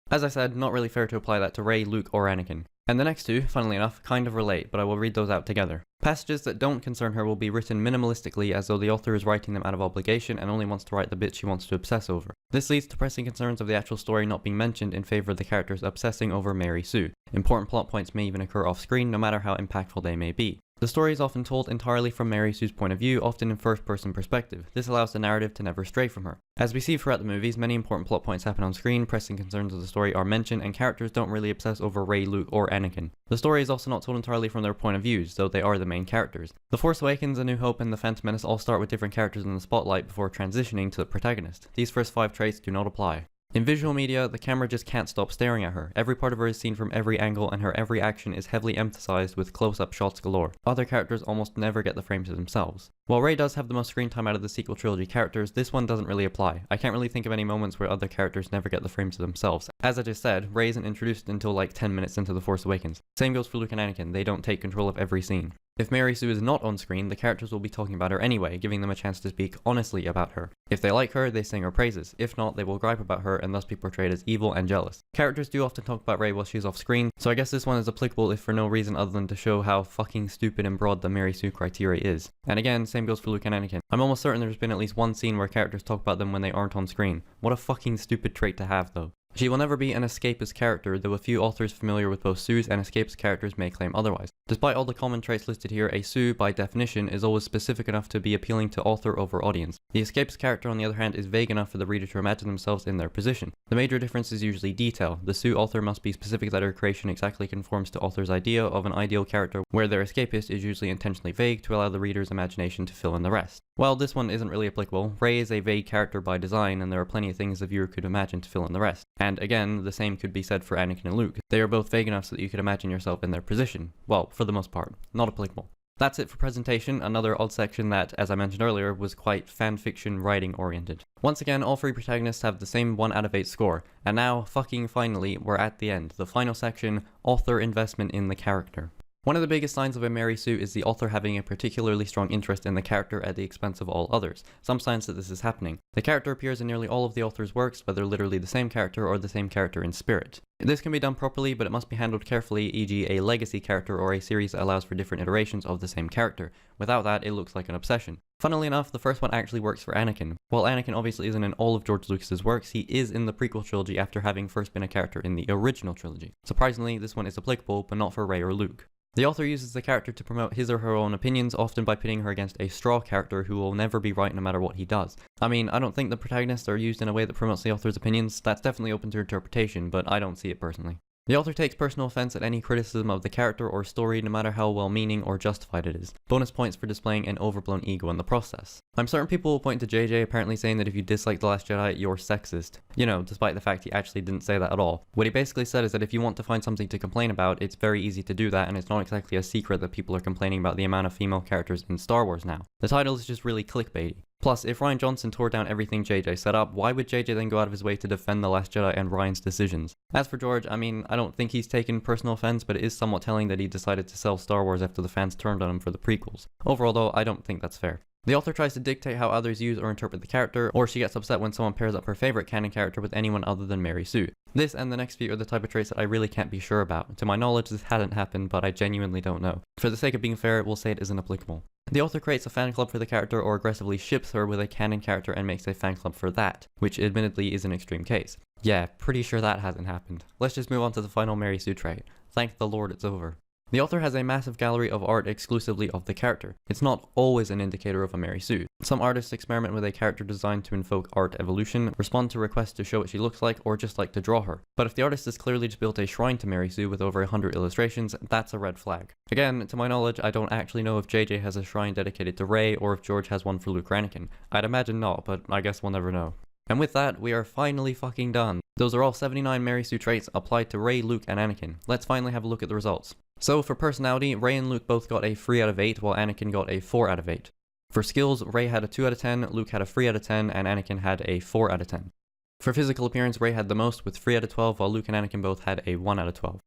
As I said, not really fair to apply that to Rey, Luke, or Anakin. And the next 2, funnily enough, kind of relate, but I will read those out together. Passages that don't concern her will be written minimalistically as though the author is writing them out of obligation and only wants to write the bits she wants to obsess over. This leads to pressing concerns of the actual story not being mentioned in favor of the characters obsessing over Mary Sue. Important plot points may even occur off screen, no matter how impactful they may be. The story is often told entirely from Mary Sue's point of view, often in first-person perspective. This allows the narrative to never stray from her. As we see throughout the movies, many important plot points happen on screen, pressing concerns of the story are mentioned, and characters don't really obsess over Rey, Luke, or Anakin. The story is also not told entirely from their point of views, though they are the main characters. The Force Awakens, A New Hope, and The Phantom Menace all start with different characters in the spotlight before transitioning to the protagonist. These first 5 traits do not apply. In visual media, the camera just can't stop staring at her. Every part of her is seen from every angle, and her every action is heavily emphasized with close-up shots galore. Other characters almost never get the frame to themselves. While Rey does have the most screen time out of the sequel trilogy characters, this one doesn't really apply. I can't really think of any moments where other characters never get the frame to themselves. As I just said, Rey isn't introduced until like 10 minutes into The Force Awakens. Same goes for Luke and Anakin, they don't take control of every scene. If Mary Sue is not on screen, the characters will be talking about her anyway, giving them a chance to speak honestly about her. If they like her, they sing her praises. If not, they will gripe about her and thus be portrayed as evil and jealous. Characters do often talk about Rey while she's off screen, so I guess this one is applicable if for no reason other than to show how fucking stupid and broad the Mary Sue criteria is. And again, same goes for Luke and Anakin. I'm almost certain there's been at least one scene where characters talk about them when they aren't on screen. What a fucking stupid trait to have though. She will never be an escapist character, though a few authors familiar with both Sues and escapist characters may claim otherwise. Despite all the common traits listed here, a Sue, by definition, is always specific enough to be appealing to author over audience. The escapist character, on the other hand, is vague enough for the reader to imagine themselves in their position. The major difference is usually detail. The Sue author must be specific that her creation exactly conforms to author's idea of an ideal character, where their escapist is usually intentionally vague to allow the reader's imagination to fill in the rest. Well, this one isn't really applicable. Rey is a vague character by design, and there are plenty of things the viewer could imagine to fill in the rest. And again, the same could be said for Anakin and Luke. They are both vague enough so that you could imagine yourself in their position. Well, for the most part. Not applicable. That's it for presentation, another odd section that, as I mentioned earlier, was quite fanfiction writing oriented. Once again, all 3 protagonists have the same 1 out of 8 score. And now, fucking finally, we're at the end. The final section, author investment in the character. One of the biggest signs of a Mary Sue is the author having a particularly strong interest in the character at the expense of all others. Some signs that this is happening. The character appears in nearly all of the author's works, whether literally the same character or the same character in spirit. This can be done properly, but it must be handled carefully, e.g. a legacy character or a series that allows for different iterations of the same character. Without that, it looks like an obsession. Funnily enough, the first one actually works for Anakin. While Anakin obviously isn't in all of George Lucas's works, he is in the prequel trilogy after having first been a character in the original trilogy. Surprisingly, this one is applicable, but not for Rey or Luke. The author uses the character to promote his or her own opinions, often by pitting her against a straw character who will never be right no matter what he does. I mean, I don't think the protagonists are used in a way that promotes the author's opinions. That's definitely open to interpretation, but I don't see it personally. The author takes personal offense at any criticism of the character or story, no matter how well-meaning or justified it is. Bonus points for displaying an overblown ego in the process. I'm certain people will point to JJ apparently saying that if you dislike The Last Jedi, you're sexist. You know, despite the fact he actually didn't say that at all. What he basically said is that if you want to find something to complain about, it's very easy to do that, and it's not exactly a secret that people are complaining about the amount of female characters in Star Wars now. The title is just really clickbaity. Plus, if Rian Johnson tore down everything JJ set up, why would JJ then go out of his way to defend The Last Jedi and Rian's decisions? As for George, I mean, I don't think he's taken personal offense, but it is somewhat telling that he decided to sell Star Wars after the fans turned on him for the prequels. Overall though, I don't think that's fair. The author tries to dictate how others use or interpret the character, or she gets upset when someone pairs up her favorite canon character with anyone other than Mary Sue. This and the next few are the type of traits that I really can't be sure about. To my knowledge, this hadn't happened, but I genuinely don't know. For the sake of being fair, we'll say it isn't applicable. The author creates a fan club for the character or aggressively ships her with a canon character and makes a fan club for that, which admittedly is an extreme case. Yeah, pretty sure that hasn't happened. Let's just move on to the final Mary Sue trait. Thank the Lord it's over. The author has a massive gallery of art exclusively of the character. It's not always an indicator of a Mary Sue. Some artists experiment with a character design to invoke art evolution, respond to requests to show what she looks like, or just like to draw her. But if the artist has clearly just built a shrine to Mary Sue with over 100 illustrations, that's a red flag. Again, to my knowledge, I don't actually know if JJ has a shrine dedicated to Rey or if George has one for Luke or Anakin. I'd imagine not, but I guess we'll never know. And with that, we are finally fucking done. Those are all 79 Mary Sue traits applied to Rey, Luke, and Anakin. Let's finally have a look at the results. So for personality, Rey and Luke both got a 3 out of 8, while Anakin got a 4 out of 8. For skills, Rey had a 2 out of 10, Luke had a 3 out of 10, and Anakin had a 4 out of 10. For physical appearance, Rey had the most with 3 out of 12, while Luke and Anakin both had a 1 out of 12.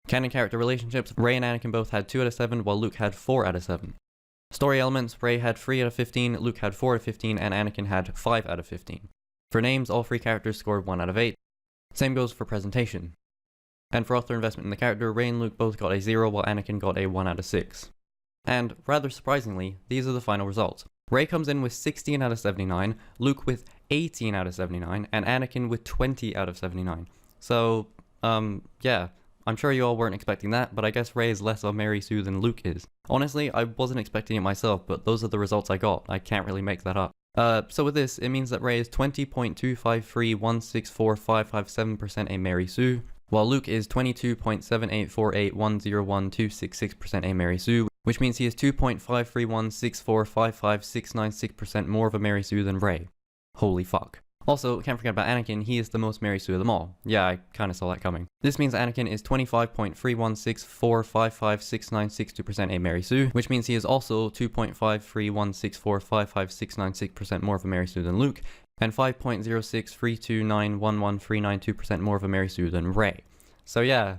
Canon character relationships, Rey and Anakin both had 2 out of 7, while Luke had 4 out of 7. Story elements, Rey had 3 out of 15, Luke had 4 out of 15, and Anakin had 5 out of 15. For names, all 3 characters scored 1 out of 8. Same goes for presentation. And for author investment in the character, Rey and Luke both got a 0, while Anakin got a 1 out of 6. And, rather surprisingly, these are the final results. Rey comes in with 16 out of 79, Luke with 18 out of 79, and Anakin with 20 out of 79. So, yeah. I'm sure you all weren't expecting that, but I guess Rey is less of a Mary Sue than Luke is. Honestly, I wasn't expecting it myself, but those are the results I got. I can't really make that up. So with this, it means that Rey is 20.253164557% a Mary Sue, while Luke is 22.7848101266% a Mary Sue, which means he is 2.53164555696% more of a Mary Sue than Rey. Holy fuck. Also, can't forget about Anakin, he is the most Mary Sue of them all. Yeah, I kinda saw that coming. This means Anakin is 25.316455696% a Mary Sue, which means he is also 2.53164555696% more of a Mary Sue than Luke, and 5.0632911392% more of a Mary Sue than Rey. So yeah,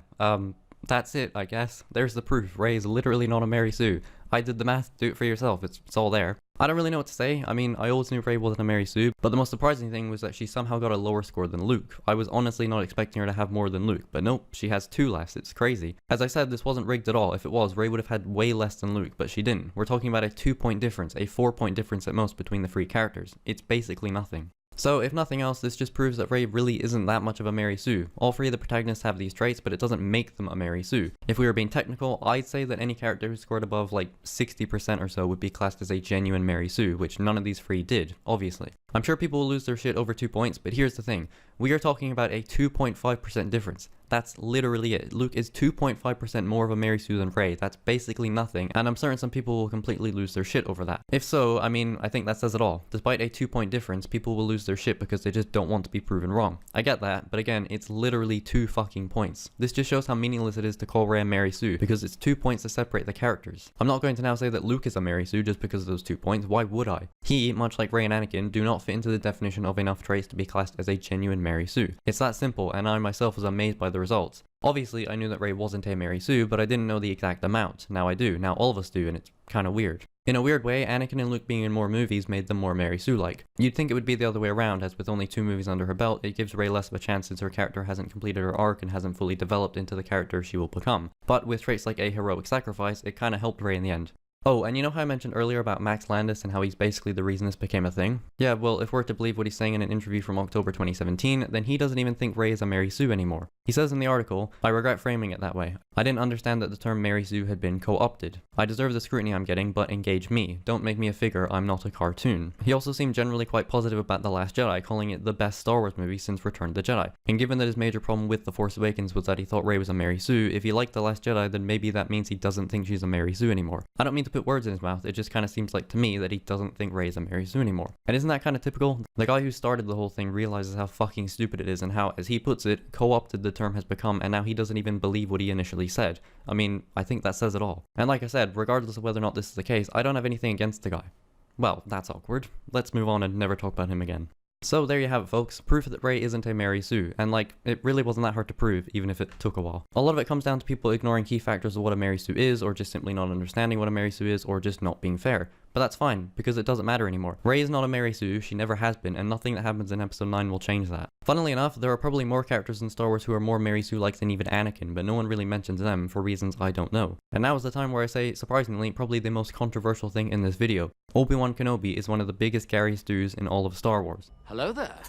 that's it, I guess. There's the proof. Rey is literally not a Mary Sue. I did the math, do it for yourself, it's all there. I don't really know what to say. I mean, I always knew Rey wasn't a Mary Sue, but the most surprising thing was that she somehow got a lower score than Luke. I was honestly not expecting her to have more than Luke, but nope, she has 2 less. It's crazy. As I said, this wasn't rigged at all. If it was, Rey would have had way less than Luke, but she didn't. We're talking about a 2-point difference, a 4-point difference at most between the 3 characters. It's basically nothing. So, if nothing else, this just proves that Rey really isn't that much of a Mary Sue. All 3 of the protagonists have these traits, but it doesn't make them a Mary Sue. If we were being technical, I'd say that any character who scored above like 60% or so would be classed as a genuine Mary Sue, which none of these 3 did, obviously. I'm sure people will lose their shit over 2 points, but here's the thing. We are talking about a 2.5% difference. That's literally it. Luke is 2.5% more of a Mary Sue than Rey. That's basically nothing, and I'm certain some people will completely lose their shit over that. If so, I mean, I think that says it all. Despite a 2-point difference, people will lose their shit because they just don't want to be proven wrong. I get that, but again, it's literally 2 fucking points. This just shows how meaningless it is to call Rey a Mary Sue, because it's 2 points to separate the characters. I'm not going to now say that Luke is a Mary Sue just because of those 2 points. Why would I? He, much like Rey and Anakin, do not not fit into the definition of enough traits to be classed as a genuine Mary Sue. It's that simple, and I myself was amazed by the results. Obviously, I knew that Rey wasn't a Mary Sue, but I didn't know the exact amount. Now I do. Now all of us do, and it's kinda weird. In a weird way, Anakin and Luke being in more movies made them more Mary Sue-like. You'd think it would be the other way around, as with only 2 movies under her belt, it gives Rey less of a chance since her character hasn't completed her arc and hasn't fully developed into the character she will become. But with traits like a heroic sacrifice, it kinda helped Rey in the end. Oh, and you know how I mentioned earlier about Max Landis and how he's basically the reason this became a thing? Yeah, well, if we're to believe what he's saying in an interview from October 2017, then he doesn't even think Rey is a Mary Sue anymore. He says in the article, "I regret framing it that way. I didn't understand that the term Mary Sue had been co-opted. I deserve the scrutiny I'm getting, but engage me. Don't make me a figure, I'm not a cartoon." He also seemed generally quite positive about The Last Jedi, calling it the best Star Wars movie since Return of the Jedi. And given that his major problem with The Force Awakens was that he thought Rey was a Mary Sue, if he liked The Last Jedi, then maybe that means he doesn't think she's a Mary Sue anymore. I don't mean to put words in his mouth, it just kind of seems like to me that he doesn't think Rey is a Mary Sue anymore. And isn't that kind of typical? The guy who started the whole thing realizes how fucking stupid it is and how, as he puts it, co-opted the term has become, and now he doesn't even believe what he initially said. I mean, I think that says it all. And like I said, regardless of whether or not this is the case, I don't have anything against the guy. Well, that's awkward. Let's move on and never talk about him again. So there you have it, folks. Proof that Rey isn't a Mary Sue, and like, it really wasn't that hard to prove, even if it took a while. A lot of it comes down to people ignoring key factors of what a Mary Sue is, or just simply not understanding what a Mary Sue is, or just not being fair. But that's fine, because it doesn't matter anymore. Rey is not a Mary Sue, she never has been, and nothing that happens in episode 9 will change that. Funnily enough, there are probably more characters in Star Wars who are more Mary Sue-like than even Anakin, but no one really mentions them for reasons I don't know. And now is the time where I say, surprisingly, probably the most controversial thing in this video. Obi-Wan Kenobi is one of the biggest Gary Stews in all of Star Wars. Hello there.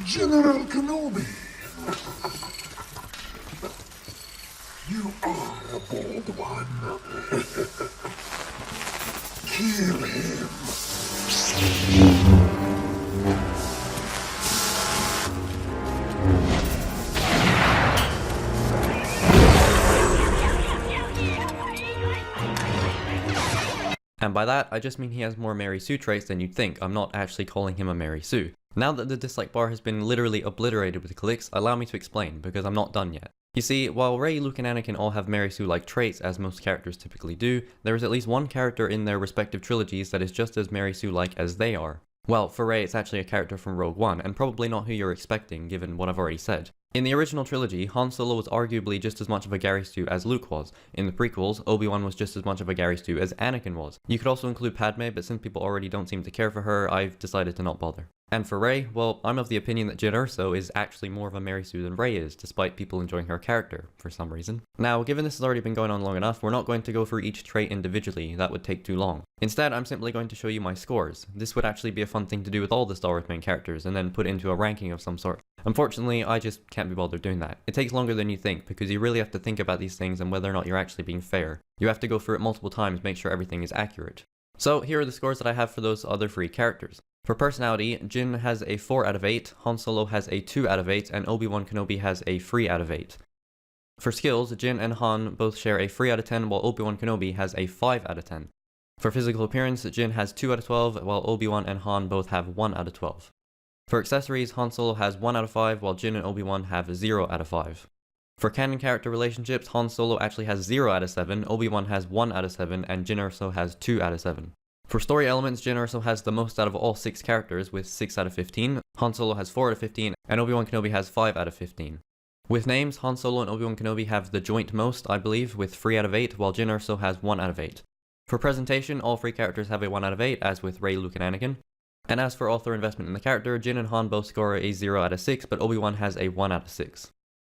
General Kenobi! You are a bold one. Kill him. And by that, I just mean he has more Mary Sue traits than you'd think. I'm not actually calling him a Mary Sue. Now that the dislike bar has been literally obliterated with clicks, allow me to explain, because I'm not done yet. You see, while Rey, Luke, and Anakin all have Mary Sue-like traits, as most characters typically do, there is at least one character in their respective trilogies that is just as Mary Sue-like as they are. Well, for Rey, it's actually a character from Rogue One, and probably not who you're expecting, given what I've already said. In the original trilogy, Han Solo was arguably just as much of a Gary Stew as Luke was. In the prequels, Obi-Wan was just as much of a Gary Stew as Anakin was. You could also include Padme, but since people already don't seem to care for her, I've decided to not bother. And for Rey, well, I'm of the opinion that Jyn Erso is actually more of a Mary Sue than Rey is, despite people enjoying her character, for some reason. Now, given this has already been going on long enough, we're not going to go through each trait individually, that would take too long. Instead, I'm simply going to show you my scores. This would actually be a fun thing to do with all the Star Wars main characters, and then put into a ranking of some sort. Unfortunately, I just can't be bothered doing that. It takes longer than you think, because you really have to think about these things and whether or not you're actually being fair. You have to go through it multiple times, make sure everything is accurate. So here are the scores that I have for those other 3 characters. For personality, Jyn has a 4 out of 8, Han Solo has a 2 out of 8, and Obi-Wan Kenobi has a 3 out of 8. For skills, Jyn and Han both share a 3 out of 10, while Obi-Wan Kenobi has a 5 out of 10. For physical appearance, Jyn has 2 out of 12, while Obi-Wan and Han both have 1 out of 12. For accessories, Han Solo has 1 out of 5, while Jyn and Obi-Wan have 0 out of 5. For canon character relationships, Han Solo actually has 0 out of 7, Obi-Wan has 1 out of 7, and Jyn Erso has 2 out of 7. For story elements, Jyn Erso has the most out of all 6 characters with 6 out of 15, Han Solo has 4 out of 15, and Obi-Wan Kenobi has 5 out of 15. With names, Han Solo and Obi-Wan Kenobi have the joint most, I believe, with 3 out of 8, while Jyn Erso has 1 out of 8. For presentation, all 3 characters have a 1 out of 8, as with Rey, Luke, and Anakin. And as for author investment in the character, Jyn and Han both score a 0 out of 6, but Obi-Wan has a 1 out of 6.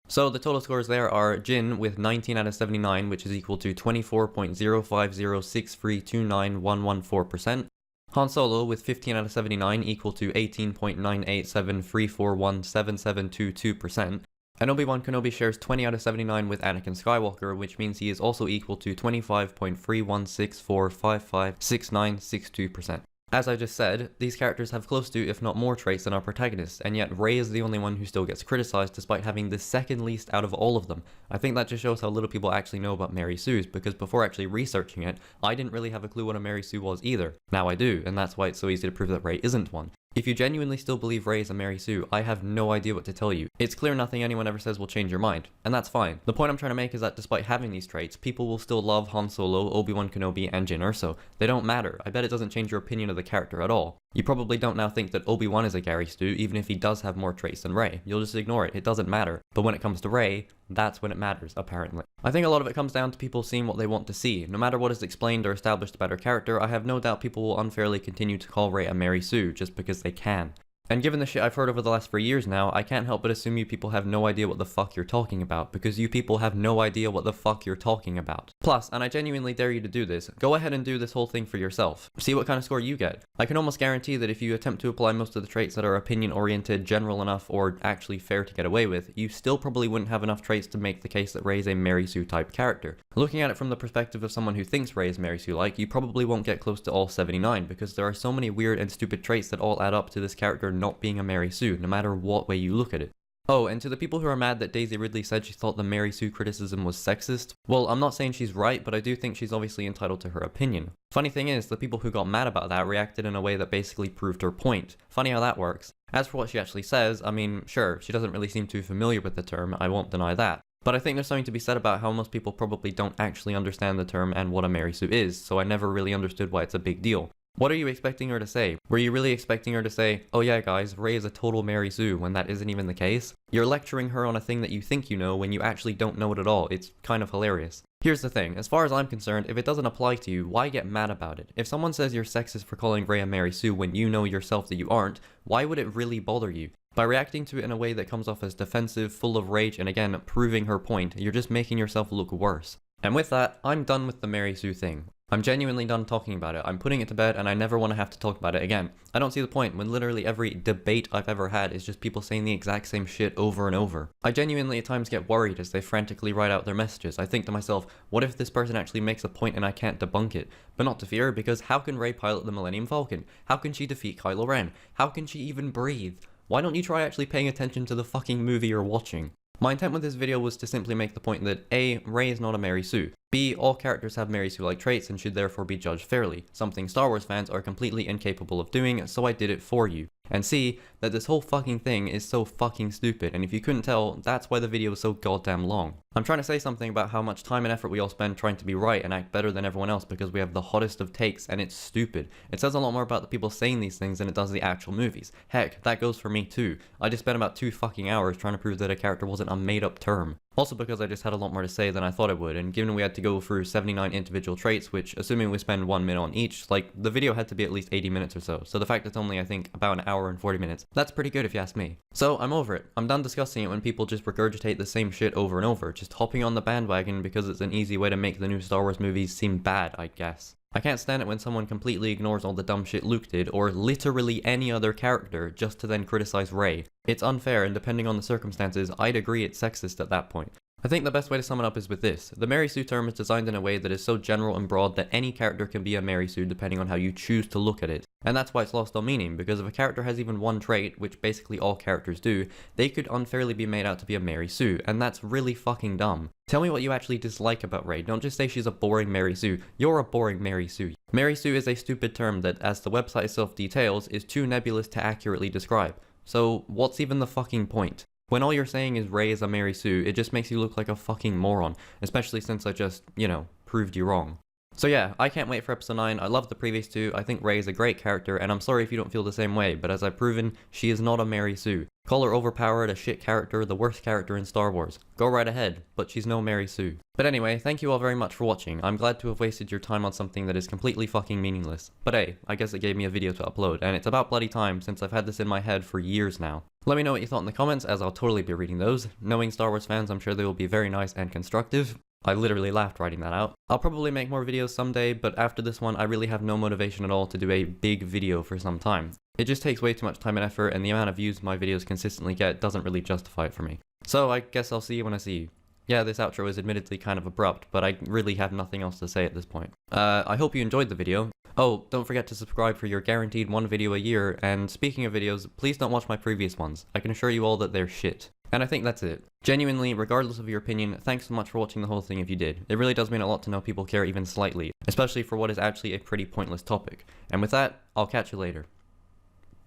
So the total scores there are Jyn with 19 out of 79, which is equal to 24.05063291114%. Han Solo with 15 out of 79 equal to 18.98734177722%. And Obi-Wan Kenobi shares 20 out of 79 with Anakin Skywalker, which means he is also equal to 25.3164556962%. As I just said, these characters have close to, if not more, traits than our protagonists, and yet Rey is the only one who still gets criticized despite having the second least out of all of them. I think that just shows how little people actually know about Mary Sues, because before actually researching it, I didn't really have a clue what a Mary Sue was either. Now I do, and that's why it's so easy to prove that Rey isn't one. If you genuinely still believe Rey is a Mary Sue, I have no idea what to tell you. It's clear nothing anyone ever says will change your mind, and that's fine. The point I'm trying to make is that despite having these traits, people will still love Han Solo, Obi-Wan Kenobi, and Jyn Erso. They don't matter. I bet it doesn't change your opinion of the character at all. You probably don't now think that Obi-Wan is a Gary Stu, even if he does have more traits than Rey. You'll just ignore it. It doesn't matter. But when it comes to Rey, that's when it matters, apparently. I think a lot of it comes down to people seeing what they want to see. No matter what is explained or established about her character, I have no doubt people will unfairly continue to call Rey a Mary Sue just because they can. And given the shit I've heard over the last 3 years now, I can't help but assume you people have no idea what the fuck you're talking about, because you people have no idea what the fuck you're talking about. Plus, and I genuinely dare you to do this, go ahead and do this whole thing for yourself. See what kind of score you get. I can almost guarantee that if you attempt to apply most of the traits that are opinion-oriented, general enough, or actually fair to get away with, you still probably wouldn't have enough traits to make the case that Rey is a Mary Sue type character. Looking at it from the perspective of someone who thinks Rey is Mary Sue-like, you probably won't get close to all 79, because there are so many weird and stupid traits that all add up to this character not being a Mary Sue, no matter what way you look at it. Oh, and to the people who are mad that Daisy Ridley said she thought the Mary Sue criticism was sexist, well, I'm not saying she's right, but I do think she's obviously entitled to her opinion. Funny thing is, the people who got mad about that reacted in a way that basically proved her point. Funny how that works. As for what she actually says, I mean, sure, she doesn't really seem too familiar with the term, I won't deny that. But I think there's something to be said about how most people probably don't actually understand the term and what a Mary Sue is, so I never really understood why it's a big deal. What are you expecting her to say? Were you really expecting her to say, oh yeah guys, Rey is a total Mary Sue, when that isn't even the case? You're lecturing her on a thing that you think you know when you actually don't know it at all. It's kind of hilarious. Here's the thing, as far as I'm concerned, if it doesn't apply to you, why get mad about it? If someone says you're sexist for calling Rey a Mary Sue when you know yourself that you aren't, why would it really bother you? By reacting to it in a way that comes off as defensive, full of rage, and again, proving her point, you're just making yourself look worse. And with that, I'm done with the Mary Sue thing. I'm genuinely done talking about it. I'm putting it to bed and I never want to have to talk about it again. I don't see the point when literally every debate I've ever had is just people saying the exact same shit over and over. I genuinely at times get worried as they frantically write out their messages. I think to myself, what if this person actually makes a point and I can't debunk it? But not to fear, because how can Rey pilot the Millennium Falcon? How can she defeat Kylo Ren? How can she even breathe? Why don't you try actually paying attention to the fucking movie you're watching? My intent with this video was to simply make the point that A, Rey is not a Mary Sue. B, all characters have Mary Sue-like traits and should therefore be judged fairly, something Star Wars fans are completely incapable of doing, so I did it for you. And C, that this whole fucking thing is so fucking stupid, and if you couldn't tell, that's why the video is so goddamn long. I'm trying to say something about how much time and effort we all spend trying to be right and act better than everyone else because we have the hottest of takes, and it's stupid. It says a lot more about the people saying these things than it does the actual movies. Heck, that goes for me too. I just spent about 2 fucking hours trying to prove that a character wasn't a made-up term. Also because I just had a lot more to say than I thought I would, and given we had to go through 79 individual traits, which, assuming we spend 1 minute on each, like, the video had to be at least 80 minutes or so, so the fact it's only, I think, about an hour and 40 minutes, that's pretty good if you ask me. So, I'm over it. I'm done discussing it when people just regurgitate the same shit over and over, just hopping on the bandwagon because it's an easy way to make the new Star Wars movies seem bad, I guess. I can't stand it when someone completely ignores all the dumb shit Luke did, or literally any other character, just to then criticize Rey. It's unfair, and depending on the circumstances, I'd agree it's sexist at that point. I think the best way to sum it up is with this. The Mary Sue term is designed in a way that is so general and broad that any character can be a Mary Sue depending on how you choose to look at it. And that's why it's lost all meaning, because if a character has even one trait, which basically all characters do, they could unfairly be made out to be a Mary Sue, and that's really fucking dumb. Tell me what you actually dislike about Rey, don't just say she's a boring Mary Sue. You're a boring Mary Sue. Mary Sue is a stupid term that, as the website itself details, is too nebulous to accurately describe. So what's even the fucking point? When all you're saying is Rey is a Mary Sue, it just makes you look like a fucking moron, especially since I just, you know, proved you wrong. So yeah, I can't wait for episode 9, I love the previous 2, I think Rey is a great character, and I'm sorry if you don't feel the same way, but as I've proven, she is not a Mary Sue. Call her overpowered, a shit character, the worst character in Star Wars. Go right ahead, but she's no Mary Sue. But anyway, thank you all very much for watching. I'm glad to have wasted your time on something that is completely fucking meaningless. But hey, I guess it gave me a video to upload, and it's about bloody time since I've had this in my head for years now. Let me know what you thought in the comments, as I'll totally be reading those. Knowing Star Wars fans, I'm sure they will be very nice and constructive. I literally laughed writing that out. I'll probably make more videos someday, but after this one, I really have no motivation at all to do a big video for some time. It just takes way too much time and effort, and the amount of views my videos consistently get doesn't really justify it for me. So I guess I'll see you when I see you. Yeah, this outro is admittedly kind of abrupt, but I really have nothing else to say at this point. I hope you enjoyed the video. Oh, don't forget to subscribe for your guaranteed 1 video a year, and speaking of videos, please don't watch my previous ones. I can assure you all that they're shit. And I think that's it. Genuinely, regardless of your opinion, thanks so much for watching the whole thing if you did. It really does mean a lot to know people care even slightly, especially for what is actually a pretty pointless topic. And with that, I'll catch you later.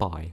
Bye.